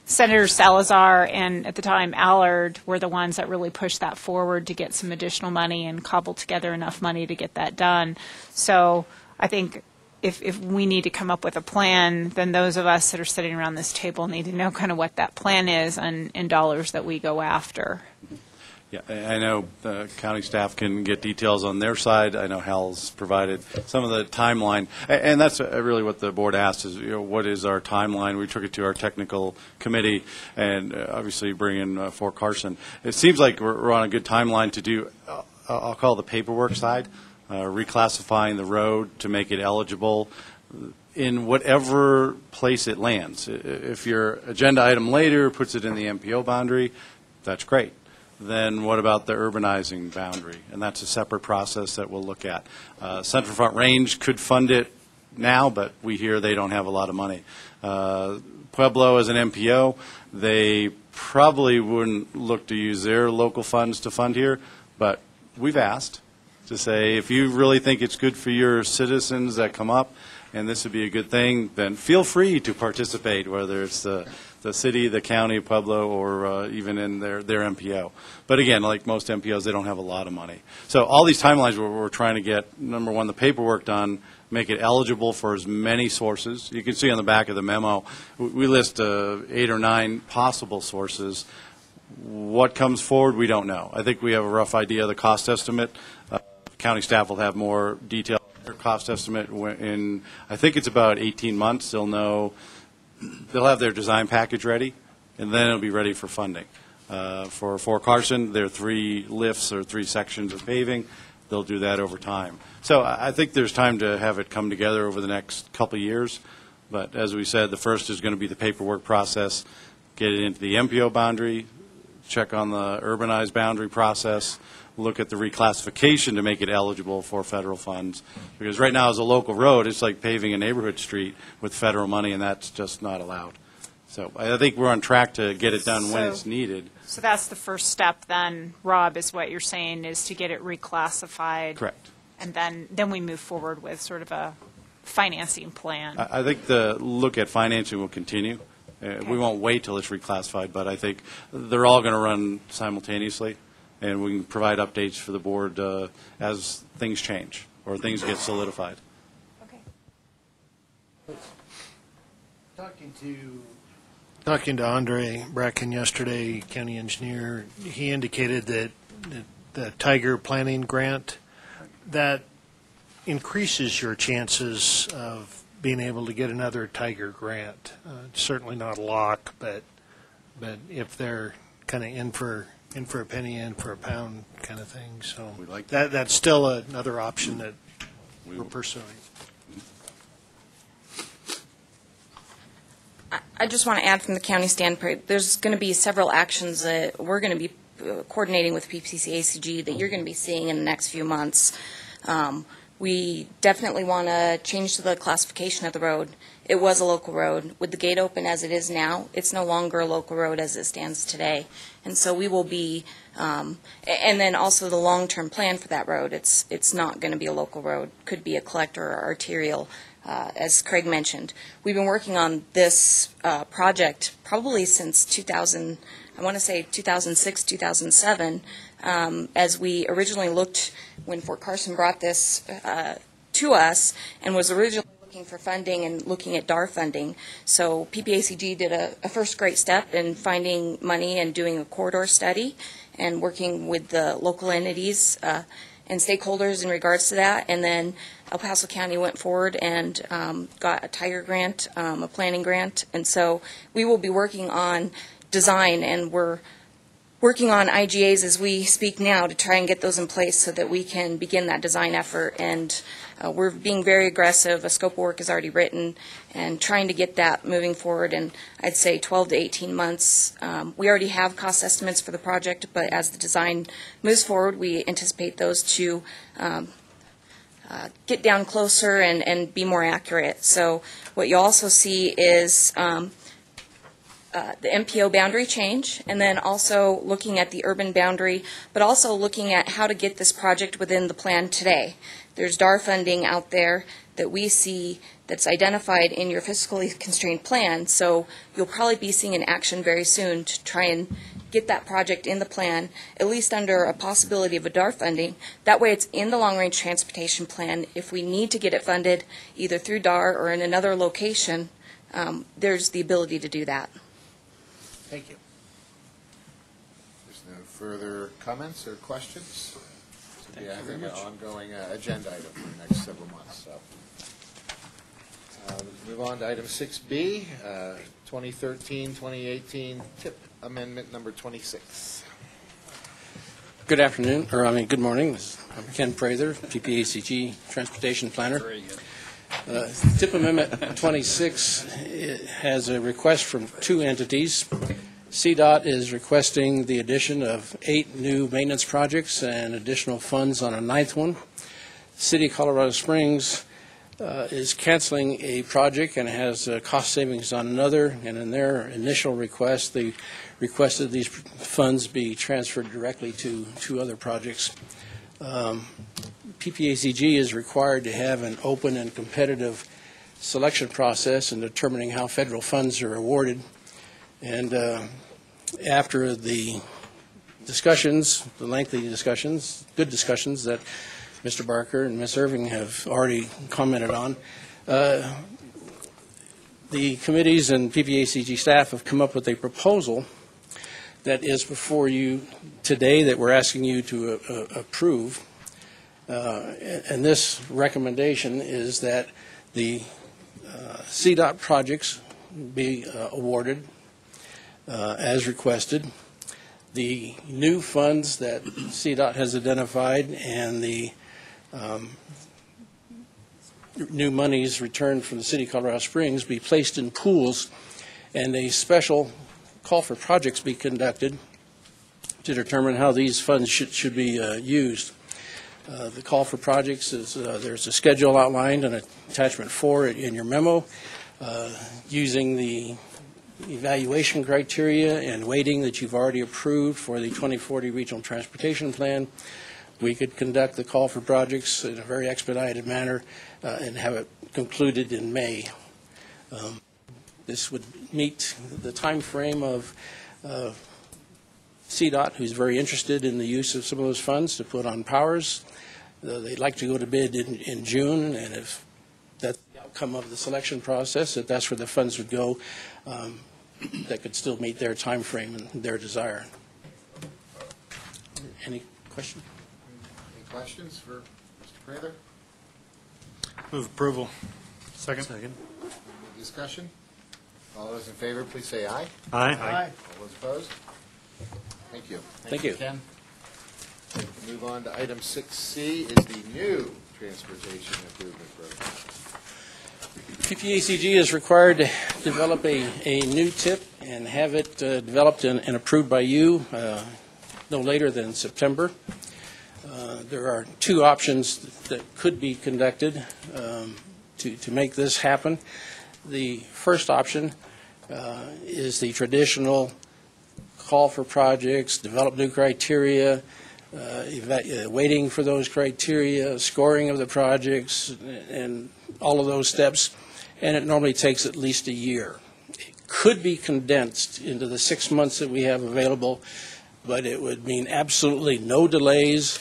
Senator Salazar and at the time Allard were the ones that really pushed that forward to get some additional money and cobble together enough money to get that done. So I think if we need to come up with a plan, then those of us that are sitting around this table need to know kind of what that plan is and dollars that we go after.
Yeah, I know the county staff can get details on their side. I know Hal's provided some of the timeline, and that's really what the board asked is, what is our timeline? We took it to our technical committee, and obviously bring in Fort Carson. It seems like we're on a good timeline to do, I'll call it the paperwork side, reclassifying the road to make it eligible in whatever place it lands. If your agenda item later puts it in the MPO boundary, that's great. Then what about the urbanizing boundary? And that's a separate process that we'll look at. Central Front Range could fund it now, but we hear they don't have a lot of money. Pueblo as an MPO, they probably wouldn't look to use their local funds to fund here, but we've asked to say, if you really think it's good for your citizens that come up, and this would be a good thing, then feel free to participate, whether it's the city, the county, Pueblo, or even in their MPO. But again, like most MPOs, they don't have a lot of money. So all these timelines we're trying to get, number one, the paperwork done, make it eligible for as many sources. You can see on the back of the memo, we list 8 or 9 possible sources. What comes forward, we don't know. I think we have a rough idea of the cost estimate. County staff will have more detail on their cost estimate in, I think it's about 18 months. They'll know. They'll have their design package ready, and then it'll be ready for funding. For Fort Carson, there are 3 lifts or 3 sections of paving. They'll do that over time. So I think there's time to have it come together over the next couple of years. But as we said, the first is going to be the paperwork process, get it into the MPO boundary, check on the urbanized boundary process, look at the reclassification to make it eligible for federal funds. Because right now, as a local road, it's like paving a neighborhood street with federal money, and that's just not allowed. So I think we're on track to get it done when it's needed.
So that's the first step then, Rob, is what you're saying, is to get it reclassified.
Correct.
And then we move forward with sort of a financing plan.
I think the look at financing will continue. We won't wait till it's reclassified, but I think they're all going to run simultaneously. And we can provide updates for the board as things change or things get solidified.
Okay.
Talking to Andre Bracken yesterday, county engineer, he indicated that the Tiger Planning Grant, that increases your chances of being able to get another Tiger grant. It's certainly not a lock, but if they're kind of in for a penny, in for a pound kind of thing. So
we like
that's still another option that we're pursuing.
I just want to add from the county standpoint, there's going to be several actions that we're going to be coordinating with PPACG that you're going to be seeing in the next few months. We definitely want to change the classification of the road. It was a local road. With the gate open as it is now, it's no longer a local road as it stands today. And so we will be, and then also the long-term plan for that road, it's not going to be a local road. Could be a collector or arterial, as Craig mentioned. We've been working on this project probably since 2000, I want to say 2006, 2007, as we originally looked when Fort Carson brought this to us and was originally looking for funding and looking at DAR funding. So PPACG did a first great step in finding money and doing a corridor study and working with the local entities and stakeholders in regards to that. And then El Paso County went forward and got a Tiger grant, a planning grant. And so we will be working on design, and we're working on IGAs as we speak now to try and get those in place so that we can begin that design effort. And we're being very aggressive. A scope of work is already written and trying to get that moving forward. And I'd say 12 to 18 months. We already have cost estimates for the project, but as the design moves forward, we anticipate those to get down closer and be more accurate. So what you also see is the MPO boundary change, and then also looking at the urban boundary, but also looking at how to get this project within the plan today. There's DAR funding out there that we see that's identified in your fiscally constrained plan, so you'll probably be seeing an action very soon to try and get that project in the plan, at least under a possibility of a DAR funding. That way it's in the long-range transportation plan. If we need to get it funded either through DAR or in another location, there's the ability to do that.
Thank you. There's no further comments or questions? This will be, I think, an ongoing agenda item for the next several months. So, let's move on to item 6B, 2013-2018 TIP Amendment number 26.
Good afternoon, or good morning. I'm Ken Prather, PPACG Transportation Planner.
Very good.
TIP Amendment 26 has a request from two entities. CDOT is requesting the addition of 8 new maintenance projects and additional funds on a 9th one. City of Colorado Springs is canceling a project and has cost savings on another, and in their initial request, they requested these funds be transferred directly to 2 other projects. PPACG is required to have an open and competitive selection process in determining how federal funds are awarded. And after the discussions, the lengthy discussions, good discussions that Mr. Barker and Ms. Irving have already commented on, the committees and PPACG staff have come up with a proposal that is before you today that we're asking you to approve. And this recommendation is that the CDOT projects be awarded as requested. The new funds that CDOT has identified and the new monies returned from the City of Colorado Springs be placed in pools, and a special call for projects be conducted to determine how these funds should be used. The call for projects is, there's a schedule outlined in attachment 4 in your memo, using the evaluation criteria and weighting that you've already approved for the 2040 Regional Transportation Plan. We could conduct the call for projects in a very expedited manner and have it concluded in May. This would meet the time frame of CDOT, who's very interested in the use of some of those funds to put on powers. They'd like to go to bid in June, and if that's the outcome of the selection process, if that's where the funds would go, that could still meet their time frame and their desire. Any question?
Any questions for Mr. Prather?
Move approval.
Second.
Any discussion? All those in favor, please say aye.
Aye.
Aye.
All those opposed? Thank you.
Thank you.
Ken. Move on to item 6C is the new transportation improvement program.
PPACG is required to develop a new TIP and have it developed and approved by you no later than September. There are 2 options that could be conducted to make this happen. The first option is the traditional call for projects, develop new criteria, waiting for those criteria, scoring of the projects, and all of those steps, and it normally takes at least a year. It could be condensed into the 6 months that we have available, but it would mean absolutely no delays,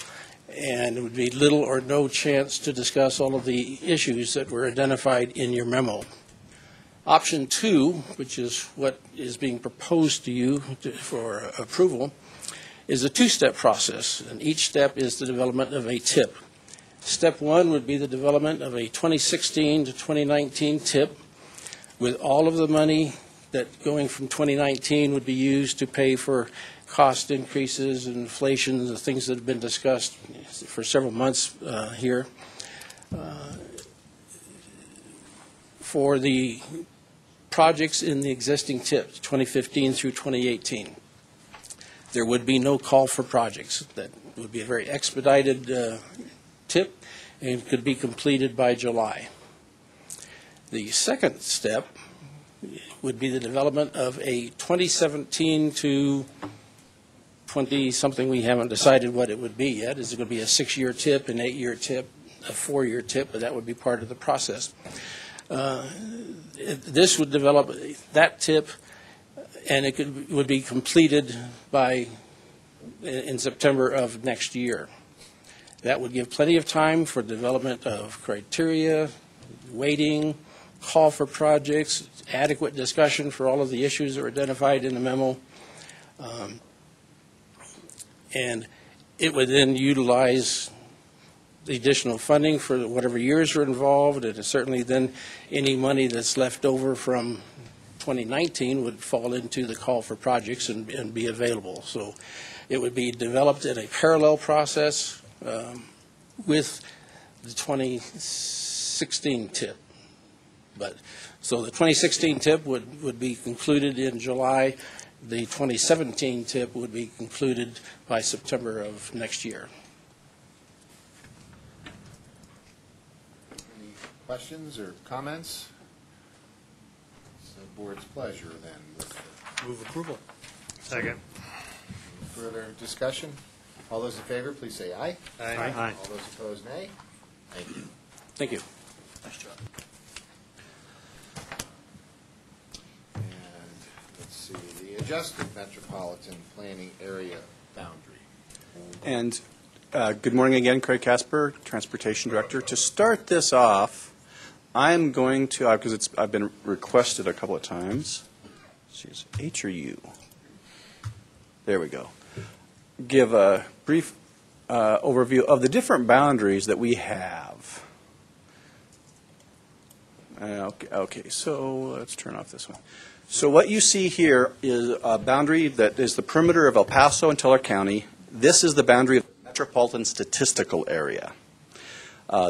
and it would be little or no chance to discuss all of the issues that were identified in your memo. Option 2, which is what is being proposed to you for approval, is a 2-step process, and each step is the development of a TIP. Step 1 would be the development of a 2016 to 2019 TIP, with all of the money that going from 2019 would be used to pay for cost increases, inflation, the things that have been discussed for several months here. For the projects in the existing TIP, 2015 through 2018, there would be no call for projects. That would be a very expedited TIP and could be completed by July. The second step would be the development of a 2017 to 20-something. We haven't decided what it would be yet. Is it going to be a 6-year TIP, an 8-year TIP, a 4-year TIP? But that would be part of the process. This would develop that TIP, and it would be completed in September of next year. That would give plenty of time for development of criteria, weighting, call for projects, adequate discussion for all of the issues that were identified in the memo. And it would then utilize the additional funding for whatever years are involved, and certainly then any money that's left over from 2019 would fall into the call for projects and be available. So it would be developed in a parallel process with the 2016 TIP. So the 2016 TIP would be concluded in July. The 2017 TIP would be concluded by September of next year.
Any questions or comments? It's the board's pleasure then.
Move approval. Second.
Further discussion? All those in favor, please say aye.
Aye.
All those opposed, nay. Thank you.
Thank you.
Nice job. And let's see, the adjusted metropolitan planning area boundary.
And good morning again, Craig Casper, Transportation Director. To start this off, I'm going to, because I've been requested a couple of times. Let's see, is it H or U? There we go. Give a brief overview of the different boundaries that we have. Okay, so let's turn off this one. So what you see here is a boundary that is the perimeter of El Paso and Teller County. This is the boundary of the Metropolitan Statistical Area.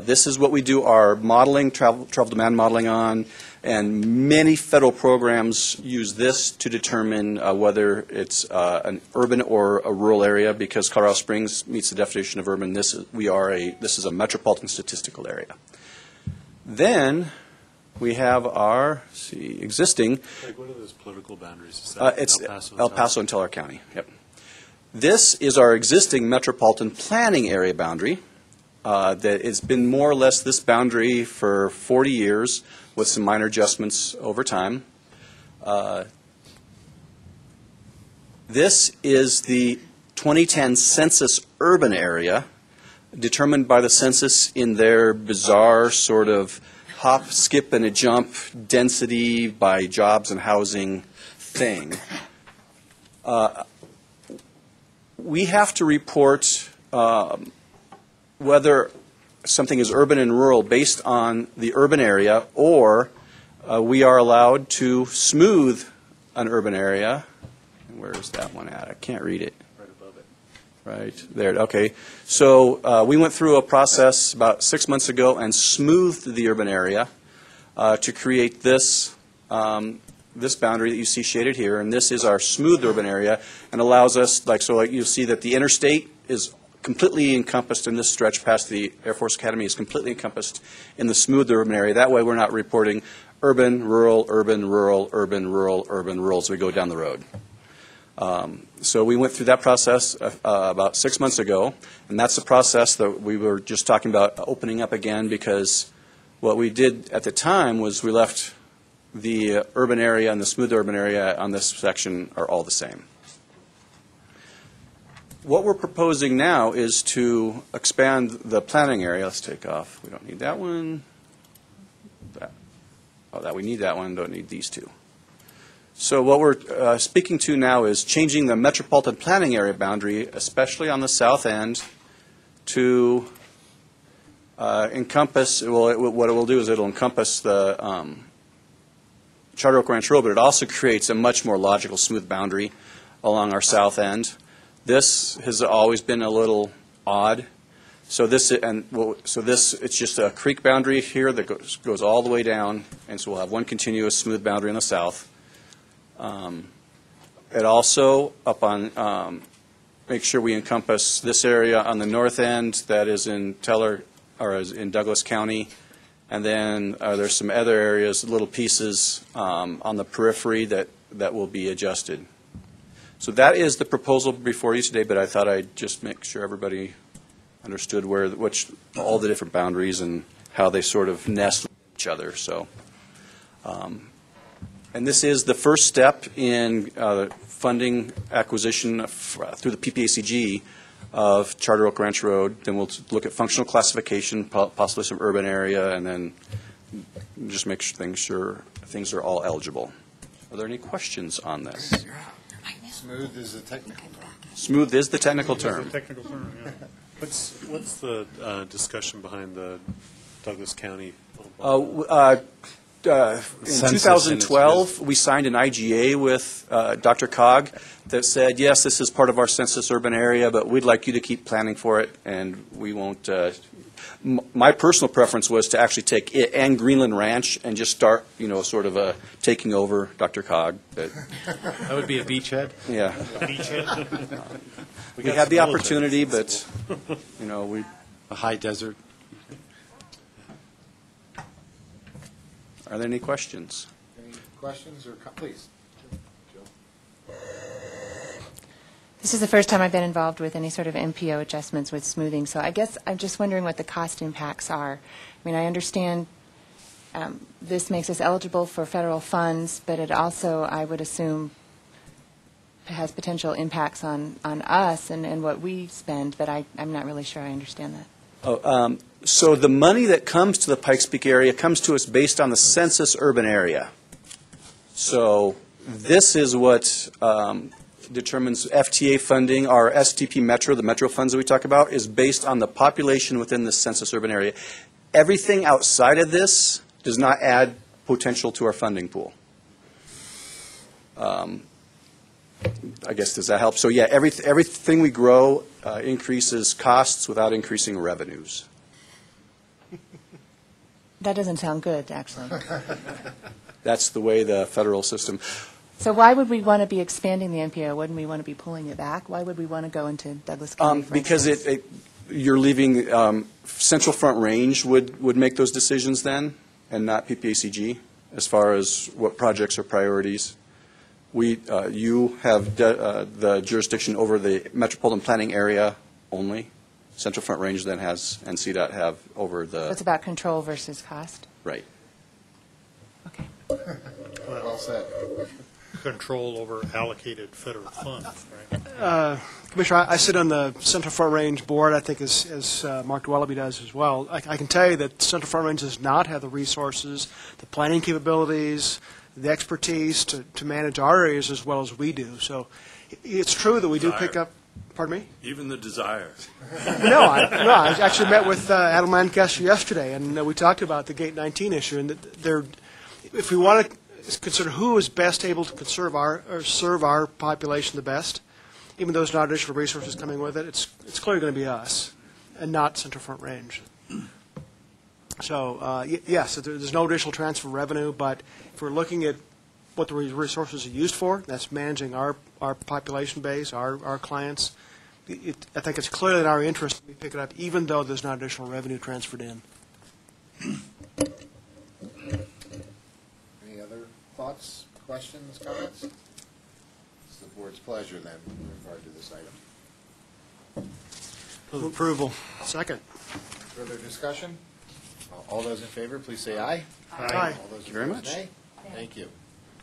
This is what we do our modeling, travel demand modeling on, and many federal programs use this to determine whether it's an urban or a rural area, because Colorado Springs meets the definition of urban. This is a metropolitan statistical area. Then we have our existing.
Like, what are those political boundaries? Is
that it's El Paso and Teller County. Yep. This is our existing metropolitan planning area boundary. That it's been more or less this boundary for 40 years with some minor adjustments over time. This is the 2010 census urban area determined by the census in their bizarre sort of hop, skip, and a jump density by jobs and housing thing. We have to report whether something is urban and rural based on the urban area, or we are allowed to smooth an urban area. Where is that one at? I can't read it. Right above it. Right there. Okay. So we went through a process about 6 months ago and smoothed the urban area to create this this boundary that you see shaded here, and this is our smooth urban area, and allows us, like you'll see that the interstate is completely encompassed in this stretch past the Air Force Academy, is completely encompassed in the smooth urban area. That way we're not reporting urban, rural, urban, rural, urban, rural, urban, rural as we go down the road. So we went through that process about 6 months ago, and that's the process that we were just talking about opening up again, because what we did at the time was we left the urban area and the smooth urban area on this section are all the same. What we're proposing now is to expand the planning area. Let's take off. We don't need that one. We need that one. Don't need these two. So what we're speaking to now is changing the metropolitan planning area boundary, especially on the south end, to encompass. Well, what it will do is it'll encompass the Charter Oak Ranch Road, but it also creates a much more logical, smooth boundary along our south end. This has always been a little odd. So this, it's just a creek boundary here that goes all the way down, and so we'll have one continuous smooth boundary in the south. It also, up on, make sure we encompass this area on the north end that is in is in Douglas County, and then there's some other areas, little pieces on the periphery that will be adjusted. So that is the proposal before you today, but I thought I'd just make sure everybody understood all the different boundaries and how they sort of nest with each other. So, and this is the first step in funding acquisition through the PPACG of Charter Oak Ranch Road. Then we'll look at functional classification, possibly some urban area, and then just make sure things are all eligible. Are there any questions on this?
Smooth is the technical term.
Smooth is the technical term.
Technical term, yeah.
What's the discussion behind the Douglas County?
In 2012, we signed an IGA with Dr. Cog that said, yes, this is part of our census urban area, but we'd like you to keep planning for it, and we won't. My personal preference was to actually take it and Greenland Ranch and just start, sort of taking over Dr. Cog. But
that would be a beachhead?
Yeah.
A beachhead?
We had the opportunity, but,
a high desert.
Are there any questions?
Any questions, or please?
This is the first time I've been involved with any sort of MPO adjustments with smoothing, so I guess I'm just wondering what the cost impacts are. I mean, I understand this makes us eligible for federal funds, but it also, I would assume, has potential impacts on us and what we spend, but I'm not really sure I understand that.
So the money that comes to the Pikes Peak area comes to us based on the census urban area. So this is what determines FTA funding. Our STP Metro, the Metro funds that we talk about, is based on the population within the census urban area. Everything outside of this does not add potential to our funding pool. I guess, does that help? So yeah, everything we grow increases costs without increasing revenues.
That doesn't sound good, actually.
That's the way the federal system.
So why would we want to be expanding the MPO? Wouldn't we want to be pulling it back? Why would we want to go into Douglas County?
Because you're leaving Central Front Range would make those decisions then, and not PPACG as far as what projects are priorities. You have the jurisdiction over the metropolitan planning area only. Central Front Range then has, and CDOT have over the.
So it's about control versus cost?
Right.
Okay.
Well said.
Control over allocated federal funds, right?
Commissioner, I sit on the Central Front Range board, I think as Mark Dwelleby does as well. I can tell you that Central Front Range does not have the resources, the planning capabilities, the expertise to manage our areas as well as we do. So it's true that we do pick up. Pardon me?
Even the desire.
No, I actually met with Adam Lancaster yesterday, and we talked about the Gate 19 issue. And if we want to consider who is best able to serve our population the best, even though there's not additional resources coming with it, it's clearly going to be us, and not Central Front Range. So yes, there's no additional transfer revenue, but if we're looking at what the resources are used for, that's managing our population base, our clients. I think it's clearly in our interest to pick it up, even though there's not additional revenue transferred in.
Any other thoughts, questions, comments? It's the board's pleasure then with regard to this item.
Move approval. Second.
Further discussion? All those in favor, please say aye.
Aye.
All those
Thank you very
opposed,
much.
nay. Thank you.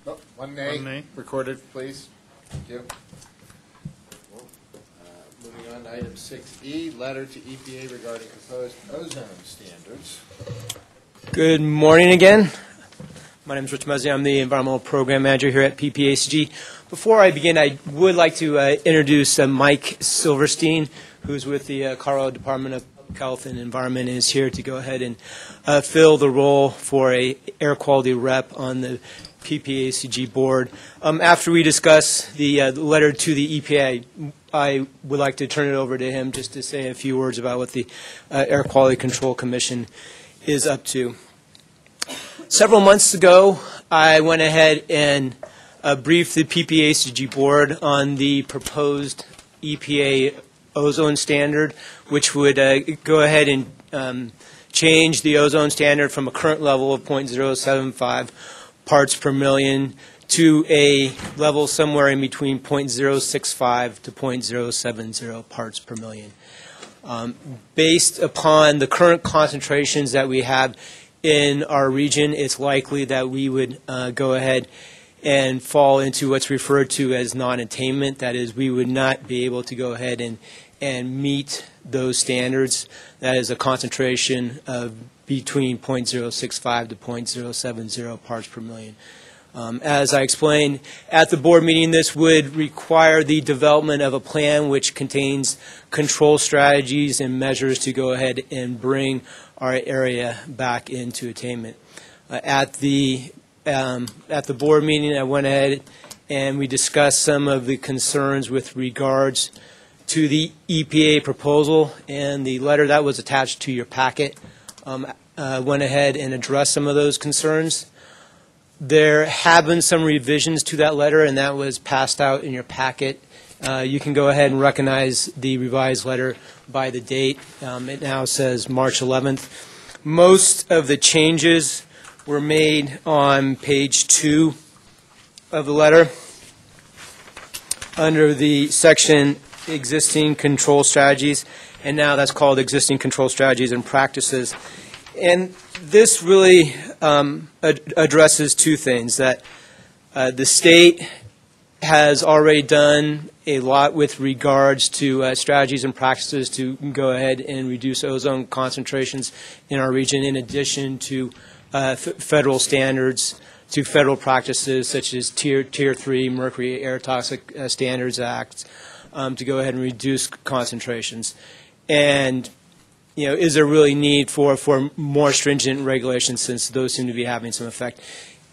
Oh, one nay.
One nay.
Recorded, please. Thank you. Moving on to item 6E, letter to EPA regarding proposed ozone standards.
Good morning again. My name is Rich Muzzy. I'm the Environmental Program Manager here at PPACG. Before I begin, I would like to introduce Mike Silverstein, who's with the Colorado Department of Health and Environment, and is here to go ahead and fill the role for a air quality rep on the PPACG board. After we discuss the letter to the EPA, I would like to turn it over to him just to say a few words about what the Air Quality Control Commission is up to. Several months ago, I went ahead and briefed the PPACG board on the proposed EPA ozone standard, which would go ahead and change the ozone standard from a current level of 0.075 parts per million to a level somewhere in between 0.065 to 0.070 parts per million. Based upon the current concentrations that we have in our region, it's likely that we would go ahead and fall into what's referred to as non-attainment. That is, we would not be able to go ahead and meet those standards. That is a concentration of between 0.065 to 0.070 parts per million. As I explained at the board meeting, this would require the development of a plan which contains control strategies and measures to go ahead and bring our area back into attainment. At the board meeting, I went ahead and we discussed some of the concerns with regards to the EPA proposal, and the letter that was attached to your packet went ahead and addressed some of those concerns. There have been some revisions to that letter, and that was passed out in your packet. You can go ahead and recognize the revised letter by the date. It now says March 11th. Most of the changes were made on page 2 of the letter under the section existing control strategies, and now that's called existing control strategies and practices. And this really addresses two things, that the state has already done a lot with regards to strategies and practices to go ahead and reduce ozone concentrations in our region, in addition to federal standards, to federal practices such as Tier 3 Mercury Air Toxic Standards Act, to go ahead and reduce concentrations. And is there really need for more stringent regulations, since those seem to be having some effect?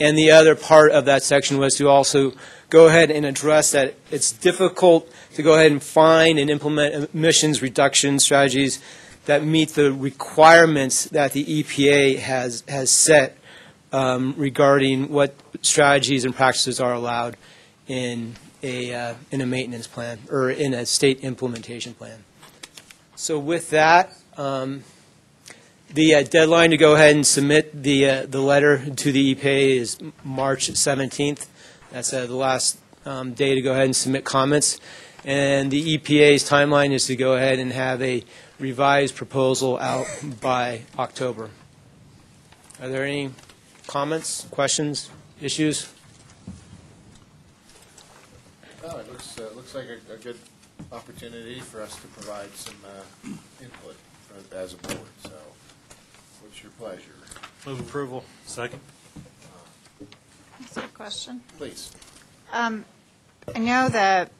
And the other part of that section was to also go ahead and address that it's difficult to go ahead and find and implement emissions reduction strategies that meet the requirements that the EPA has set regarding what strategies and practices are allowed in a maintenance plan or in a state implementation plan. So with that, the deadline to go ahead and submit the letter to the EPA is March 17th. That's the last day to go ahead and submit comments. And the EPA's timeline is to go ahead and have a revised proposal out by October. Are there any comments, questions, issues?
Oh, it looks like a good opportunity for us to provide some input as a board. So, what's your pleasure?
Move approval.
Second.
Is there a question?
Please.
I know that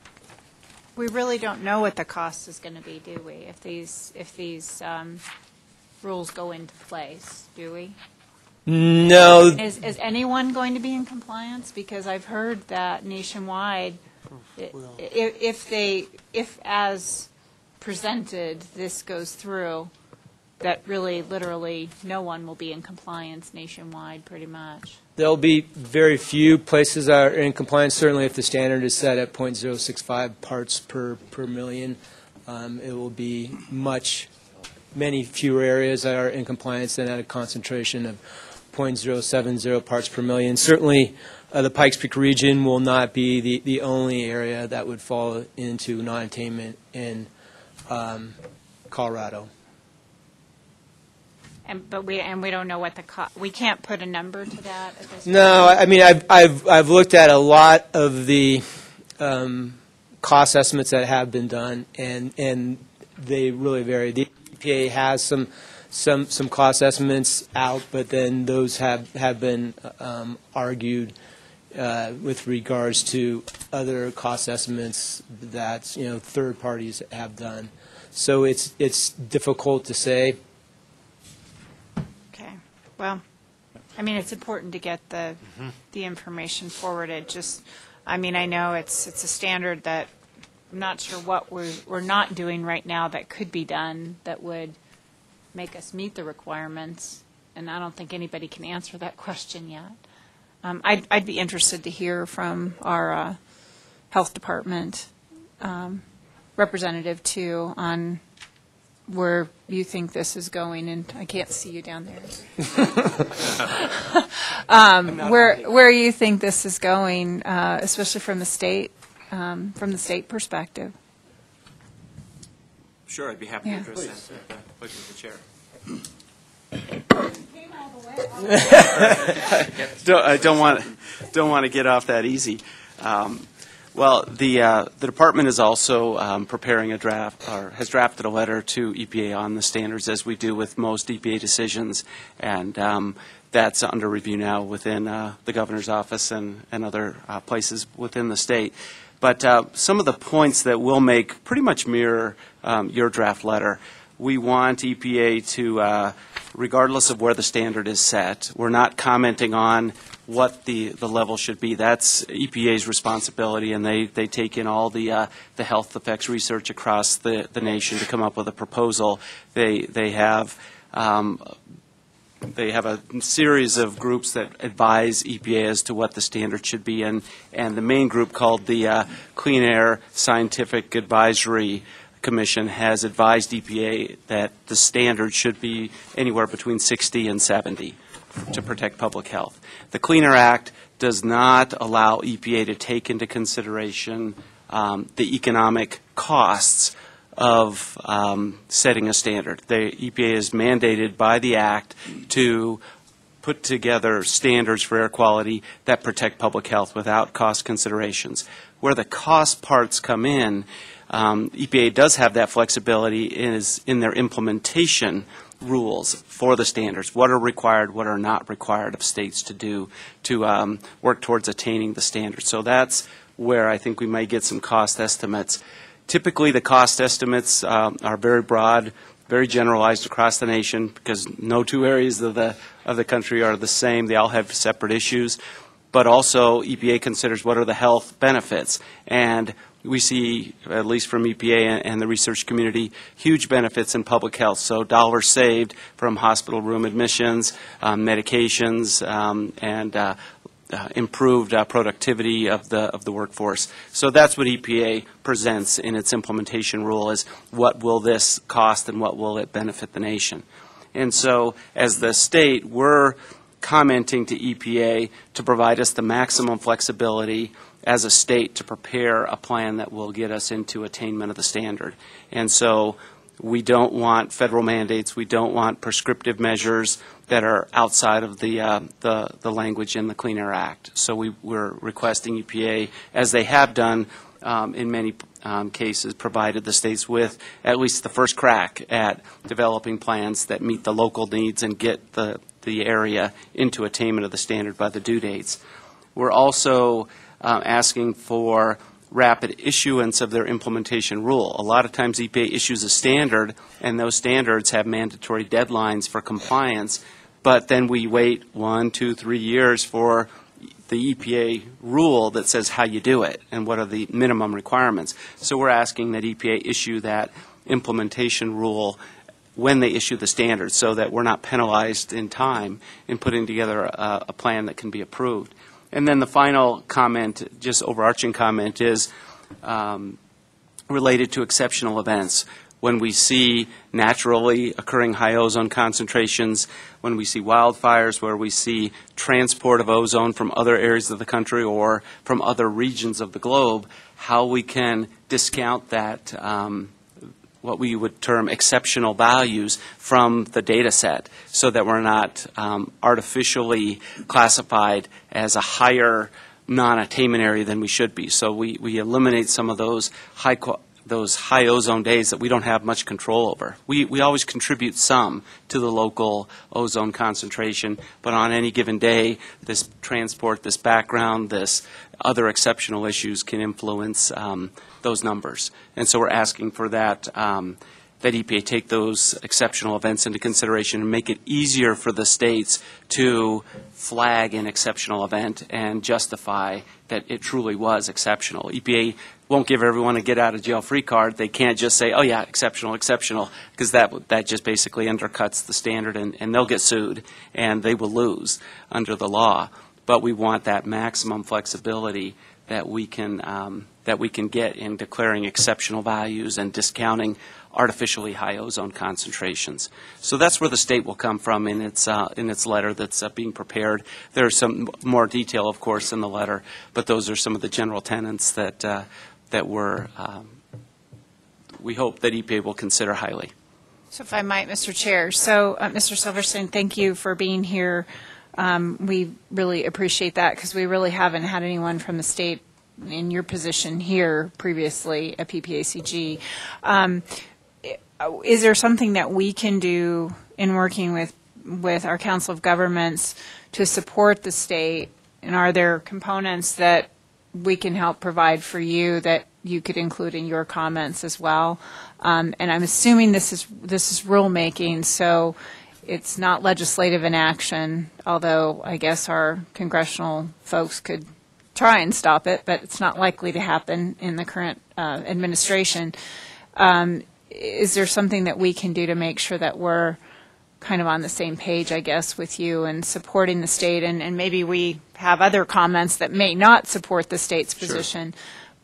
we really don't know what the cost is going to be, do we? If these rules go into place, do we?
No.
Is anyone going to be in compliance? Because I've heard that nationwide, if as presented this goes through, that really literally no one will be in compliance nationwide pretty much.
There'll be very few places that are in compliance. Certainly if the standard is set at 0.065 parts per million, it will be many fewer areas that are in compliance than at a concentration of 0.070 parts per million. Certainly the Pikes Peak region will not be the only area that would fall into non-attainment in Colorado.
But we don't know what the we can't put a number to that at this point.
No, I mean I've looked at a lot of the cost estimates that have been done, and they really vary. The EPA has some cost estimates out, but then those have been argued with regards to other cost estimates that third parties have done. So it's difficult to say.
Okay. Well, I mean, it's important to get the information forwarded. Just, I mean, I know it's a standard that I'm not sure what we're not doing right now that could be done that would make us meet the requirements, and I don't think anybody can answer that question yet. I'd be interested to hear from our health department representative too on where you think this is going, and I can't see you down there. Where you think this is going, especially from the state perspective.
Sure, I'd be happy
Yeah.
to address that. Pleasure of the chair. I don't want to get off that easy. Well, the department is also preparing a draft, or has drafted a letter to EPA on the standards, as we do with most EPA decisions, and that's under review now within the governor's office and other places within the state. But some of the points that we'll make pretty much mirror your draft letter. We want EPA to, regardless of where the standard is set, we're not commenting on what the level should be. That's EPA's responsibility, and they take in all the health effects research across the nation to come up with a proposal. They have a series of groups that advise EPA as to what the standard should be, and the main group, called the Clean Air Scientific Advisory Commission, has advised EPA that the standard should be anywhere between 60 and 70 to protect public health. The Clean Air Act does not allow EPA to take into consideration the economic costs of setting a standard. The EPA is mandated by the Act to put together standards for air quality that protect public health without cost considerations. Where the cost parts come in, EPA does have that flexibility is in their implementation rules for the standards. What are required, what are not required of states to do to work towards attaining the standards. So that's where I think we might get some cost estimates. Typically, the cost estimates are very broad, very generalized across the nation, because no two areas of the country are the same. They all have separate issues. But also, EPA considers what are the health benefits. And we see, at least from EPA and the research community, huge benefits in public health. So dollars saved from hospital room admissions, medications, and improved productivity of the workforce. So that's what EPA presents in its implementation rule, is what will this cost and what will it benefit the nation. And so as the state, we're commenting to EPA to provide us the maximum flexibility as a state to prepare a plan that will get us into attainment of the standard. And so we don't want federal mandates. We don't want prescriptive measures that are outside of the language in the Clean Air Act. So we're requesting EPA, as they have done in many cases, provided the states with at least the first crack at developing plans that meet the local needs and get the area into attainment of the standard by the due dates. We're also asking for rapid issuance of their implementation rule. A lot of times EPA issues a standard, and those standards have mandatory deadlines for compliance, but then we wait 1, 2, 3 years for the EPA rule that says how you do it and what are the minimum requirements. So we're asking that EPA issue that implementation rule when they issue the standards, so that we're not penalized in time in putting together a plan that can be approved. And then the final comment, just overarching comment, is related to exceptional events. When we see naturally occurring high ozone concentrations, when we see wildfires, where we see transport of ozone from other areas of the country or from other regions of the globe, how we can discount that what we would term exceptional values from the data set, so that we're not artificially classified as a higher non-attainment area than we should be. So we eliminate some of those high ozone days that we don't have much control over. We always contribute some to the local ozone concentration, but on any given day, this transport, this background, this other exceptional issues can influence those numbers. And so we're asking for that that EPA take those exceptional events into consideration and make it easier for the states to flag an exceptional event and justify that it truly was exceptional. EPA won't give everyone a get-out-of-jail-free card. They can't just say, oh, yeah, exceptional, exceptional, because that just basically undercuts the standard, and they'll get sued, and they will lose under the law. But we want that maximum flexibility that we can get in declaring exceptional values and discounting artificially high ozone concentrations. So that's where the state will come from in its letter that's being prepared. There's some more detail, of course, in the letter, but those are some of the general tenets that we hope that EPA will consider highly.
So if I might, Mr. Chair. So, Mr. Silverstein, thank you for being here. We really appreciate that because we really haven't had anyone from the state in your position here previously at PPACG. Is there something that we can do in working with our Council of Governments to support the state? And are there components that we can help provide for you that you could include in your comments as well? And I'm assuming this is rulemaking, so it's not legislative inaction, although I guess our congressional folks could try and stop it, but it's not likely to happen in the current administration. Is there something that we can do to make sure that we're kind of on the same page, I guess, with you and supporting the state? And maybe we have other comments that may not support the state's position,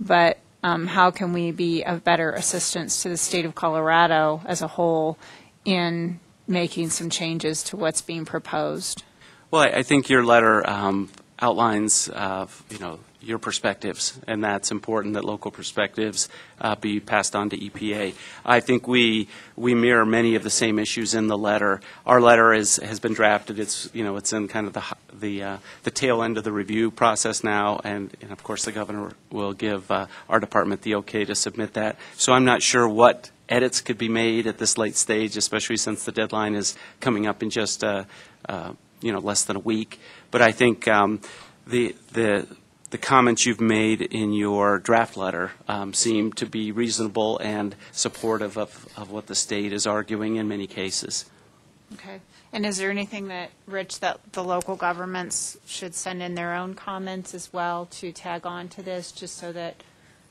but how can we be of better assistance to the state of Colorado as a whole in making some changes to what's being proposed?
Well, I think your letter outlines, your perspectives, and that's important that local perspectives be passed on to EPA. I think we mirror many of the same issues in the letter. Our letter has been drafted. It's in kind of the tail end of the review process now, and of course the governor will give our department the okay to submit that. So I'm not sure what edits could be made at this late stage, especially since the deadline is coming up in just less than a week. But I think the comments you've made in your draft letter seem to be reasonable and supportive of what the state is arguing in many cases.
Okay. And is there anything that, Rich, that the local governments should send in their own comments as well to tag on to this, just so that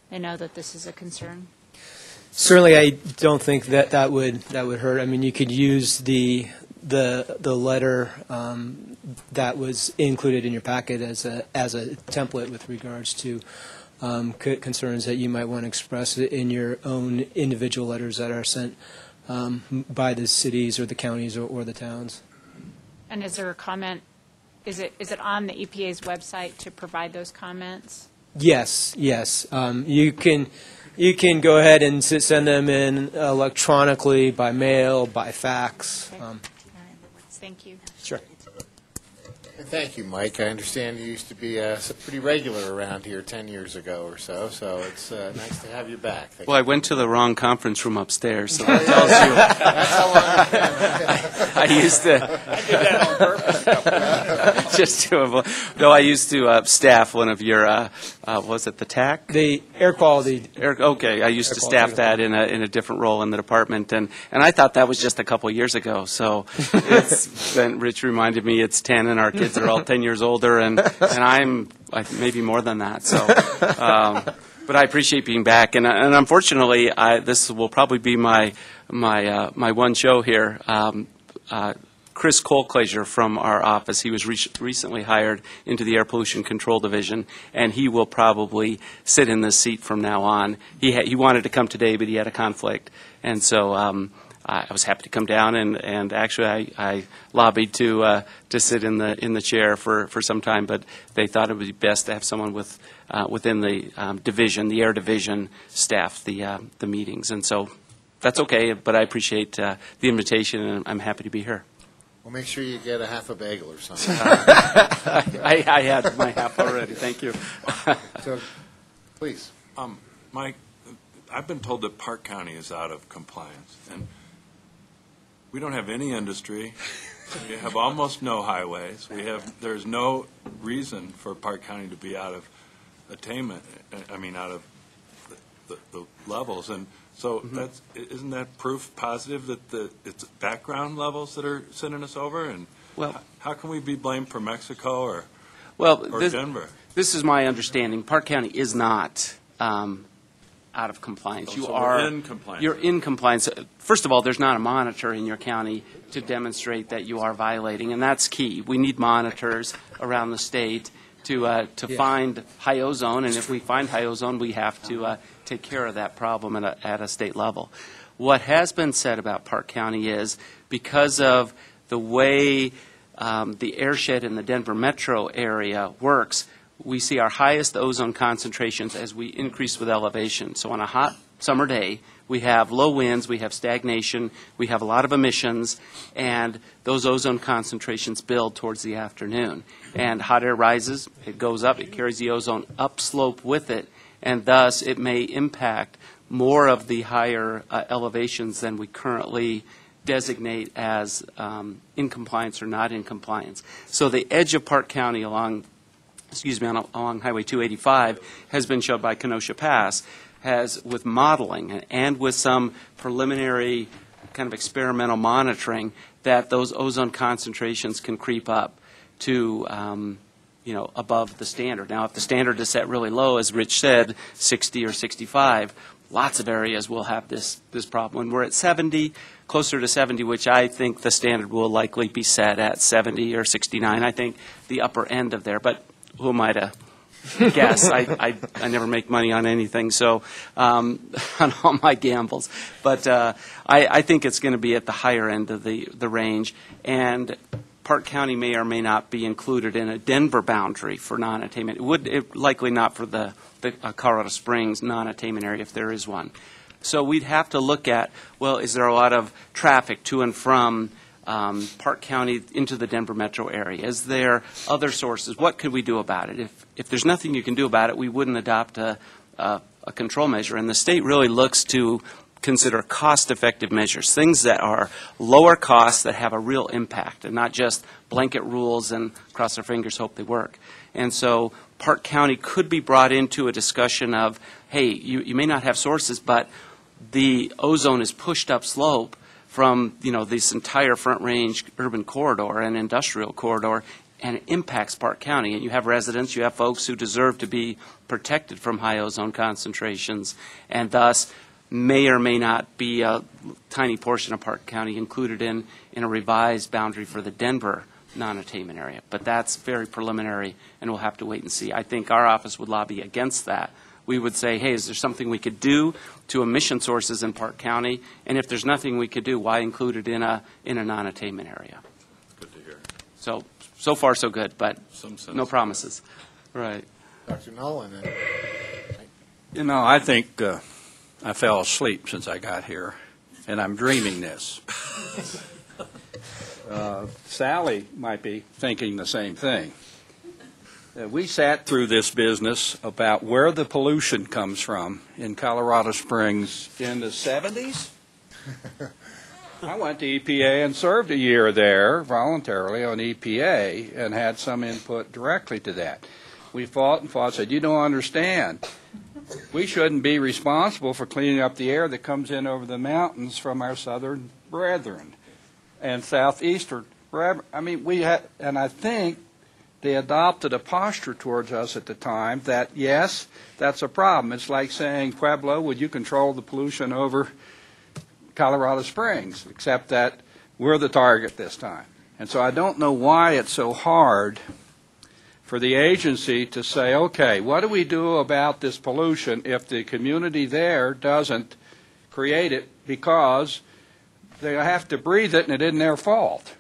they know that this is a concern?
Certainly, I don't think that would hurt. I mean, you could use the letter that was included in your packet as a template with regards to concerns that you might want to express in your own individual letters that are sent by the cities or the counties or the towns.
And is there a comment? Is it on the EPA's website to provide those comments?
Yes. You can go ahead and send them in electronically, by mail, by fax.
Okay. All right. Thank you.
Sure.
And thank you, Mike. I understand you used to be pretty regular around here 10 years ago or so it's nice to have you back.
Well, I went to the wrong conference room upstairs, so that tells you.
That's how long
I used to.
I did that on purpose.
Just to avoid. No, I used to staff one of your, was it the TAC?
The air quality.
Okay, I used to staff that in a different role in the department, and I thought that was just a couple years ago. So Rich reminded me it's 10, and our kids are all 10 years older, and I'm maybe more than that. So, but I appreciate being back, and unfortunately, this will probably be my one show here. Chris Colclaser from our office, he was recently hired into the Air Pollution Control Division, and he will probably sit in this seat from now on. He wanted to come today, but he had a conflict, and so I was happy to come down, and actually I lobbied to sit in the chair for some time, but they thought it would be best to have someone within the division, the air division, staff the meetings, and so that's okay. But I appreciate the invitation, and I'm happy to be here.
Well, make sure you get a half a bagel or something.
I had my half already. Thank you.
So, please.
Mike, I've been told that Park County is out of compliance, and we don't have any industry. We have almost no highways. There's no reason for Park County to be out of attainment. I mean, out of the levels. And So isn't that proof positive that it's background levels that are sending us over? And how can we be blamed for Mexico or Denver?
This is my understanding. Park County is not out of compliance.
We're in compliance.
You're in compliance. First of all, there's not a monitor in your county to demonstrate that you are violating, and that's key. We need monitors around the state to find high ozone, and if we find high ozone, we have to take care of that problem at a state level. What has been said about Park County is because of the way the airshed in the Denver metro area works, we see our highest ozone concentrations as we increase with elevation. So on a hot summer day, we have low winds, we have stagnation, we have a lot of emissions, and those ozone concentrations build towards the afternoon. And hot air rises, it goes up, it carries the ozone upslope with it, and thus it may impact more of the higher elevations than we currently designate as in compliance or not in compliance. So the edge of Park County along Highway 285 has been showed by Kenosha Pass, has with modeling and with some preliminary kind of experimental monitoring that those ozone concentrations can creep up to above the standard. Now, if the standard is set really low, as Rich said, 60 or 65, lots of areas will have this problem. When we're at 70, closer to 70, which I think the standard will likely be set at 70 or 69, I think the upper end of there. But who am I to guess? I never make money on anything, so on all my gambles. But I think it's going to be at the higher end of the range. And Park County may or may not be included in a Denver boundary for non-attainment. It likely not for the Colorado Springs non-attainment area if there is one. So we'd have to look at, well, is there a lot of traffic to and from Park County into the Denver metro area? Is there other sources? What could we do about it? If there's nothing you can do about it, we wouldn't adopt a control measure. And the state really looks to consider cost-effective measures, things that are lower cost that have a real impact, and not just blanket rules and cross our fingers, hope they work. And so Park County could be brought into a discussion of, hey, you may not have sources, but the ozone is pushed upslope from this entire Front Range urban corridor and industrial corridor, and it impacts Park County. And you have residents, you have folks who deserve to be protected from high ozone concentrations, and thus may or may not be a tiny portion of Park County included in a revised boundary for the Denver non-attainment area. But that's very preliminary, and we'll have to wait and see. I think our office would lobby against that. We would say, hey, is there something we could do to emission sources in Park County? And if there's nothing we could do, why include it in a non-attainment area?
Good to hear.
So far so good, but no promises. Right.
Dr. Nolan.
I think I fell asleep since I got here, and I'm dreaming this. Sally might be thinking the same thing. We sat through this business about where the pollution comes from in Colorado Springs in the 70s. I went to EPA and served a year there voluntarily on EPA and had some input directly to that. We fought and fought, said, you don't understand. We shouldn't be responsible for cleaning up the air that comes in over the mountains from our southern brethren and southeastern brethren. I mean, and I think they adopted a posture towards us at the time that, yes, that's a problem. It's like saying, Pueblo, would you control the pollution over Colorado Springs, except that we're the target this time. And so I don't know why it's so hard for the agency to say, okay, what do we do about this pollution if the community there doesn't create it because they have to breathe it and it isn't their fault.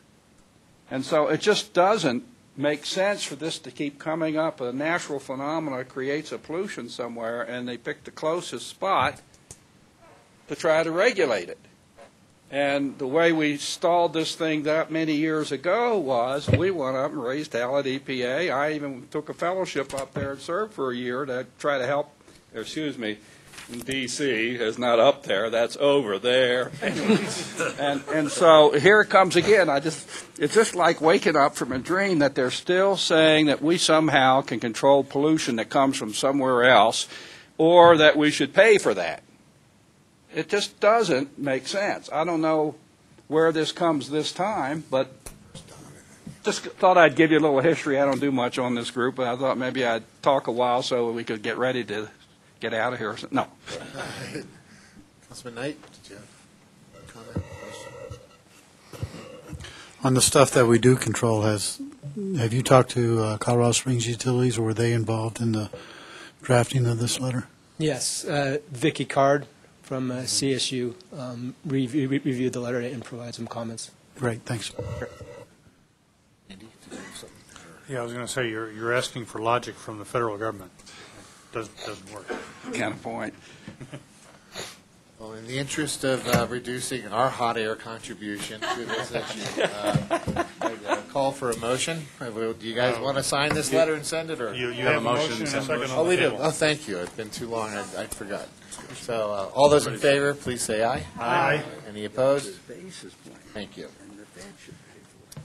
And so it just doesn't make sense for this to keep coming up. A natural phenomena creates a pollution somewhere, and they pick the closest spot to try to regulate it. And the way we stalled this thing that many years ago was we went up and raised hell at EPA. I even took a fellowship up there and served for a year to try to help, in D.C. is not up there, that's over there. and so here it comes again. It's just like waking up from a dream that they're still saying that we somehow can control pollution that comes from somewhere else, or that we should pay for that. It just doesn't make sense. I don't know where this comes this time, but just thought I'd give you a little history. I don't do much on this group, but I thought maybe I'd talk a while so we could get ready to get out of here. No.
Councilman Knight, did you have a comment, question?
On the stuff that we do control, have you talked to Colorado Springs Utilities, or were they involved in the drafting of this letter?
Yes, Vicky Card from CSU reviewed the letter and provided some comments.
Great, thanks.
Andy, did you have something?
Yeah, I was going to say, you're asking for logic from the federal government. Doesn't work.
Kind of point.
Well, in the interest of reducing our hot air contribution to this issue, I'd call for a motion. Do you guys want to sign this letter and send it, or
You have a motion and a second on
we
the
do.
table.
Oh, thank you. It's been too long. I forgot. So, all those in favor, please say aye.
Aye.
Any opposed? Thank you.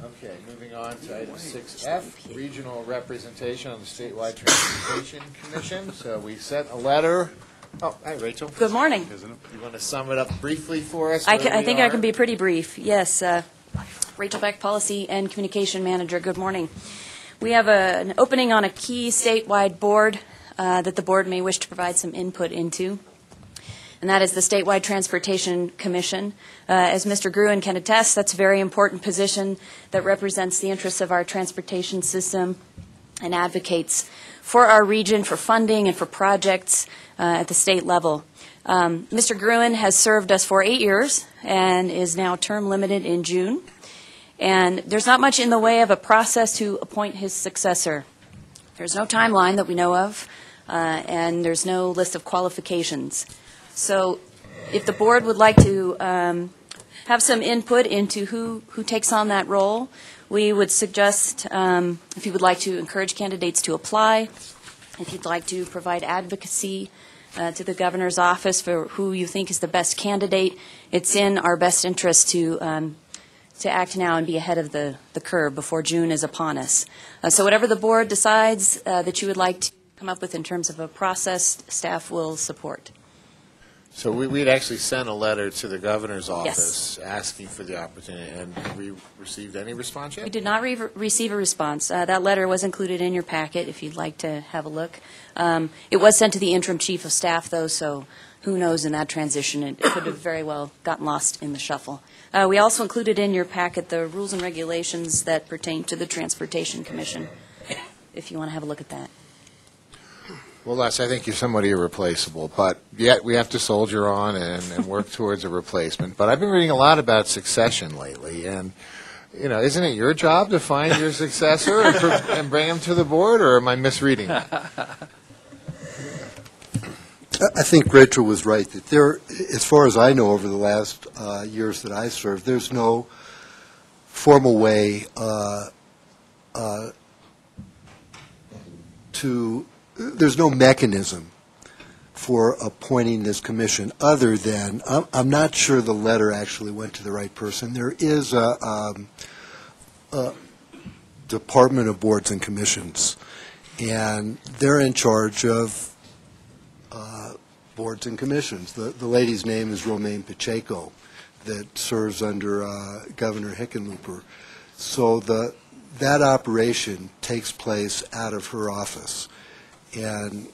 Okay, moving on to item 6F, regional representation on the statewide transportation commission. So we sent a letter. Oh, hi, Rachel.
Good morning.
You want to sum it up briefly for us?
I think I can be pretty brief. Yes, Rachel Beck, Policy and Communication Manager. Good morning. We have an opening on a key statewide board that the board may wish to provide some input into, and that is the Statewide Transportation Commission. As Mr. Gruen can attest, that's a very important position that represents the interests of our transportation system and advocates for our region, for funding and for projects at the state level. Mr. Gruen has served us for 8 years and is now term limited in June. And there's not much in the way of a process to appoint his successor. There's no timeline that we know of, and there's no list of qualifications. So if the board would like to have some input into who takes on that role, we would suggest, if you would like to encourage candidates to apply, if you'd like to provide advocacy to the governor's office for who you think is the best candidate, it's in our best interest to act now and be ahead of the curve before June is upon us. So whatever the board decides that you would like to come up with in terms of a process, staff will support.
So we'd actually sent a letter to the governor's office asking for the opportunity, and have we received any response yet?
We did not receive a response. That letter was included in your packet if you'd like to have a look. It was sent to the interim chief of staff, though, so who knows in that transition. It could have very well gotten lost in the shuffle. We also included in your packet the rules and regulations that pertain to the Transportation Commission, if you want to have a look at that.
Well, Les, I think you're somewhat irreplaceable, but yet we have to soldier on and work towards a replacement. But I've been reading a lot about succession lately, and isn't it your job to find your successor and bring him to the board, or am I misreading that?
I think Rachel was right that there, as far as I know, over the last years that I served, there's no formal way there's no mechanism for appointing this commission other than, I'm not sure the letter actually went to the right person. There is a Department of Boards and Commissions, and they're in charge of boards and commissions. The lady's name is Romaine Pacheco, that serves under Governor Hickenlooper. So that operation takes place out of her office. And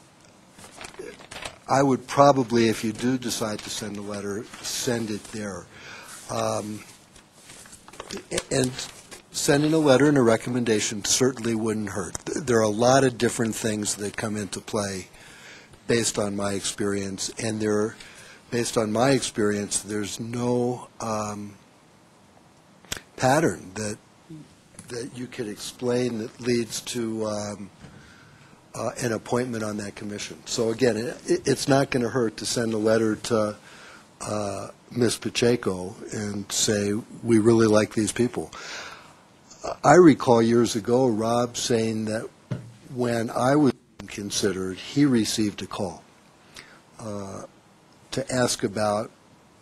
I would probably, if you do decide to send a letter, send it there. And sending a letter and a recommendation certainly wouldn't hurt. There are a lot of different things that come into play based on my experience, and based on my experience, there's no pattern that you could explain that leads to an appointment on that commission. So again, it's not going to hurt to send a letter to Ms. Pacheco and say, we really like these people. I recall years ago Rob saying that when I was considered, he received a call to ask about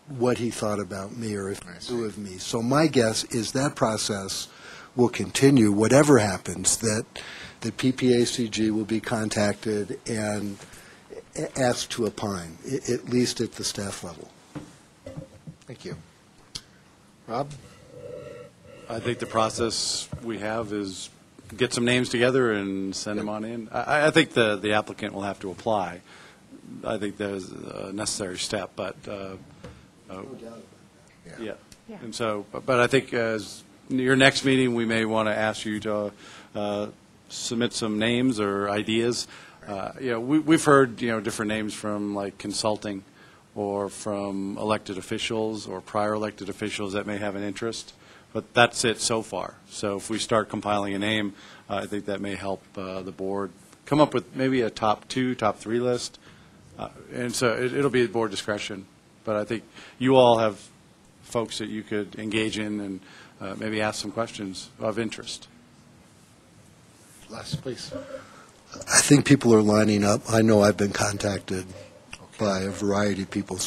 what he thought about me or if he knew of me. So my guess is that process will continue, whatever happens, that the PPACG will be contacted and asked to opine, at least at the staff level.
Thank you. Rob?
I think the process we have is get some names together and send them on in. I think the applicant will have to apply. I think there's a necessary step, but yeah. And so, but I think as your next meeting, we may want to ask you to submit some names or ideas. We've heard different names from like consulting or from elected officials or prior elected officials that may have an interest. But that's it so far. So if we start compiling a name, I think that may help the board come up with maybe a top 2, top 3 list. And so it'll be at board discretion. But I think you all have folks that you could engage in and maybe ask some questions of interest.
Les, please.
I think people are lining up. I know I've been contacted by a variety of people.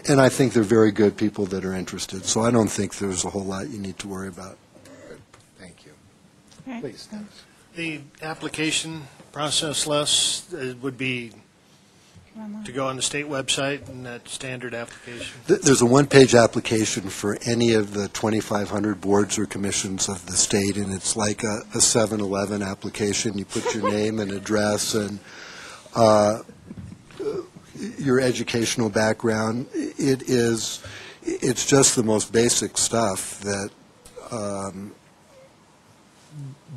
And I think they're very good people that are interested. So I don't think there's a whole lot you need to worry about.
Good. Thank you.
Okay.
Please, Dennis.
The application process, Les, would be to go on the state website and that standard application?
There's a one-page application for any of the 2,500 boards or commissions of the state, and it's like a 7-Eleven application. You put your name and address and your educational background. It's just the most basic stuff that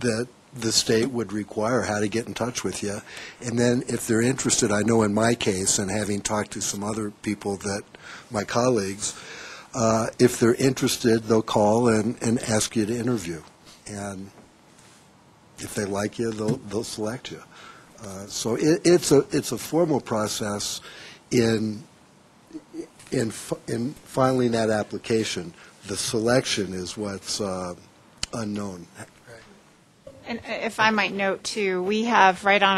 that the state would require, how to get in touch with you. And then if they're interested, I know in my case, and having talked to some other people that, my colleagues, if they're interested, they'll call and ask you to interview. And if they like you, they'll select you. So it's a formal process in filing that application. The selection is what's unknown.
And if I might note, too, we have right on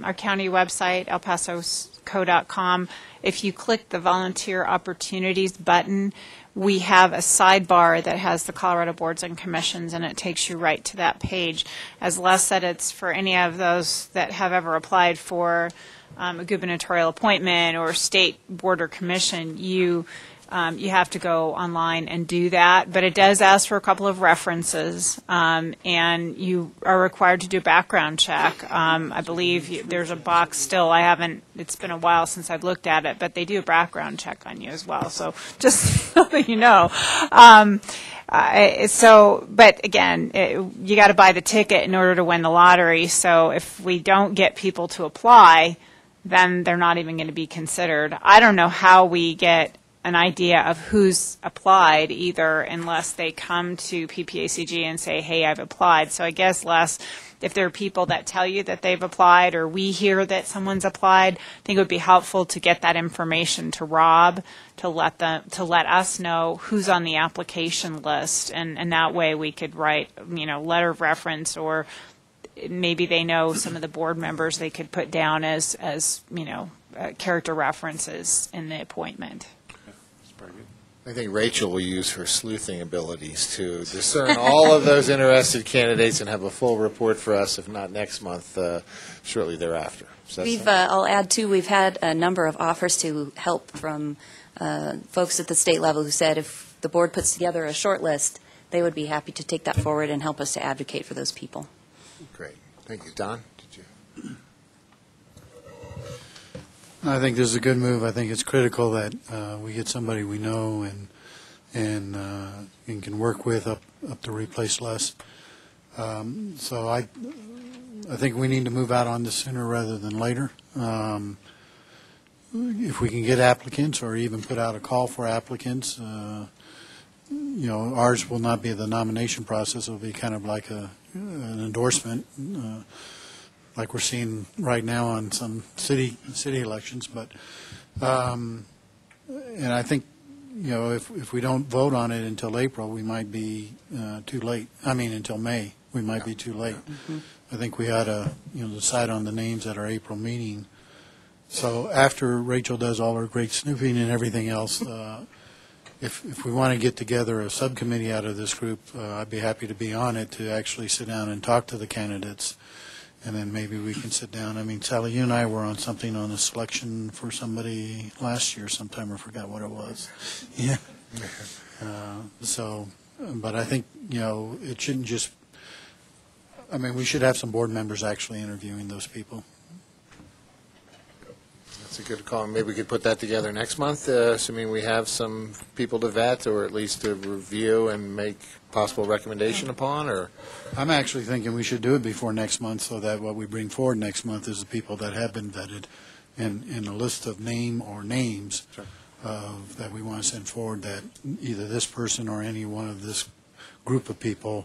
our county website, elpasosco.com, if you click the Volunteer Opportunities button, we have a sidebar that has the Colorado Boards and Commissions, and it takes you right to that page. As Les said, it's for any of those that have ever applied for a gubernatorial appointment or state board or commission. You have to go online and do that, but it does ask for a couple of references, and you are required to do a background check. I believe there's a box still. It's been a while since I've looked at it, but they do a background check on you as well, so just so that you know. But again, you got to buy the ticket in order to win the lottery, so if we don't get people to apply, then they're not even going to be considered. I don't know how we get an idea of who's applied either unless they come to PPACG and say, hey, I've applied. So I guess, Les, if there are people that tell you that they've applied or we hear that someone's applied, I think it would be helpful to get that information to Rob to let us know who's on the application list, and that way we could write, letter of reference, or maybe they know some of the board members they could put down as character references in the appointment.
I think Rachel will use her sleuthing abilities to discern all of those interested candidates and have a full report for us, if not next month, shortly thereafter.
I'll add, too, we've had a number of offers to help from folks at the state level who said if the board puts together a short list, they would be happy to take that forward and help us to advocate for those people.
Great. Thank you. Don, did you?
I think this is a good move. I think it's critical that we get somebody we know and can work with up to replace Les. So I think we need to move out on this sooner rather than later. If we can get applicants or even put out a call for applicants, ours will not be the nomination process. It'll be kind of like an endorsement. Like we're seeing right now on some city elections, but and I think if we don't vote on it until April, we might be too late. I mean, until May, we might be too late.
Mm-hmm.
I think we ought to decide on the names at our April meeting. So after Rachel does all her great snooping and everything else, if we want to get together a subcommittee out of this group, I'd be happy to be on it to actually sit down and talk to the candidates and then maybe we can sit down. I mean, Sally, you and I were on something on a selection for somebody last year sometime. I forgot what it was. Yeah. But I think, it shouldn't just, I mean, we should have some board members actually interviewing those people.
That's a good call. Maybe we could put that together next month, assuming we have some people to vet or at least to review and make possible recommendation upon, or?
I'm actually thinking we should do it before next month so that what we bring forward next month is the people that have been vetted in a list of name or names that we want to send forward, that either this person or any one of this group of people,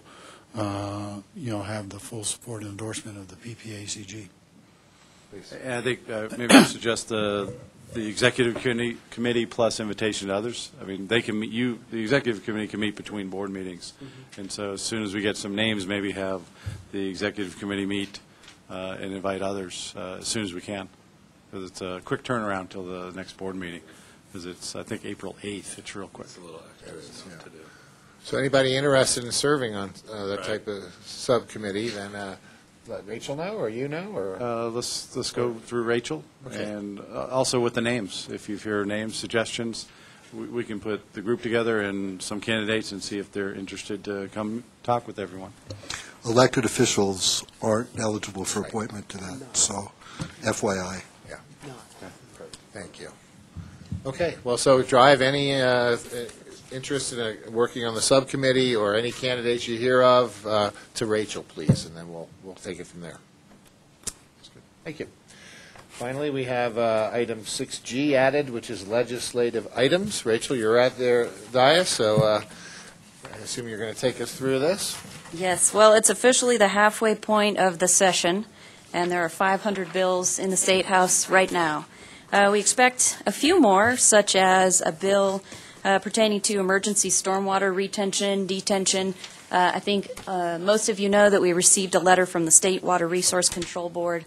have the full support and endorsement of the PPACG.
And I think maybe I suggest the executive committee plus invitation to others. I mean, they can meet the executive committee can meet between board meetings. And so as soon as we get some names, maybe have the executive committee meet and invite others as soon as we can. Because it's a quick turnaround till the next board meeting. Because it's, I think, April 8th. It's real quick.
It's a little extra to do.
So anybody interested in serving on that type of subcommittee, then let Rachel know, or you know, or
let's go through Rachel, and also with the names. If you hear names, suggestions, we can put the group together and some candidates and see if they're interested to come talk with everyone.
Elected officials aren't eligible for appointment to that, so FYI.
Yeah. Thank you. Okay. Well, so drive any interest in working on the subcommittee or any candidates you hear of to Rachel, please, and then we'll take it from there. Thank you. Finally, we have item 6G added, which is legislative items. Rachel, you're at their dais, so I assume you're going to take us through this.
Yes. Well, it's officially the halfway point of the session, and there are 500 bills in the State House right now. We expect a few more, such as a bill pertaining to emergency stormwater retention, detention. I think most of you know that we received a letter from the State Water Resource Control Board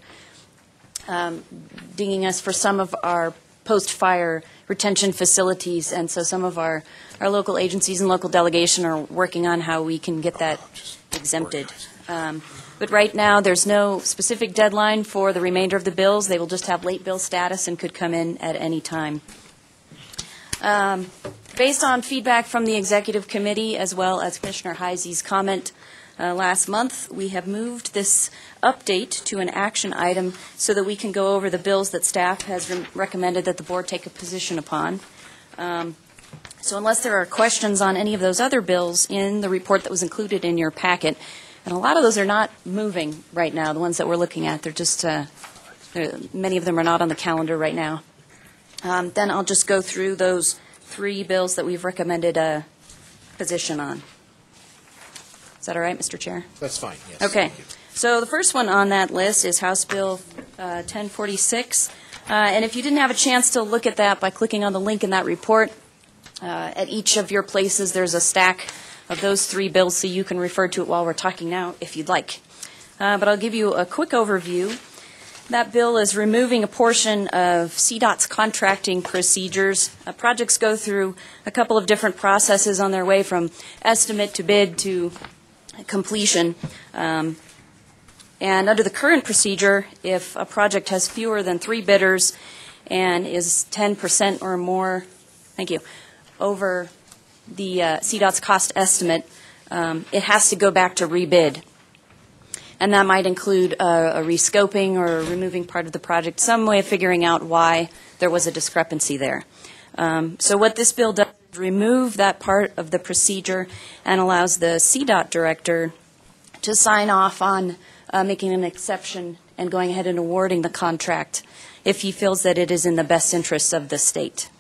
dinging us for some of our post-fire retention facilities, and so some of our local agencies and local delegation are working on how we can get that exempted. But right now, there's no specific deadline for the remainder of the bills. They will just have late bill status and could come in at any time. Based on feedback from the Executive Committee, as well as Commissioner Heisey's comment last month, we have moved this update to an action item so that we can go over the bills that staff has recommended that the board take a position upon. So unless there are questions on any of those other bills in the report that was included in your packet, and a lot of those are not moving right now, the ones that we're looking at, they're just, many of them are not on the calendar right now. Then I'll just go through those 3 bills that we've recommended a position on. Is that all right, Mr. Chair?
That's fine, yes.
Okay. So the first one on that list is House Bill 1046. And if you didn't have a chance to look at that by clicking on the link in that report, at each of your places there's a stack of those 3 bills, so you can refer to it while we're talking now if you'd like. But I'll give you a quick overview. That bill is removing a portion of CDOT's contracting procedures. Projects go through a couple of different processes on their way from estimate to bid to completion. And under the current procedure, if a project has fewer than 3 bidders and is 10% or more, over the CDOT's cost estimate, it has to go back to rebid. And that might include a rescoping or removing part of the project, some way of figuring out why there was a discrepancy there. So what this bill does is remove that part of the procedure and allows the CDOT director to sign off on making an exception and going ahead and awarding the contract if he feels that it is in the best interests of the state.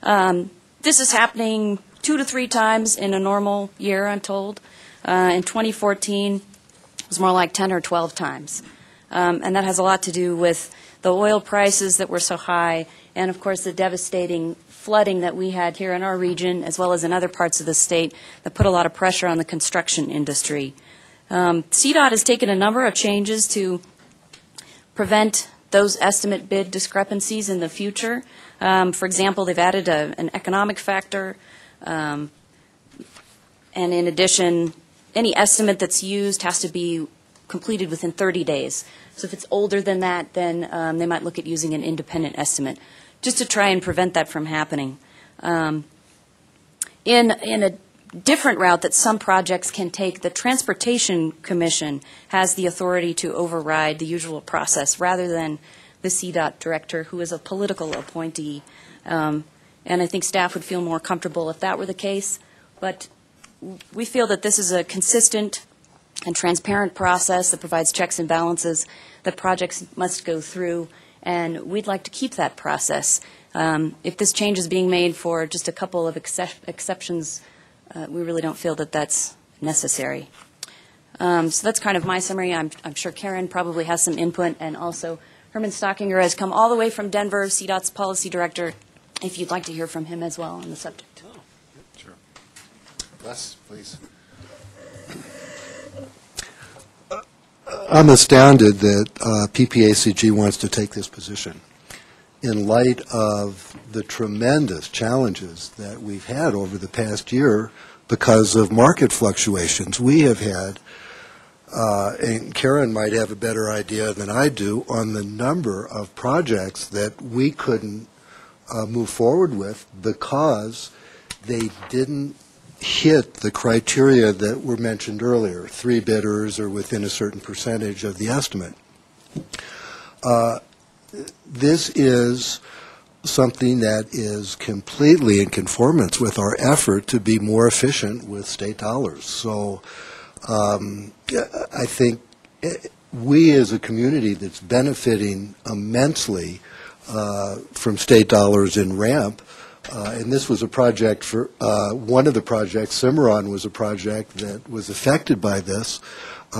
This is happening 2 to 3 times in a normal year, I'm told. In 2014, it was more like 10 or 12 times. And that has a lot to do with the oil prices that were so high and, of course, the devastating flooding that we had here in our region as well as in other parts of the state that put a lot of pressure on the construction industry. CDOT has taken a number of changes to prevent those estimate bid discrepancies in the future. For example, they've added an economic factor, and in addition, any estimate that's used has to be completed within 30 days. So if it's older than that, then they might look at using an independent estimate, just to try and prevent that from happening. In a different route that some projects can take, the Transportation Commission has the authority to override the usual process rather than the CDOT director, who is a political appointee. And I think staff would feel more comfortable if that were the case. But we feel that this is a consistent and transparent process that provides checks and balances that projects must go through, and we'd like to keep that process. If this change is being made for just a couple of exceptions, we really don't feel that that's necessary. So that's kind of my summary. I'm sure Karen probably has some input, and also Herman Stockinger has come all the way from Denver, CDOT's policy director, if you'd like to hear from him as well on the subject.
Sure. Les, please.
I'm astounded that PPACG wants to take this position in light of the tremendous challenges that we've had over the past year because of market fluctuations. We have had, and Karen might have a better idea than I do, on the number of projects that we couldn't move forward with because they didn't hit the criteria that were mentioned earlier, 3 bidders or within a certain percentage of the estimate. This is something that is completely in conformance with our effort to be more efficient with state dollars. So I think we as a community that's benefiting immensely from state dollars in RAMP, and this was a project for, one of the projects, Cimarron was a project that was affected by this.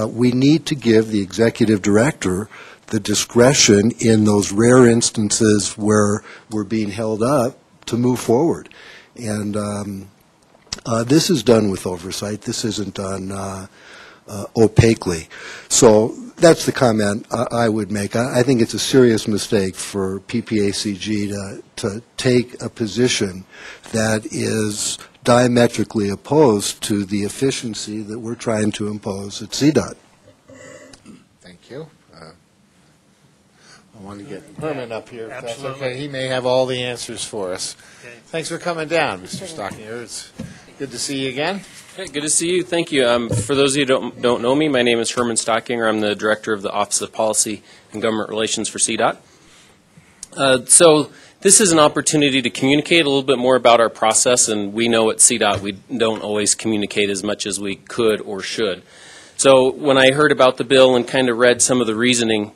We need to give the executive director the discretion in those rare instances where we're being held up to move forward. And this is done with oversight. This isn't done opaquely. So that's the comment I would make. I think it's a serious mistake for PPACG to take a position that is diametrically opposed to the efficiency that we're trying to impose at CDOT.
Thank you. I want to get Herman up here, if that's
Absolutely.
okay. He may have all the answers for us.
Okay.
Thanks for coming down, Mr. Stockinger. It's good to see you again.
Hey, good to see you. Thank you. For those of you who don't know me, my name is Herman Stockinger. I'm the Director of the Office of Policy and Government Relations for CDOT. So this is an opportunity to communicate a little bit more about our process, and we know at CDOT we don't always communicate as much as we could or should. So when I heard about the bill and kind of read some of the reasoning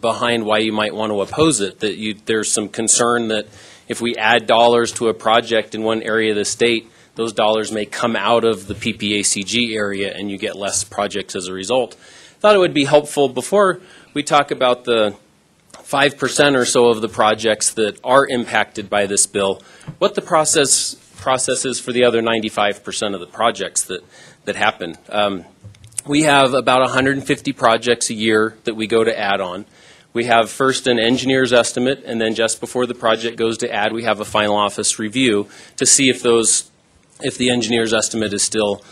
behind why you might want to oppose it, that there's some concern that if we add dollars to a project in one area of the state, those dollars may come out of the PPACG area and you get less projects as a result. I thought it would be helpful before we talk about the 5% or so of the projects that are impacted by this bill, what the process is for the other 95% of the projects that happen. We have about 150 projects a year that we go to add on. We have first an engineer's estimate, and then just before the project goes to add, we have a final office review to see if the engineer's estimate is still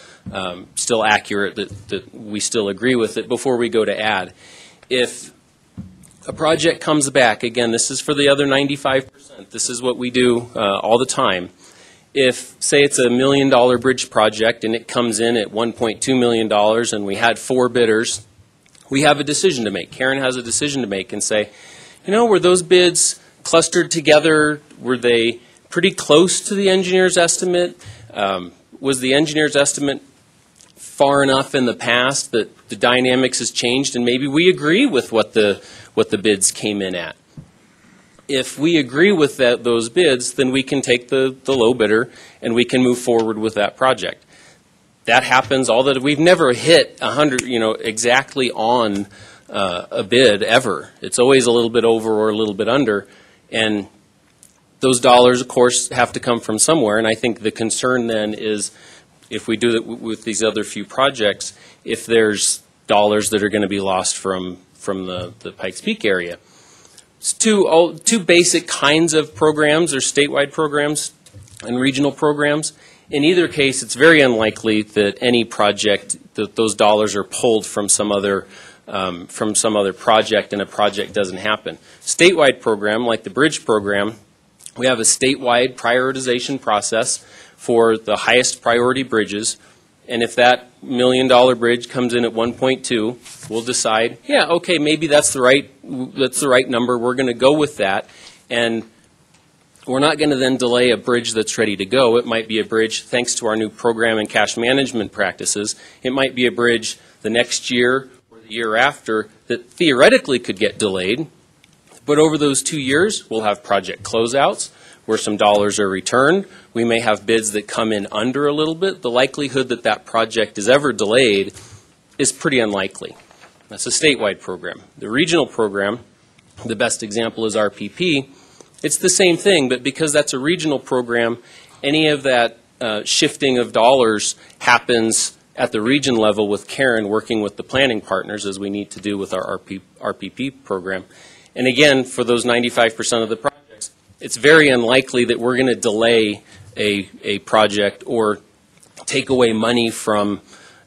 accurate, that we still agree with it before we go to add. If a project comes back, again, this is for the other 95%. This is what we do all the time. If, say, it's $1 million bridge project and it comes in at $1.2 million and we had 4 bidders, we have a decision to make. Karen has a decision to make and say, you know, were those bids clustered together? Were they pretty close to the engineer's estimate? Was the engineer's estimate far enough in the past that the dynamics has changed and maybe we agree with what the bids came in at? If we agree with those bids, then we can take the low bidder and we can move forward with that project. That happens all that we've never hit 100, exactly on a bid ever. It's always a little bit over or a little bit under, and those dollars, of course, have to come from somewhere. And I think the concern then is, if we do it with these other few projects, if there's dollars that are going to be lost from the Pikes Peak area. It's two basic kinds of programs. There's statewide programs and regional programs. in either case, it's very unlikely that any project, that those dollars are pulled from some other project and a project doesn't happen. Statewide program, like the bridge program, we have a statewide prioritization process for the highest priority bridges. And if that $1 million bridge comes in at 1.2, we'll decide, yeah, okay, maybe that's the right number. We're going to go with that. And we're not going to then delay a bridge that's ready to go. It might be a bridge, thanks to our new program and cash management practices, it might be a bridge the next year or the year after that theoretically could get delayed. But over those 2 years, we'll have project closeouts where some dollars are returned. We may have bids that come in under a little bit. The likelihood that that project is ever delayed is pretty unlikely. That's a statewide program. The regional program, the best example is RPP. It's the same thing, but because that's a regional program, any of that shifting of dollars happens at the region level with Karen working with the planning partners, as we need to do with our RPP program. And again, for those 95% of the projects, it's very unlikely that we're going to delay a project or take away money from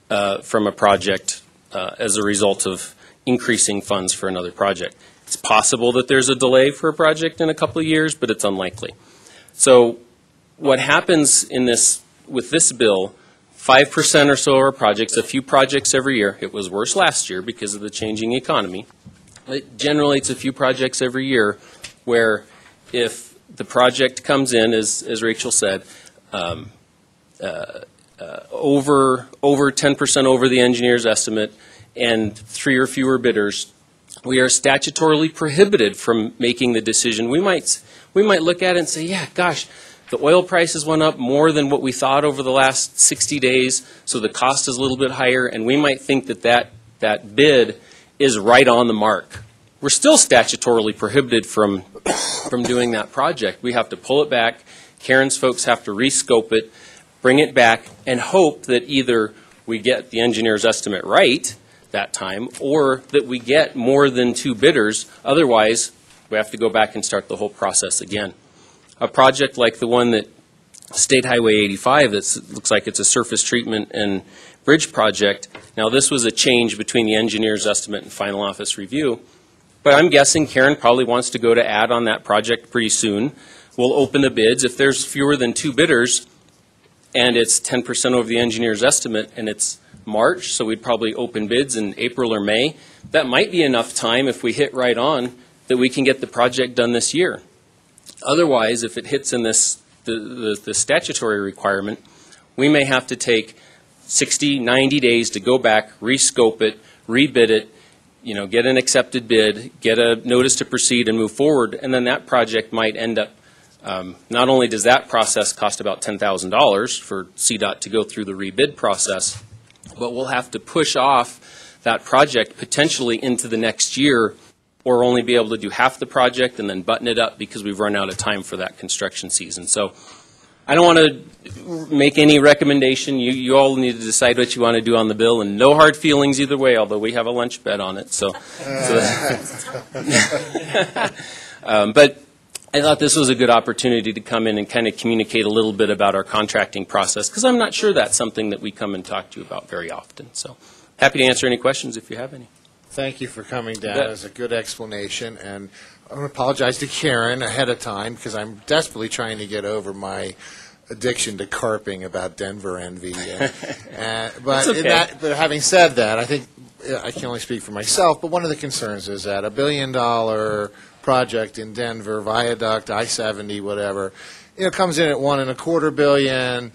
a project as a result of increasing funds for another project. It's possible that there's a delay for a project in a couple of years, but it's unlikely. So what happens with this bill, 5% or so of our projects, a few projects every year. It was worse last year because of the changing economy. But generally, it's a few projects every year where if the project comes in, as Rachel said, over 10% over the engineer's estimate and 3 or fewer bidders, we are statutorily prohibited from making the decision. We might look at it and say, yeah, gosh, the oil prices went up more than what we thought over the last 60 days, so the cost is a little bit higher, and we might think that bid is right on the mark. We're still statutorily prohibited from doing that project. We have to pull it back. Karen's folks have to rescope it, bring it back, and hope that either we get the engineer's estimate right that time or that we get more than 2 bidders. Otherwise, we have to go back and start the whole process again. A project like the one that State Highway 85, that looks like it's a surface treatment and bridge project. Now, this was a change between the engineer's estimate and final office review. But I'm guessing Karen probably wants to go to ad on that project pretty soon. We'll open the bids. If there's fewer than 2 bidders and it's 10% over the engineer's estimate and it's March, so we'd probably open bids in April or May, that might be enough time if we hit right on that we can get the project done this year. Otherwise, if it hits in the statutory requirement, we may have to take 60, 90 days to go back, rescope it, rebid it, get an accepted bid, get a notice to proceed and move forward, and then that project might end up, not only does that process cost about $10,000 for CDOT to go through the rebid process, but we'll have to push off that project potentially into the next year or only be able to do half the project and then button it up because we've run out of time for that construction season. So I don't want to make any recommendation. You all need to decide what you want to do on the bill, and no hard feelings either way, although we have a lunch bet on it. But I thought this was a good opportunity to come in and kind of communicate a little bit about our contracting process, because I'm not sure that's something that we come and talk to you about very often. So happy to answer any questions if you have any.
Thank you for coming down. It was a good explanation, and I want to apologize to Karen ahead of time because I'm desperately trying to get over my addiction to carping about Denver envy. But,
okay.
But having said that, I think I can only speak for myself, but one of the concerns is that $1 billion project in Denver, viaduct, I-70, whatever, comes in at $1.25 billion.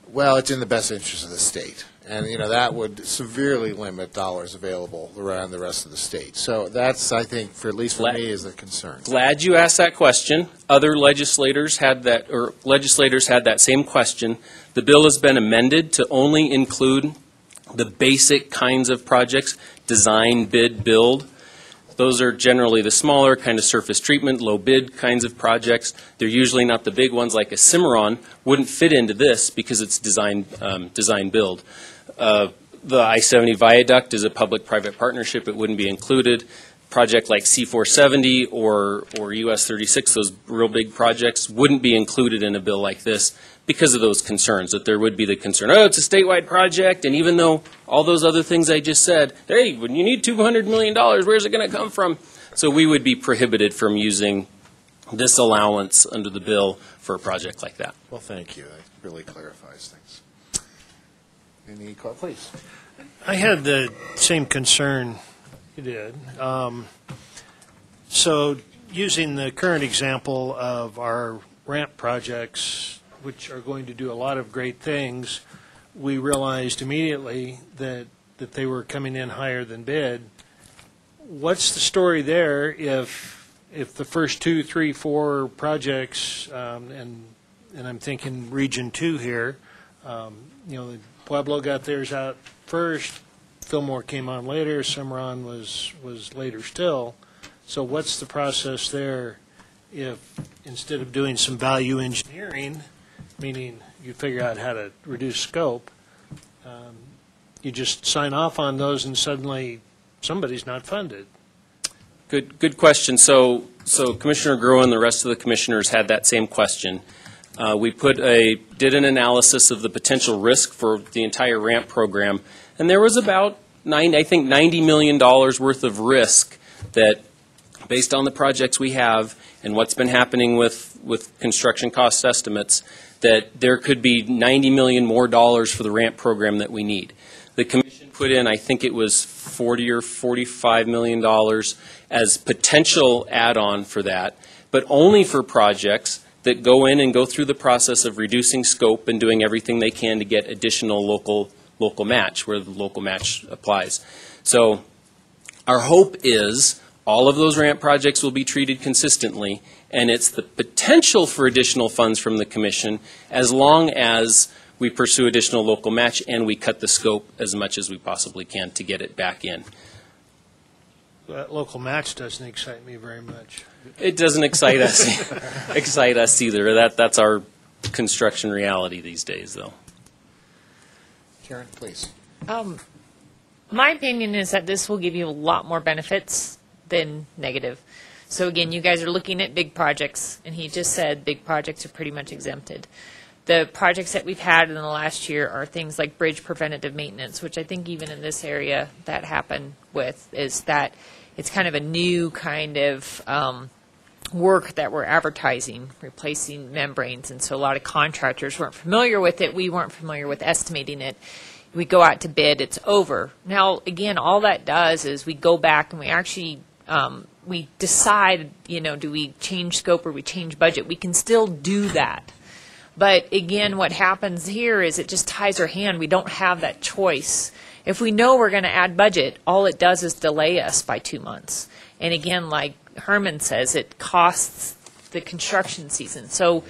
Well, it's in the best interest of the state. And, that would severely limit dollars available around the rest of the state. So that's, I think, at least for me, is a concern.
Glad you asked that question. Other legislators had that same question. The bill has been amended to only include the basic kinds of projects, design, bid, build. Those are generally the smaller kind of surface treatment, low bid kinds of projects. They're usually not the big ones like a Cimarron wouldn't fit into this because it's design build. The I-70 viaduct is a public-private partnership. It wouldn't be included. Project like C-470 or US 36, those real big projects, wouldn't be included in a bill like this because of those concerns, that there would be the concern, oh, it's a statewide project, and even though all those other things I just said, hey, when you need $200 million, where's it going to come from? So we would be prohibited from using this allowance under the bill for a project like that.
Well, thank you. That really clarifies things. Any call, please?
I had the same concern you did. So using the current example of our ramp projects, which are going to do a lot of great things, we realized immediately that they were coming in higher than bid. What's the story there if the first 2, 3, 4 projects, and I'm thinking Region 2 here, Pueblo got theirs out first, Fillmore came on later, Cimarron was later still. So what's the process there if instead of doing some value engineering, meaning you figure out how to reduce scope, you just sign off on those and suddenly somebody's not funded?
Good question. So Commissioner Groh and the rest of the commissioners had that same question. We did an analysis of the potential risk for the entire ramp program, and there was about $90 million worth of risk that, based on the projects we have and what's been happening with construction cost estimates, that there could be $90 million more for the ramp program that we need. The commission put in, I think it was $40 or $45 million as potential add-on for that, but only for projects that go in and go through the process of reducing scope and doing everything they can to get additional local match, where the local match applies. So our hope is all of those ramp projects will be treated consistently, and it's the potential for additional funds from the commission as long as we pursue additional local match and we cut the scope as much as we possibly can to get it back in.
That local match doesn't excite me very much.
It doesn't excite us either. That's our construction reality these days, though.
Karen, please.
My opinion is that this will give you a lot more benefits than negative. So again, you guys are looking at big projects, and he just said big projects are pretty much exempted. The projects that we've had in the last year are things like bridge preventative maintenance, which I think even in this area that happened with is that it's kind of a new kind of work that we're advertising, replacing membranes, and so a lot of contractors weren't familiar with it. We weren't familiar with estimating it. We go out to bid, it's over. Now, again, all that does is we go back and we actually we decide, do we change scope or we change budget? We can still do that. But again, what happens here is it just ties our hand. We don't have that choice. If we know we're going to add budget, all it does is delay us by 2 months. And again, like Herman says, it costs the construction season. So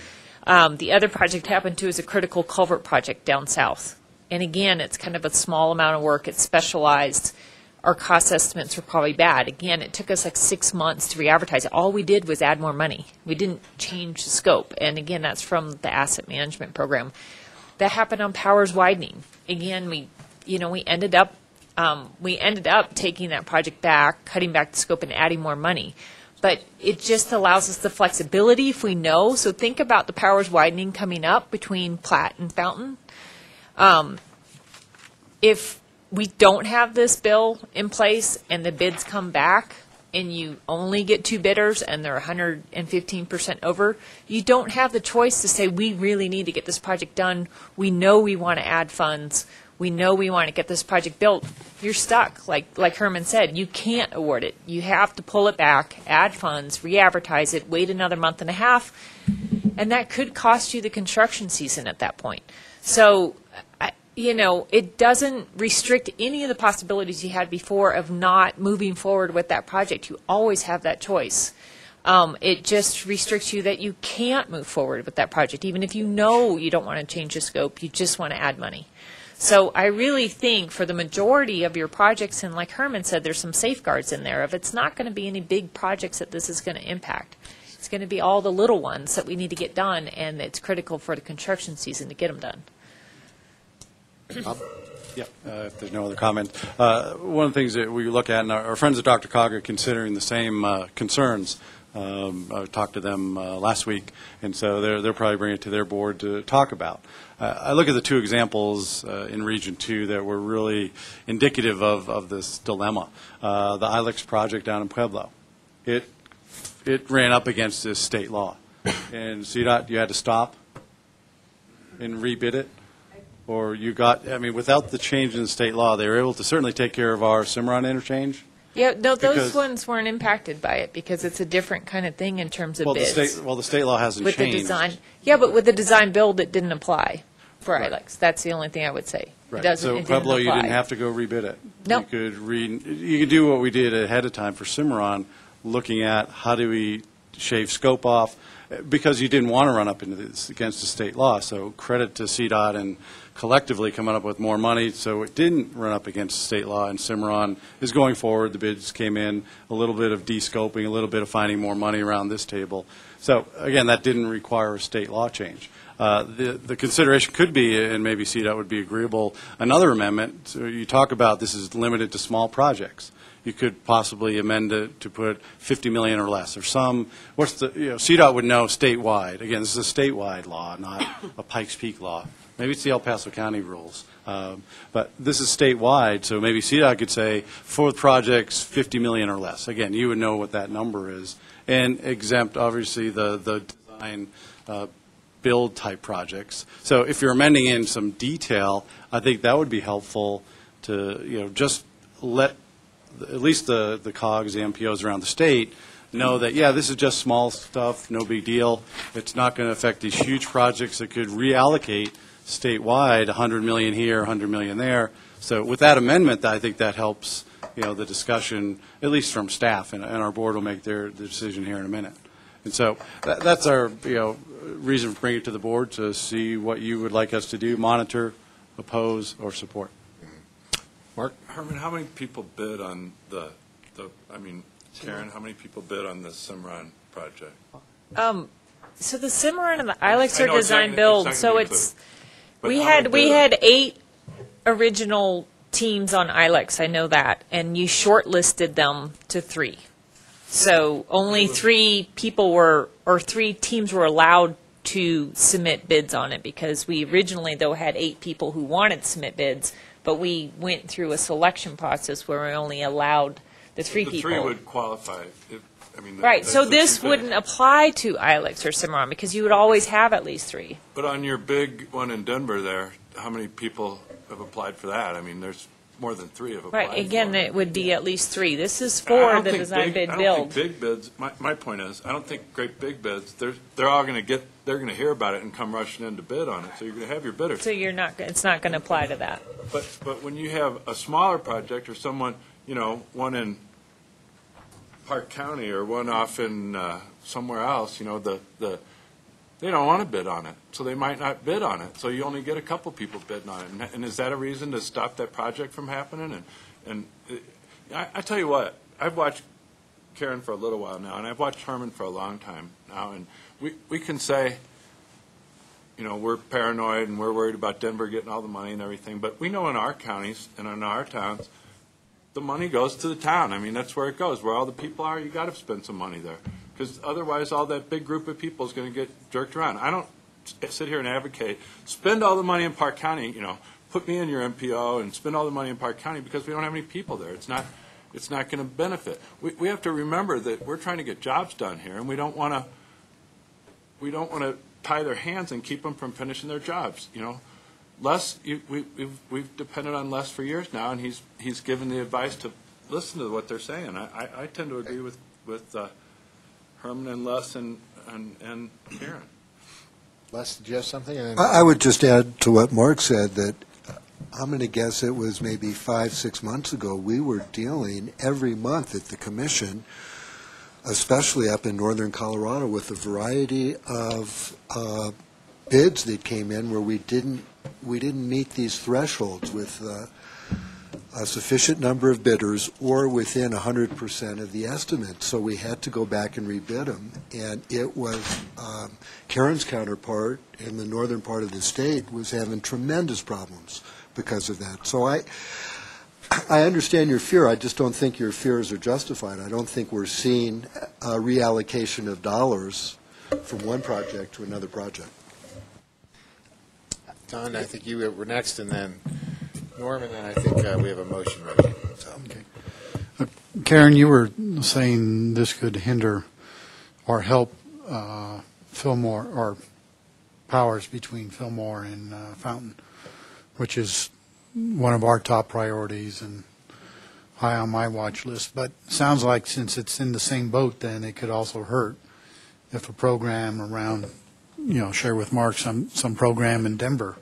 the other project happened to is a critical culvert project down south. And again, it's kind of a small amount of work. It's specialized. Our cost estimates were probably bad. Again, it took us like 6 months to re-advertise it. All we did was add more money. We didn't change the scope. And again, that's from the asset management program. That happened on Powers Widening. Again, we ended up taking that project back, cutting back the scope, and adding more money. But it just allows us the flexibility if we know. So think about the Powers Widening coming up between Platte and Fountain. If we don't have this bill in place and the bids come back and you only get 2 bidders and they're 115% over, you don't have the choice to say, we really need to get this project done. We know we want to add funds. We know we want to get this project built. You're stuck. Like Herman said, you can't award it. You have to pull it back, add funds, re-advertise it, wait another month and a half, and that could cost you the construction season at that point. So it doesn't restrict any of the possibilities you had before of not moving forward with that project. You always have that choice. It just restricts you that you can't move forward with that project, even if you know you don't want to change the scope, you just want to add money. So I really think for the majority of your projects, and like Herman said, there's some safeguards in there. If it's not going to be any big projects that this is going to impact, it's going to be all the little ones that we need to get done, and it's critical for the construction season to get them done.
If there's no other comments. One of the things that we look at, and our friends at Dr. Cog are considering the same concerns. I talked to them last week, and so they're probably bringing it to their board to talk about. I look at the two examples in Region 2 that were really indicative of this dilemma. The ILEX project down in Pueblo. It ran up against this state law. And CDOT, you had to stop and rebid it? Or you got, I mean, without the change in the state law, they were able to certainly take care of our Cimarron interchange?
Yeah, no, those
Because-
ones weren't impacted by it because it's a different kind of thing in terms of bids.
The state law hasn't
with
changed.
the design. Yeah, but with the design build, it didn't apply for ILEX. That's the only thing I would say.
Right.
It doesn't.
So
it didn't
Pueblo, you
apply.
didn't have to go rebid it.
Nope.
You could do what we did ahead of time for Cimarron, looking at how do we shave scope off, because you didn't want to run up into this against the state law. So credit to CDOT and collectively coming up with more money, so it didn't run up against state law. And Cimarron is going forward. The bids came in, a little bit of de-scoping, a little bit of finding more money around this table. So again, that didn't require a state law change. The consideration could be, and maybe CDOT would be agreeable, another amendment. So you talk about this is limited to small projects. You could possibly amend it to put 50 million or less, or some. What's the, CDOT would know statewide. Again, this is a statewide law, not a Pikes Peak law. Maybe it's the El Paso County rules. But this is statewide, so maybe CDOT could say for projects 50 million or less. Again, you would know what that number is. And exempt, obviously, the design build type projects. So if you're amending in some detail, I think that would be helpful to, just let at least the COGs, the MPOs around the state know that, yeah, this is just small stuff, no big deal. It's not going to affect these huge projects that could reallocate statewide, 100 million here, 100 million there. So with that amendment, I think that helps, the discussion, at least from staff, and our board will make their decision here in a minute. And so that's our, reason for bringing it to the board, to see what you would like us to do, monitor, oppose, or support.
Mark?
Herman, how many people bid on Karen, how many people bid on the Cimarron project?
So the Cimarron and the ILEX
I
are
know it's not
design
gonna-
build,
it's not
so
gonna be
it's,
But
we
how many
had, we
bid?
had 8 original teams on ILEX, I know that, and you shortlisted them to 3. So only 3 people were, or 3 teams were allowed to submit bids on it, because we originally, though, had 8 people who wanted to submit bids, but we went through a selection process where we only allowed the 3
The
people.
3 would qualify.
Right, so
that's the
this
2
wouldn't apply to ILEX or Cimarron, because you would always have at least 3.
But on your big one in Denver there, how many people have applied for that? I mean, there's more than 3 have applied.
Right, again, it would be at least 3. This is
I
for
don't
the
think
design bid
I don't
build.
think big bids, my point is, I don't think great big bids, they're all going to they're going to hear about it and come rushing in to bid on it, so you're going to have your bidders.
So you're not, it's not going to apply to that.
But when you have a smaller project or someone, one in Park County or one off in somewhere else, they don't want to bid on it, so they might not bid on it. So you only get a couple people bidding on it. And is that a reason to stop that project from happening? I tell you what, I've watched Karen for a little while now, and I've watched Herman for a long time now, and we can say, we're paranoid and we're worried about Denver getting all the money and everything, but we know in our counties and in our towns, the money goes to the town. I mean, that's where it goes. Where all the people are, you got to spend some money there, because otherwise all that big group of people is going to get jerked around. I don't sit here and advocate, spend all the money in Park County, put me in your MPO and spend all the money in Park County, because we don't have any people there. It's not going to benefit. We have to remember that we're trying to get jobs done here, and we don't want to tie their hands and keep them from finishing their jobs. Les, we've depended on Les for years now, and he's given the advice to listen to what they're saying. I tend to agree with Herman and Les and Karen.
Les, did you have something?
I would just add to what Mark said that I'm going to guess it was maybe 5-6 months ago, we were dealing every month at the commission, especially up in northern Colorado, with a variety of bids that came in where we didn't meet these thresholds with a sufficient number of bidders or within 100% of the estimate. So we had to go back and rebid them. And it was Karen's counterpart in the northern part of the state was having tremendous problems because of that. So I understand your fear. I just don't think your fears are justified. I don't think we're seeing a reallocation of dollars from one project to another project.
Don, I think you were next, and then Norm, and then I think we have a motion ready. So.
Okay. Karen, you were saying this could hinder or help Fillmore, or powers between Fillmore and Fountain, which is one of our top priorities and high on my watch list. But sounds like since it's in the same boat, then it could also hurt if a program around, share with Mark some program in Denver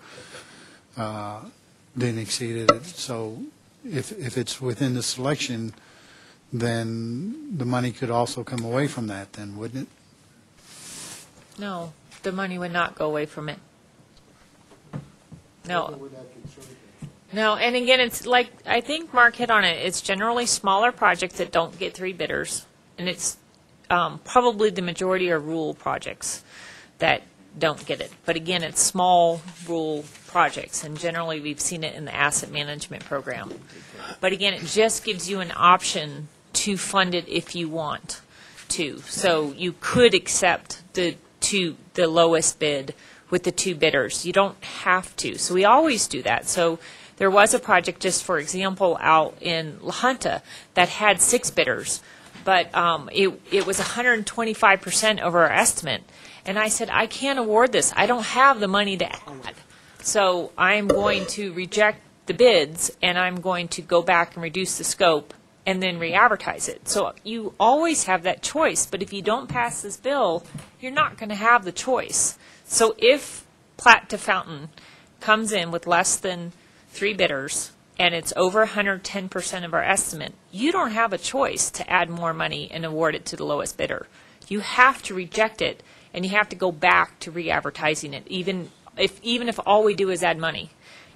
didn't exceed it. So if it's within the selection, then the money could also come away from that then, wouldn't it?
No, the money would not go away from it. No. No, and again, it's like, I think Mark hit on it. It's generally smaller projects that don't get 3 bidders, and it's probably the majority are rural projects that don't get it. But again, it's small rural projects, and generally we've seen it in the asset management program. But again, it just gives you an option to fund it if you want to. So you could accept the lowest bid with the 2 bidders. You don't have to. So we always do that. So there was a project, just for example, out in La Junta that had 6 bidders, but it was 125% over our estimate. And I said, I can't award this. I don't have the money to add. So I'm going to reject the bids, and I'm going to go back and reduce the scope and then re-advertise it. So you always have that choice, but if you don't pass this bill, you're not going to have the choice. So if Platte to Fountain comes in with less than 3 bidders, and it's over 110% of our estimate, you don't have a choice to add more money and award it to the lowest bidder. You have to reject it, and you have to go back to re-advertising it, even if all we do is add money.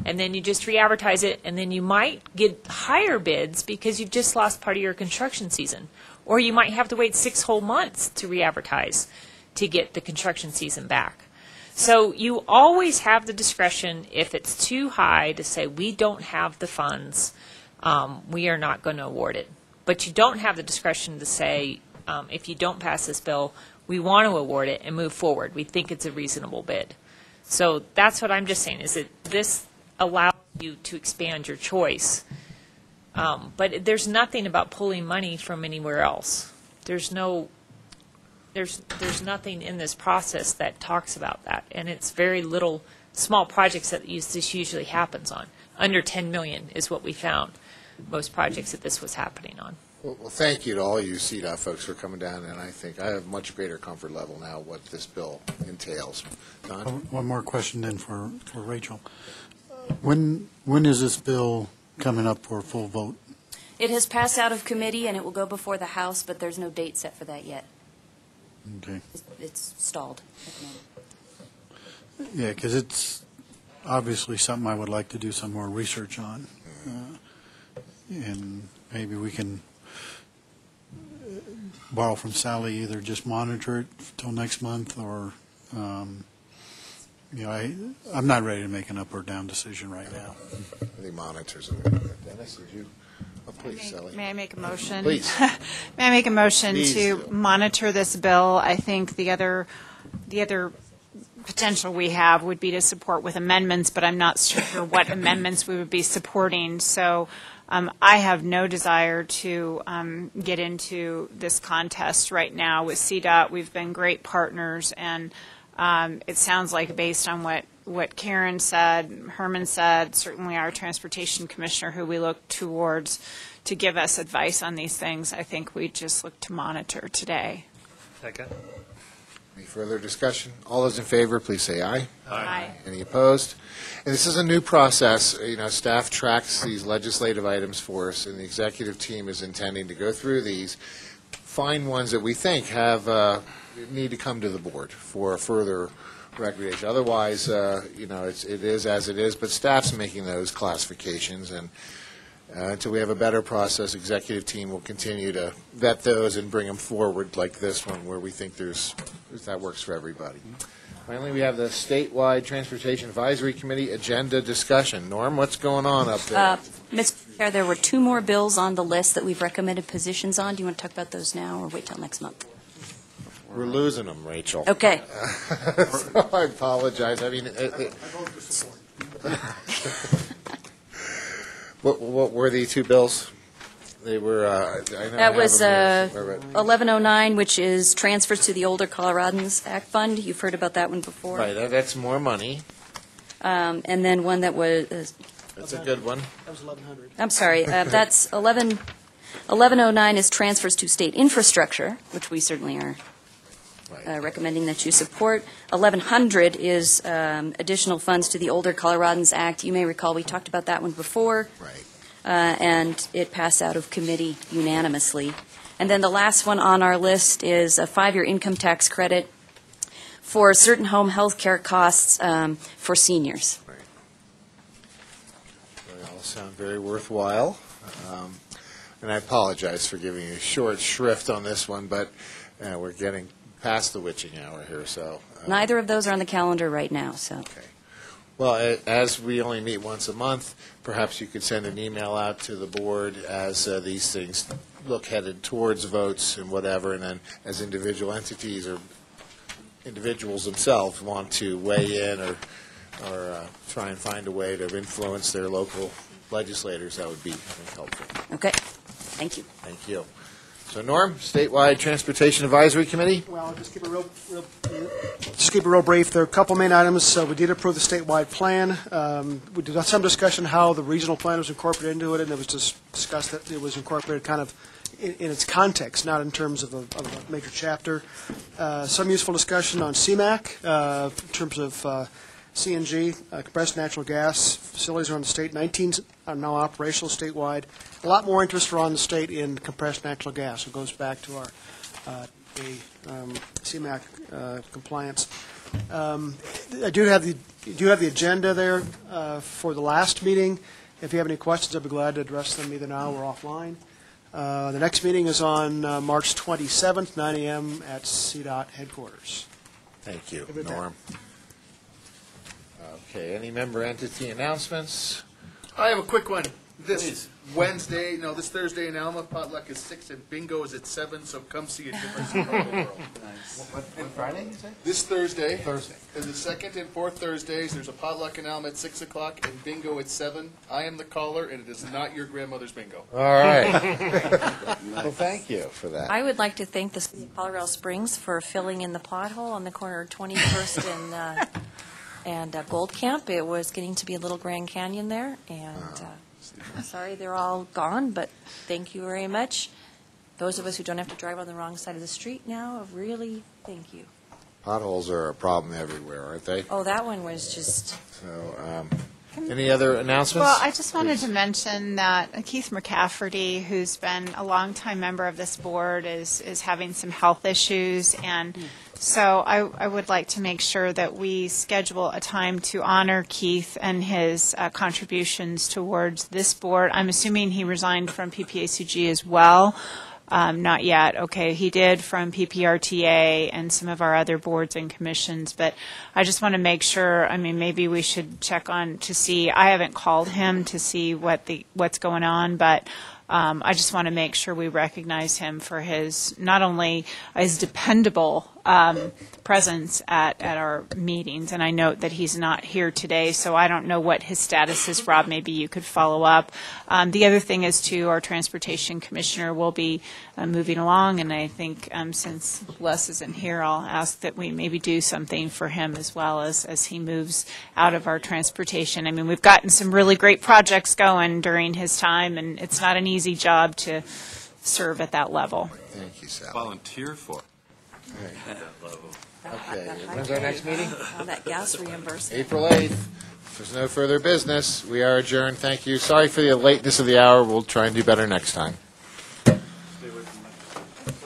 And then you just re-advertise it, and then you might get higher bids because you've just lost part of your construction season. Or you might have to wait 6 whole months to re-advertise to get the construction season back. So you always have the discretion, if it's too high, to say we don't have the funds, we are not going to award it. But you don't have the discretion to say, if you don't pass this bill, we want to award it and move forward. We think it's a reasonable bid. So that's what I'm just saying, is that this allows you to expand your choice. But there's nothing about pulling money from anywhere else. There's nothing in this process that talks about that, and it's very little small projects that this usually happens on. Under 10 million is what we found most projects that this was happening on.
Well, thank you to all you CDOT folks for coming down, and I think I have much greater comfort level now what this bill entails. Don?
One more question then for Rachel. When is this bill coming up for a full vote?
It has passed out of committee, and it will go before the House, but there's no date set for that yet.
Okay.
It's stalled at the moment.
Yeah, because it's obviously something I would like to do some more research on. And maybe we can borrow from Sally, either just monitor it till next month, or, I'm not ready to make an up or down decision right now.
I think monitors are good. Dennis, did you? Oh, please, Sally.
May I make a motion?
Please.
May I make a motion
Please
to
do.
monitor this bill? I think the other potential we have would be to support with amendments, but I'm not sure what amendments we would be supporting. So I have no desire to get into this contest right now with CDOT. We've been great partners, and it sounds like, based on what Karen said, Herman said, certainly our transportation commissioner, who we look towards to give us advice on these things, I think we just look to monitor today.
Second.
Any further discussion? All those in favor, please say aye.
Aye.
Any opposed? And this is a new process. Staff tracks these legislative items for us, and the executive team is intending to go through these, find ones that we think need to come to the board for further recreation. Otherwise, it is as it is, but staff's making those classifications, and until we have a better process, executive team will continue to vet those and bring them forward, like this one, where we think that works for everybody. Finally, we have the statewide Transportation Advisory Committee agenda discussion. Norm, what's going on up there?
There were 2 more bills on the list that we've recommended positions on. Do you want to talk about those now or wait till next month?
We're losing them, Rachel.
Okay.
So I apologize. I mean, what were the 2 bills? They were, I know
That was
I have them here.
1109, which is transfers to the Older Coloradans Act Fund. You've heard about that one before.
Right, that's more money.
And then one that was,
That's a good one.
That was 1,100.
I'm sorry, that's 1109 is transfers to state infrastructure, which we certainly are recommending that you support. 1100 is additional funds to the Older Coloradans Act. You may recall we talked about that one before.
Right.
And it passed out of committee unanimously. And then the last one on our list is a 5-year income tax credit for certain home health care costs for seniors.
Right. They all sound very worthwhile. And I apologize for giving you a short shrift on this one, but we're getting past the witching hour here, so.
Neither of those are on the calendar right now, so.
Okay. Well, as we only meet once a month, perhaps you could send an email out to the board as these things look headed towards votes and whatever, and then as individual entities or individuals themselves want to weigh in or try and find a way to influence their local legislators, that would be, I think, helpful.
Okay. Thank you.
Thank you. So, Norm, Statewide Transportation Advisory Committee?
Well, just keep it real brief. There are a couple main items. We did approve the statewide plan. We did some discussion how the regional plan was incorporated into it, and it was just discussed that it was incorporated kind of in its context, not in terms of a major chapter. Some useful discussion on CMAQ in terms of CNG, compressed natural gas facilities around the state. 19 are now operational statewide. A lot more interest around the state in compressed natural gas. It goes back to our CMAQ compliance. I do have the agenda there for the last meeting. If you have any questions, I'd be glad to address them either now or offline. The next meeting is on March 27th, 9 a.m. at CDOT headquarters.
Thank you, Norm. Okay, any member entity announcements?
I have a quick one. This Thursday in Alma, potluck is 6 and bingo is at 7, so come see a difference in the world.
Nice. What Friday, you say?
This Thursday. Is the second and fourth Thursdays. There's a potluck in Alma at 6 o'clock and bingo at 7. I am the caller, and it is not your grandmother's bingo.
All right. Well, thank you for that.
I would like to thank the city of Colorado Springs for filling in the pothole on the corner of 21st and Gold Camp. It was getting to be a little Grand Canyon there, and sorry they're all gone, but thank you very much. Those of us who don't have to drive on the wrong side of the street now, really thank you.
Potholes are a problem everywhere, aren't they?
Oh, that one was just...
So, any other announcements?
Well, I just wanted to mention that Keith McCafferty, who's been a longtime member of this board, is having some health issues, and so I would like to make sure that we schedule a time to honor Keith and his contributions towards this board. I'm assuming he resigned from PPACG as well. Not yet. Okay, he did from PPRTA and some of our other boards and commissions, but I just want to make sure, maybe we should check on to see, I haven't called him to see what's going on, but I just want to make sure we recognize him for his, not only his dependable presence at our meetings, and I note that he's not here today, so I don't know what his status is. Rob, maybe you could follow up. The other thing is, too, our transportation commissioner will be moving along, and I think since Les isn't here, I'll ask that we maybe do something for him as well as he moves out of our transportation. We've gotten some really great projects going during his time, and it's not an easy job to serve at that level.
Thank you, Sally.
Volunteer for.
Okay, when's our next meeting?
On that gas reimbursement.
April 8th. If there's no further business, we are adjourned. Thank you. Sorry for the lateness of the hour. We'll try and do better next time.